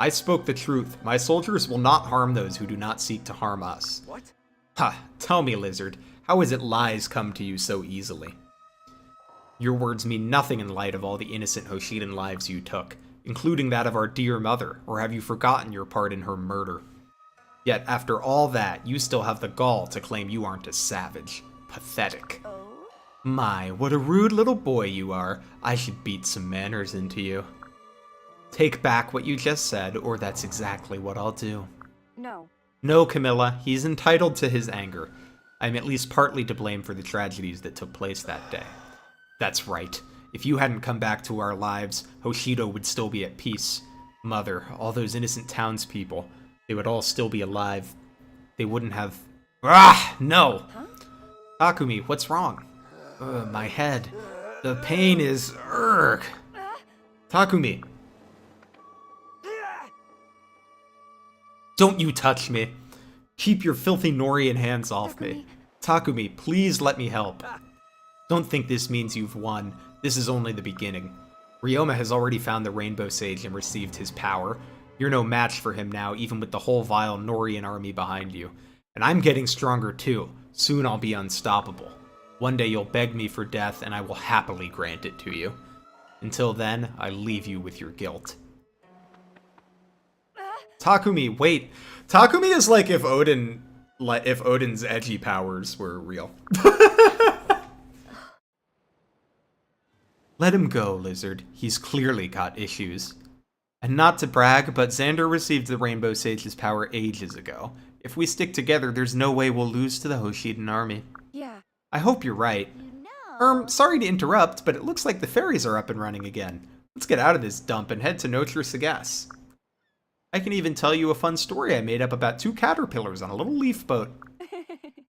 I spoke the truth. My soldiers will not harm those who do not seek to harm us. What? Ha! Tell me, lizard, how is it lies come to you so easily? Your words mean nothing in light of all the innocent Hoshidan lives you took, including that of our dear mother, or have you forgotten your part in her murder? Yet, after all that, you still have the gall to claim you aren't a savage. Pathetic. Oh? My, what a rude little boy you are. I should beat some manners into you. Take back what you just said, or that's exactly what I'll do. No. No, Camilla, he's entitled to his anger. I'm at least partly to blame for the tragedies that took place that day. That's right. If you hadn't come back to our lives, Hoshido would still be at peace. Mother, all those innocent townspeople, they would all still be alive. They wouldn't have... Ah! No! Huh? Takumi, what's wrong? My head. The pain is... Urgh. Takumi. Don't you touch me. Keep your filthy Norian hands off me. Takumi, please let me help. Don't think this means you've won. This is only the beginning. Ryoma has already found the Rainbow Sage and received his power. You're no match for him now, even with the whole vile Norian army behind you. And I'm getting stronger too. Soon I'll be unstoppable. One day you'll beg me for death, and I will happily grant it to you. Until then, I leave you with your guilt. Takumi, wait. Takumi is like if Odin's edgy powers were real. Let him go, Lizard. He's clearly got issues. And not to brag, but Xander received the Rainbow Sage's power ages ago. If we stick together, there's no way we'll lose to the Hoshidan army. Yeah. I hope you're right. You know. Sorry to interrupt, but it looks like the ferries are up and running again. Let's get out of this dump and head to Notre Sagesse. I can even tell you a fun story I made up about 2 caterpillars on a little leaf boat.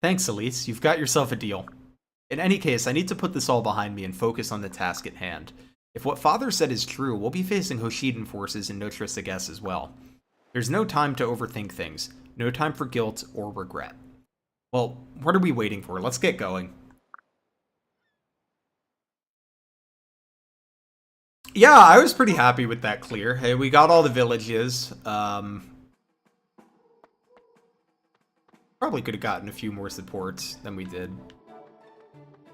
Thanks, Elise. You've got yourself a deal. In any case, I need to put this all behind me and focus on the task at hand. If what Father said is true, we'll be facing Hoshidan forces in Notre Sagesse as well. There's no time to overthink things. No time for guilt or regret. Well, what are we waiting for? Let's get going. Yeah, I was pretty happy with that clear. Hey, we got all the villages. Probably could have gotten a few more supports than we did.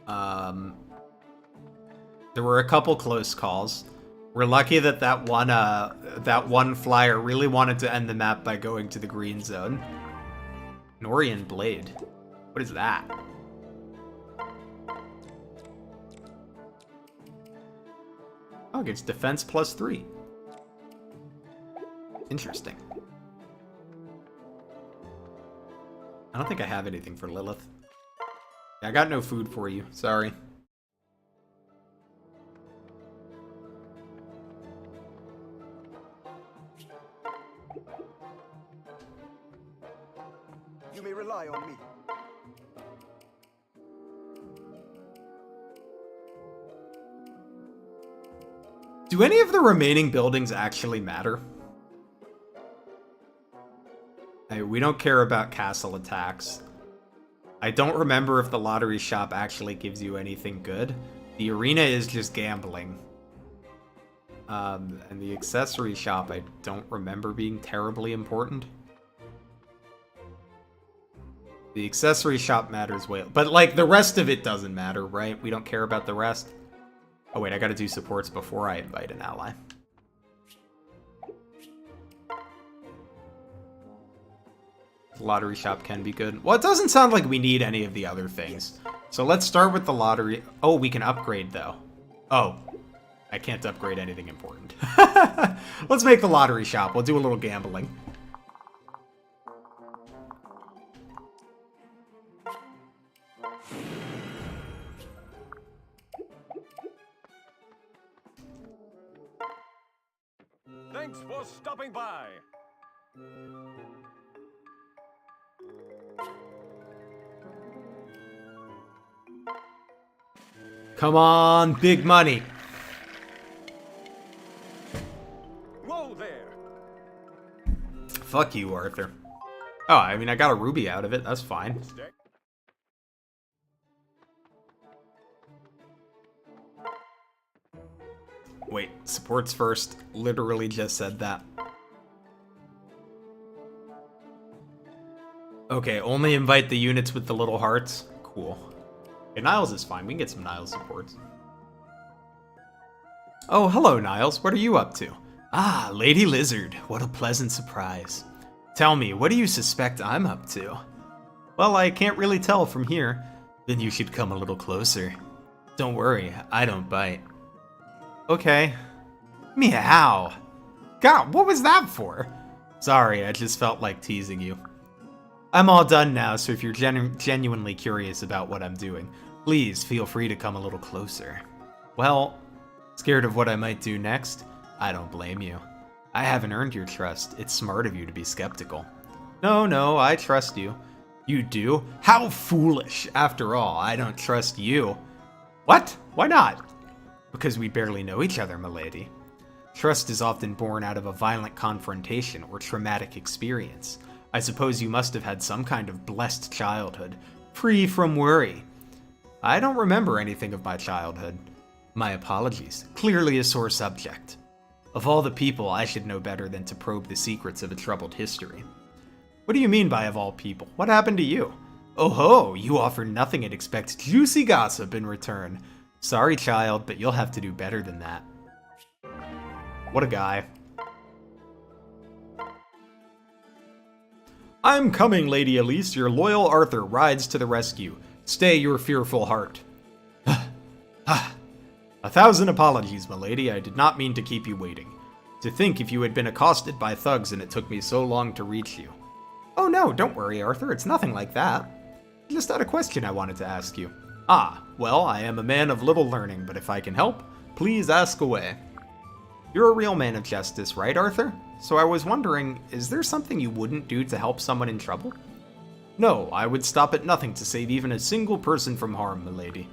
There were a couple close calls. We're lucky that that one flyer really wanted to end the map by going to the green zone. Norian Blade. What is that? Oh, it gets defense +3. Interesting. I don't think I have anything for Lilith. I got no food for you. Sorry. You may rely on me. Do any of the remaining buildings actually matter? We don't care about castle attacks. I don't remember if the lottery shop actually gives you anything good. The arena is just gambling. And the accessory shop I don't remember being terribly important. The accessory shop matters way, but like the rest of it doesn't matter, right? We don't care about the rest. Oh wait, I gotta do supports before I invite an ally. The lottery shop can be good. Well, it doesn't sound like we need any of the other things. So let's start with the lottery. Oh, we can upgrade though. Oh, I can't upgrade anything important. Let's make the lottery shop. We'll do a little gambling. Thanks for stopping by. Come on, big money. Whoa there. Fuck you, Arthur. Oh, I mean, I got a ruby out of it. That's fine. Wait, supports first. Literally just said that. Okay, only invite the units with the little hearts. Cool. Okay, Niles is fine. We can get some Niles supports. Oh, hello, Niles. What are you up to? Ah, Lady Lizard. What a pleasant surprise. Tell me, what do you suspect I'm up to? Well, I can't really tell from here. Then you should come a little closer. Don't worry, I don't bite. Okay. Meow. God, what was that for? Sorry, I just felt like teasing you. I'm all done now, so if you're genuinely curious about what I'm doing, please feel free to come a little closer. Well, scared of what I might do next? I don't blame you. I haven't earned your trust. It's smart of you to be skeptical. No, I trust you. You do? How foolish! After all, I don't trust you. What? Why not? Because we barely know each other, milady. Trust is often born out of a violent confrontation or traumatic experience. I suppose you must have had some kind of blessed childhood, free from worry. I don't remember anything of my childhood. My apologies. Clearly a sore subject. Of all the people, I should know better than to probe the secrets of a troubled history. What do you mean by of all people? What happened to you? Oh ho, you offer nothing and expect juicy gossip in return. Sorry, child, but you'll have to do better than that. What a guy. I'm coming, Lady Elise. Your loyal Arthur rides to the rescue. Stay your fearful heart. 1,000 apologies, milady. I did not mean to keep you waiting. To think if you had been accosted by thugs and it took me so long to reach you. Oh no, don't worry, Arthur. It's nothing like that. I just had a question I wanted to ask you. Ah, well, I am a man of little learning, but if I can help, please ask away. You're a real man of justice, right, Arthur? So I was wondering, is there something you wouldn't do to help someone in trouble? No, I would stop at nothing to save even a single person from harm, milady.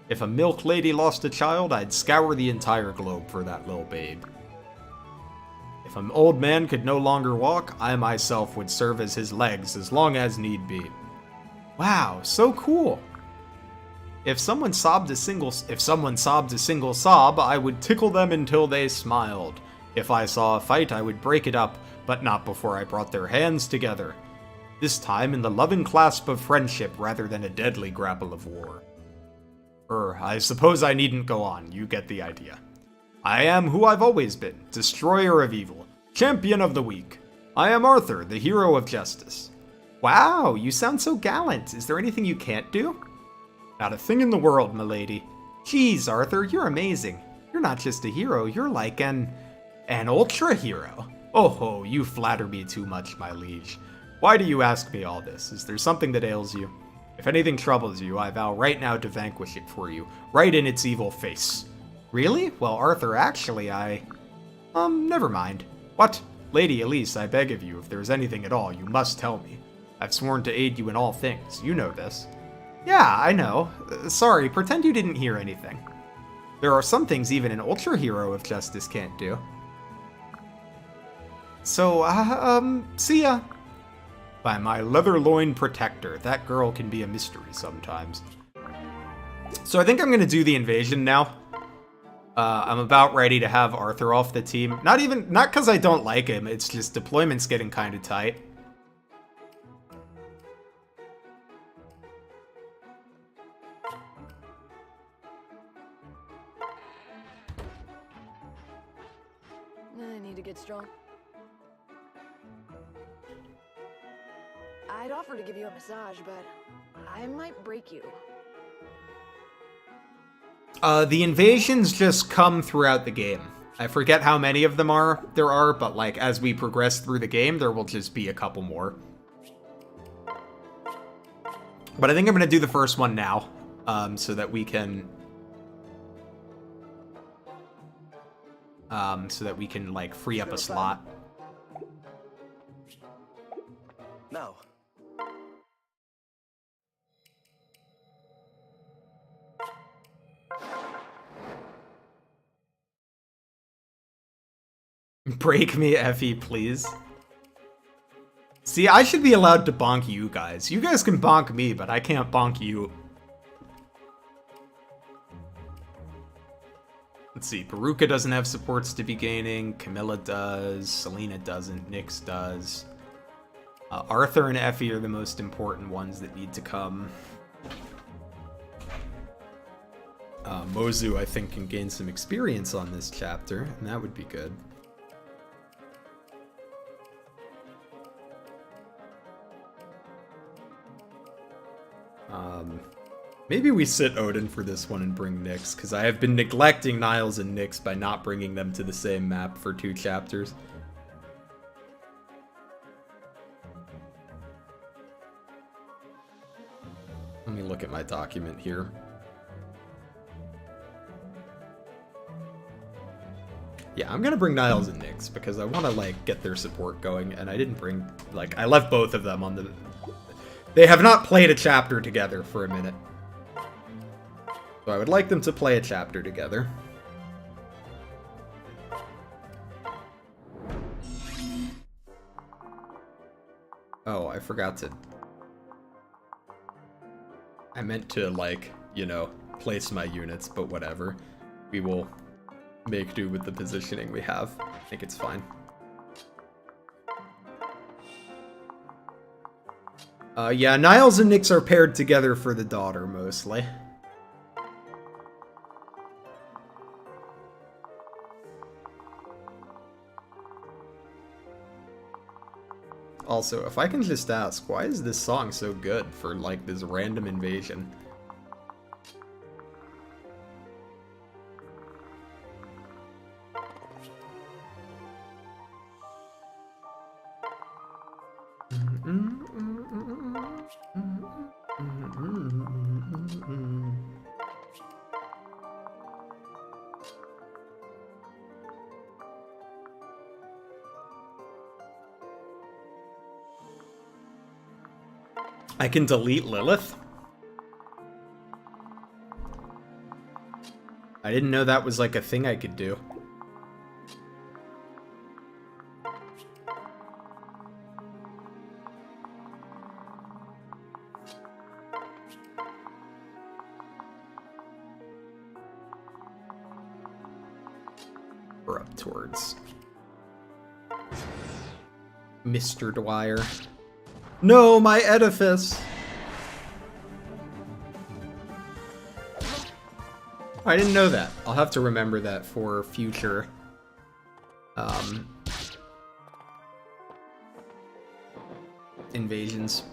If a milk lady lost a child, I'd scour the entire globe for that little babe. If an old man could no longer walk, I myself would serve as his legs as long as need be. Wow, so cool. If someone sobbed a single sob, I would tickle them until they smiled. If I saw a fight, I would break it up, but not before I brought their hands together. This time in the loving clasp of friendship rather than a deadly grapple of war. I suppose I needn't go on, you get the idea. I am who I've always been, destroyer of evil, champion of the weak. I am Arthur, the hero of justice. Wow, you sound so gallant. Is there anything you can't do? Not a thing in the world, milady. Geez, Arthur, you're amazing. You're not just a hero, you're like an ultra-hero. Oh ho, you flatter me too much, my liege. Why do you ask me all this? Is there something that ails you? If anything troubles you, I vow right now to vanquish it for you, right in its evil face. Really? Well, Arthur, actually, never mind. What? Lady Elise, I beg of you, if there's anything at all, you must tell me. I've sworn to aid you in all things, you know this. Yeah, I know. Sorry, pretend you didn't hear anything. There are some things even an ultra-hero of justice can't do. So, see ya. By my leather loin protector. That girl can be a mystery sometimes. So I think I'm gonna do the invasion now. I'm about ready to have Arthur off the team. Not because I don't like him, it's just deployment's getting kind of tight. I need to get strong. I'd offer to give you a massage, but I might break you. The invasions just come throughout the game. I forget how many of them there are, but like as we progress through the game, there will just be a couple more. But I think I'm gonna do the first one now, so that we can like free up a slot. Now. Break me, Effie, please. See, I should be allowed to bonk you guys. You guys can bonk me, but I can't bonk you. Let's see, Baruka doesn't have supports to be gaining. Camilla does. Selena doesn't. Nyx does. Arthur and Effie are the most important ones that need to come. Mozu, I think, can gain some experience on this chapter, and that would be good. Maybe we sit Odin for this one and bring Nyx, because I have been neglecting Niles and Nyx by not bringing them to the same map for 2 chapters. Let me look at my document here. Yeah, I'm gonna bring Niles and Nyx, because I want to, like, get their support going, and I didn't bring, like, I left both of them on the... They have not played a chapter together for a minute. So I would like them to play a chapter together. Oh, I forgot to... I meant to, like, you know, place my units, but whatever. We will make do with the positioning we have. I think it's fine. Yeah, Niles and Nyx are paired together for the daughter, mostly. Also, if I can just ask, why is this song so good for, like, this random invasion? I can delete Lilith? I didn't know that was like a thing I could do. We're up towards Mr. Dwyer. No, my edifice! I didn't know that. I'll have to remember that for future invasions.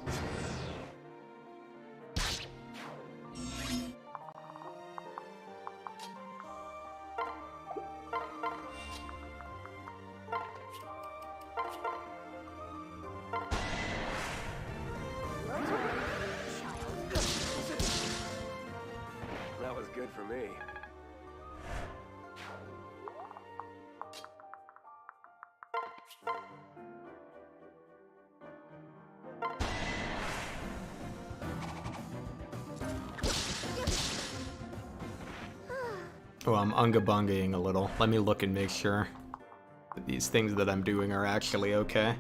That was good for me. Oh, I'm unga-bungaing a little. Let me look and make sure that these things that I'm doing are actually okay.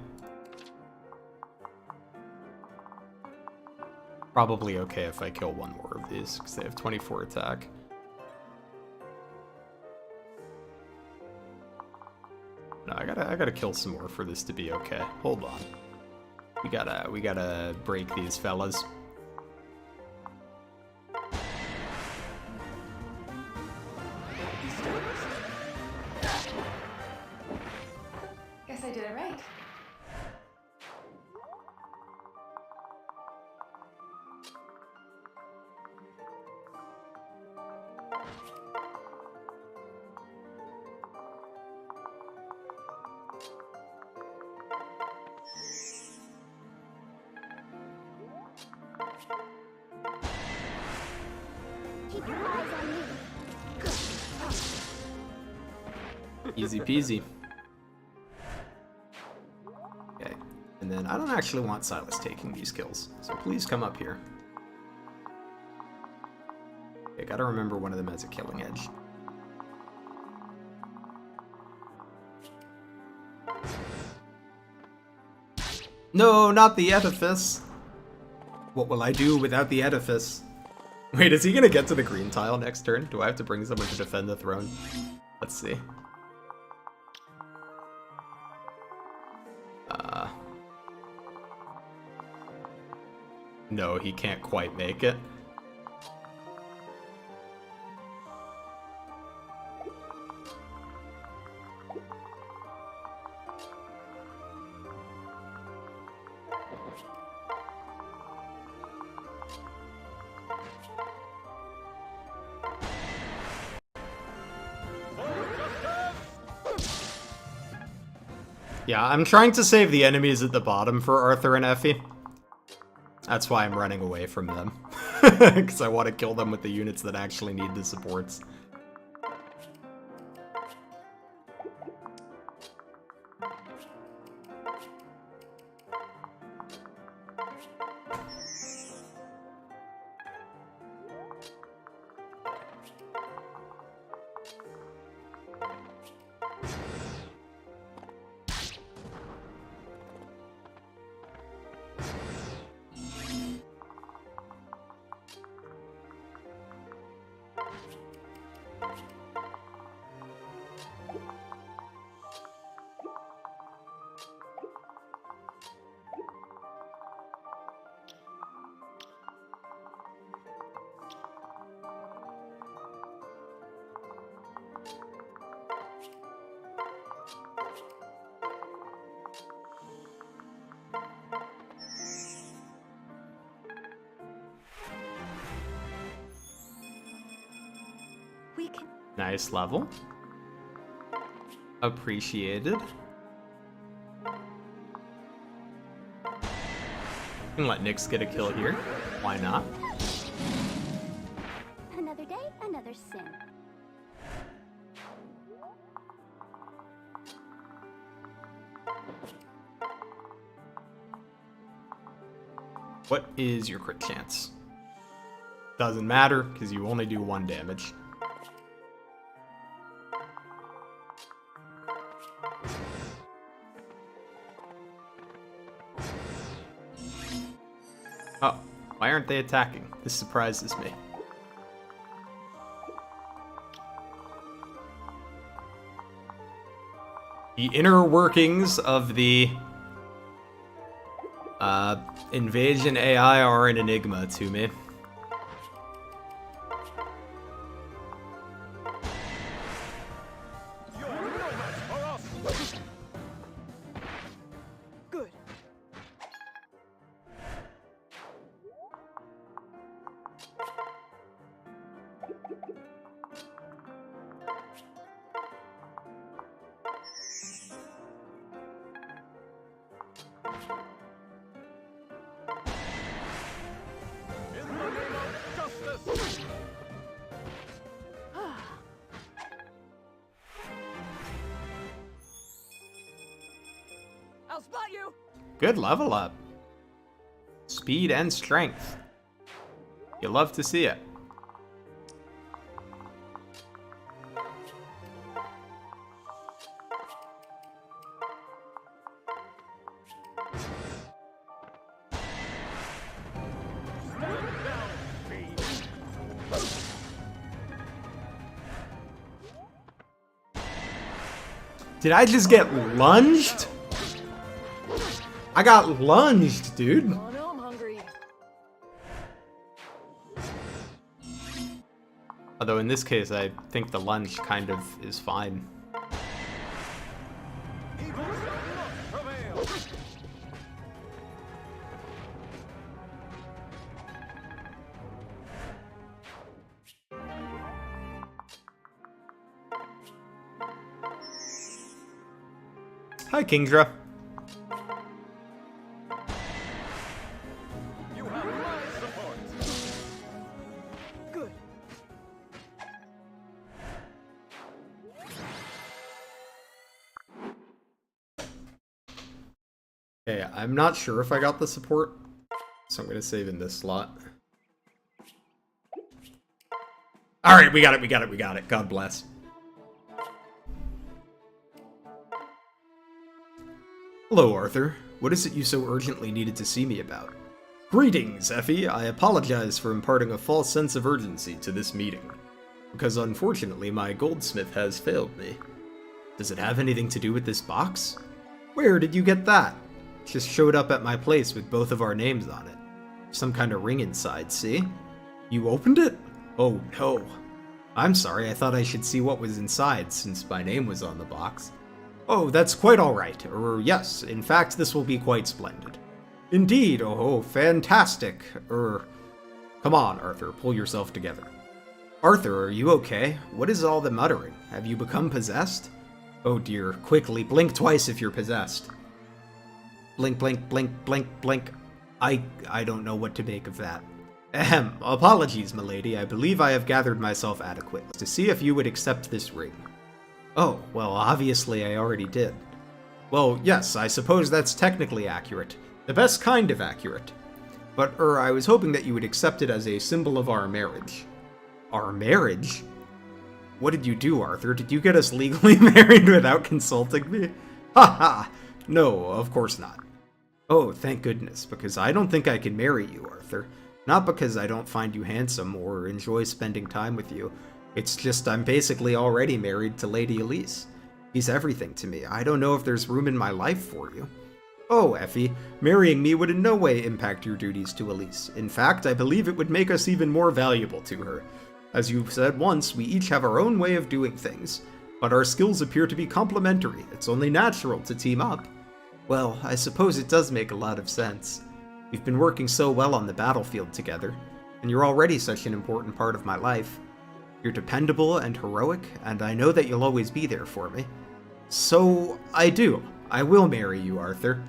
Probably okay if I kill one more of these, because they have 24 attack. No, I gotta kill some more for this to be okay. Hold on. We gotta break these fellas. Guess I did it right. Keep your eyes on me. Easy peasy. Okay, and then I don't actually want Silas taking these kills, so please come up here. Okay, gotta remember one of them has a killing edge. No, not the edifice! What will I do without the edifice? Wait, is he gonna get to the green tile next turn? Do I have to bring someone to defend the throne? Let's see. No, he can't quite make it. Yeah, I'm trying to save the enemies at the bottom for Arthur and Effie. That's why I'm running away from them. Because I want to kill them with the units that actually need the supports. Nice level. Appreciated. Can let Nyx get a kill here. Why not? Another day, another sin. What is your crit chance? Doesn't matter, because you only do 1 damage. Oh, why aren't they attacking? This surprises me. The inner workings of the invasion AI are an enigma to me. Good. I'll spot you. Good level up. Speed and strength. You love to see it. Did I just get lunged? I got lunged, dude. Oh no, I'm hungry. Although in this case, I think the lunge kind of is fine. Hi, Kingdra. You have my support. Good. Okay, I'm not sure if I got the support, so I'm gonna save in this slot. Alright, we got it, we got it, we got it. God bless. Hello, Arthur. What is it you so urgently needed to see me about? Greetings, Effie. I apologize for imparting a false sense of urgency to this meeting, because unfortunately my goldsmith has failed me. Does it have anything to do with this box? Where did you get that? It just showed up at my place with both of our names on it. Some kind of ring inside, see? You opened it? Oh no. I'm sorry, I thought I should see what was inside since my name was on the box. Oh, that's quite alright. Yes, in fact, this will be quite splendid. Indeed, oh, fantastic. Come on, Arthur, pull yourself together. Arthur, are you okay? What is all the muttering? Have you become possessed? Oh dear, quickly, blink twice if you're possessed. Blink, blink, blink, blink, blink. I don't know what to make of that. Ahem, apologies, milady. I believe I have gathered myself adequately to see if you would accept this ring. Oh, well, obviously I already did. Well, yes, I suppose that's technically accurate. The best kind of accurate. But, I was hoping that you would accept it as a symbol of our marriage. Our marriage? What did you do, Arthur? Did you get us legally married without consulting me? Ha ha! No, of course not. Oh, thank goodness, because I don't think I can marry you, Arthur. Not because I don't find you handsome or enjoy spending time with you. It's just I'm basically already married to Lady Elise. He's everything to me. I don't know if there's room in my life for you. Oh, Effie, marrying me would in no way impact your duties to Elise. In fact, I believe it would make us even more valuable to her. As you've said once, we each have our own way of doing things, but our skills appear to be complementary. It's only natural to team up. Well, I suppose it does make a lot of sense. We've been working so well on the battlefield together, and you're already such an important part of my life. You're dependable and heroic, and I know that you'll always be there for me. So, I do. I will marry you, Arthur.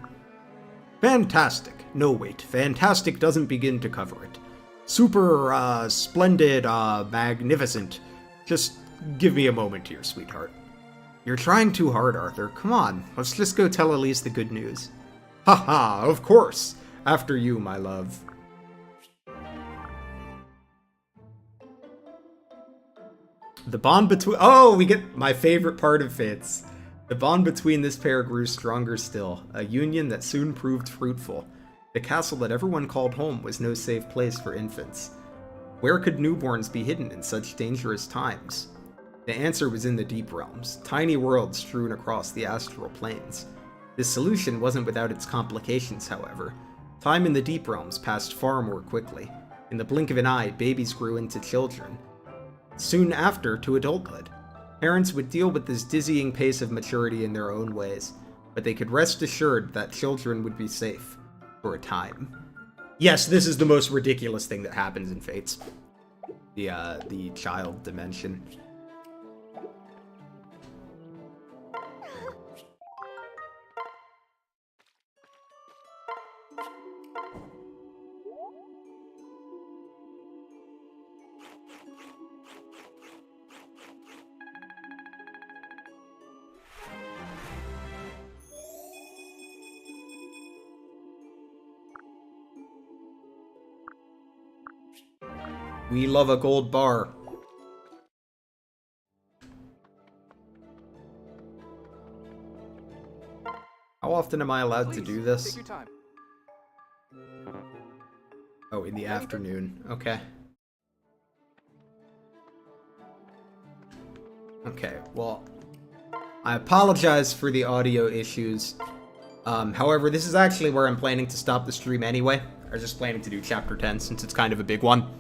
Fantastic. No, wait. Fantastic doesn't begin to cover it. Super, splendid, magnificent. Just give me a moment here, sweetheart. You're trying too hard, Arthur. Come on, let's just go tell Elise the good news. Haha, of course. After you, my love. The bond between... Oh, we get my favorite part of Fates. The bond between this pair grew stronger still, a union that soon proved fruitful. The castle that everyone called home was no safe place for infants. Where could newborns be hidden in such dangerous times? The answer was in the deep realms, tiny worlds strewn across the astral planes. This solution wasn't without its complications, however. Time in the deep realms passed far more quickly. In the blink of an eye, babies grew into children. Soon after, to adulthood. Parents would deal with this dizzying pace of maturity in their own ways, but they could rest assured that children would be safe. For a time. Yes, this is the most ridiculous thing that happens in Fates. The child dimension. We love a gold bar. How often am I allowed to do this? Take your time. Oh, in the afternoon. Okay. Okay, well, I apologize for the audio issues. However, this is actually where I'm planning to stop the stream anyway. I was just planning to do Chapter 10 since it's kind of a big one.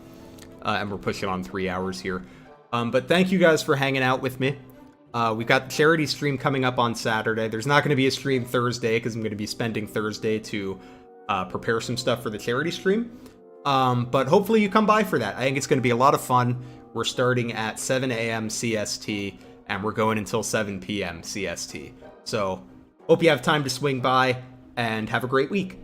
And we're pushing on 3 hours here. But thank you guys for hanging out with me. We got the charity stream coming up on Saturday. There's not going to be a stream Thursday because I'm going to be spending Thursday to prepare some stuff for the charity stream. But hopefully you come by for that. I think it's going to be a lot of fun. We're starting at 7 a.m. CST, and we're going until 7 p.m. CST. So, hope you have time to swing by, and have a great week.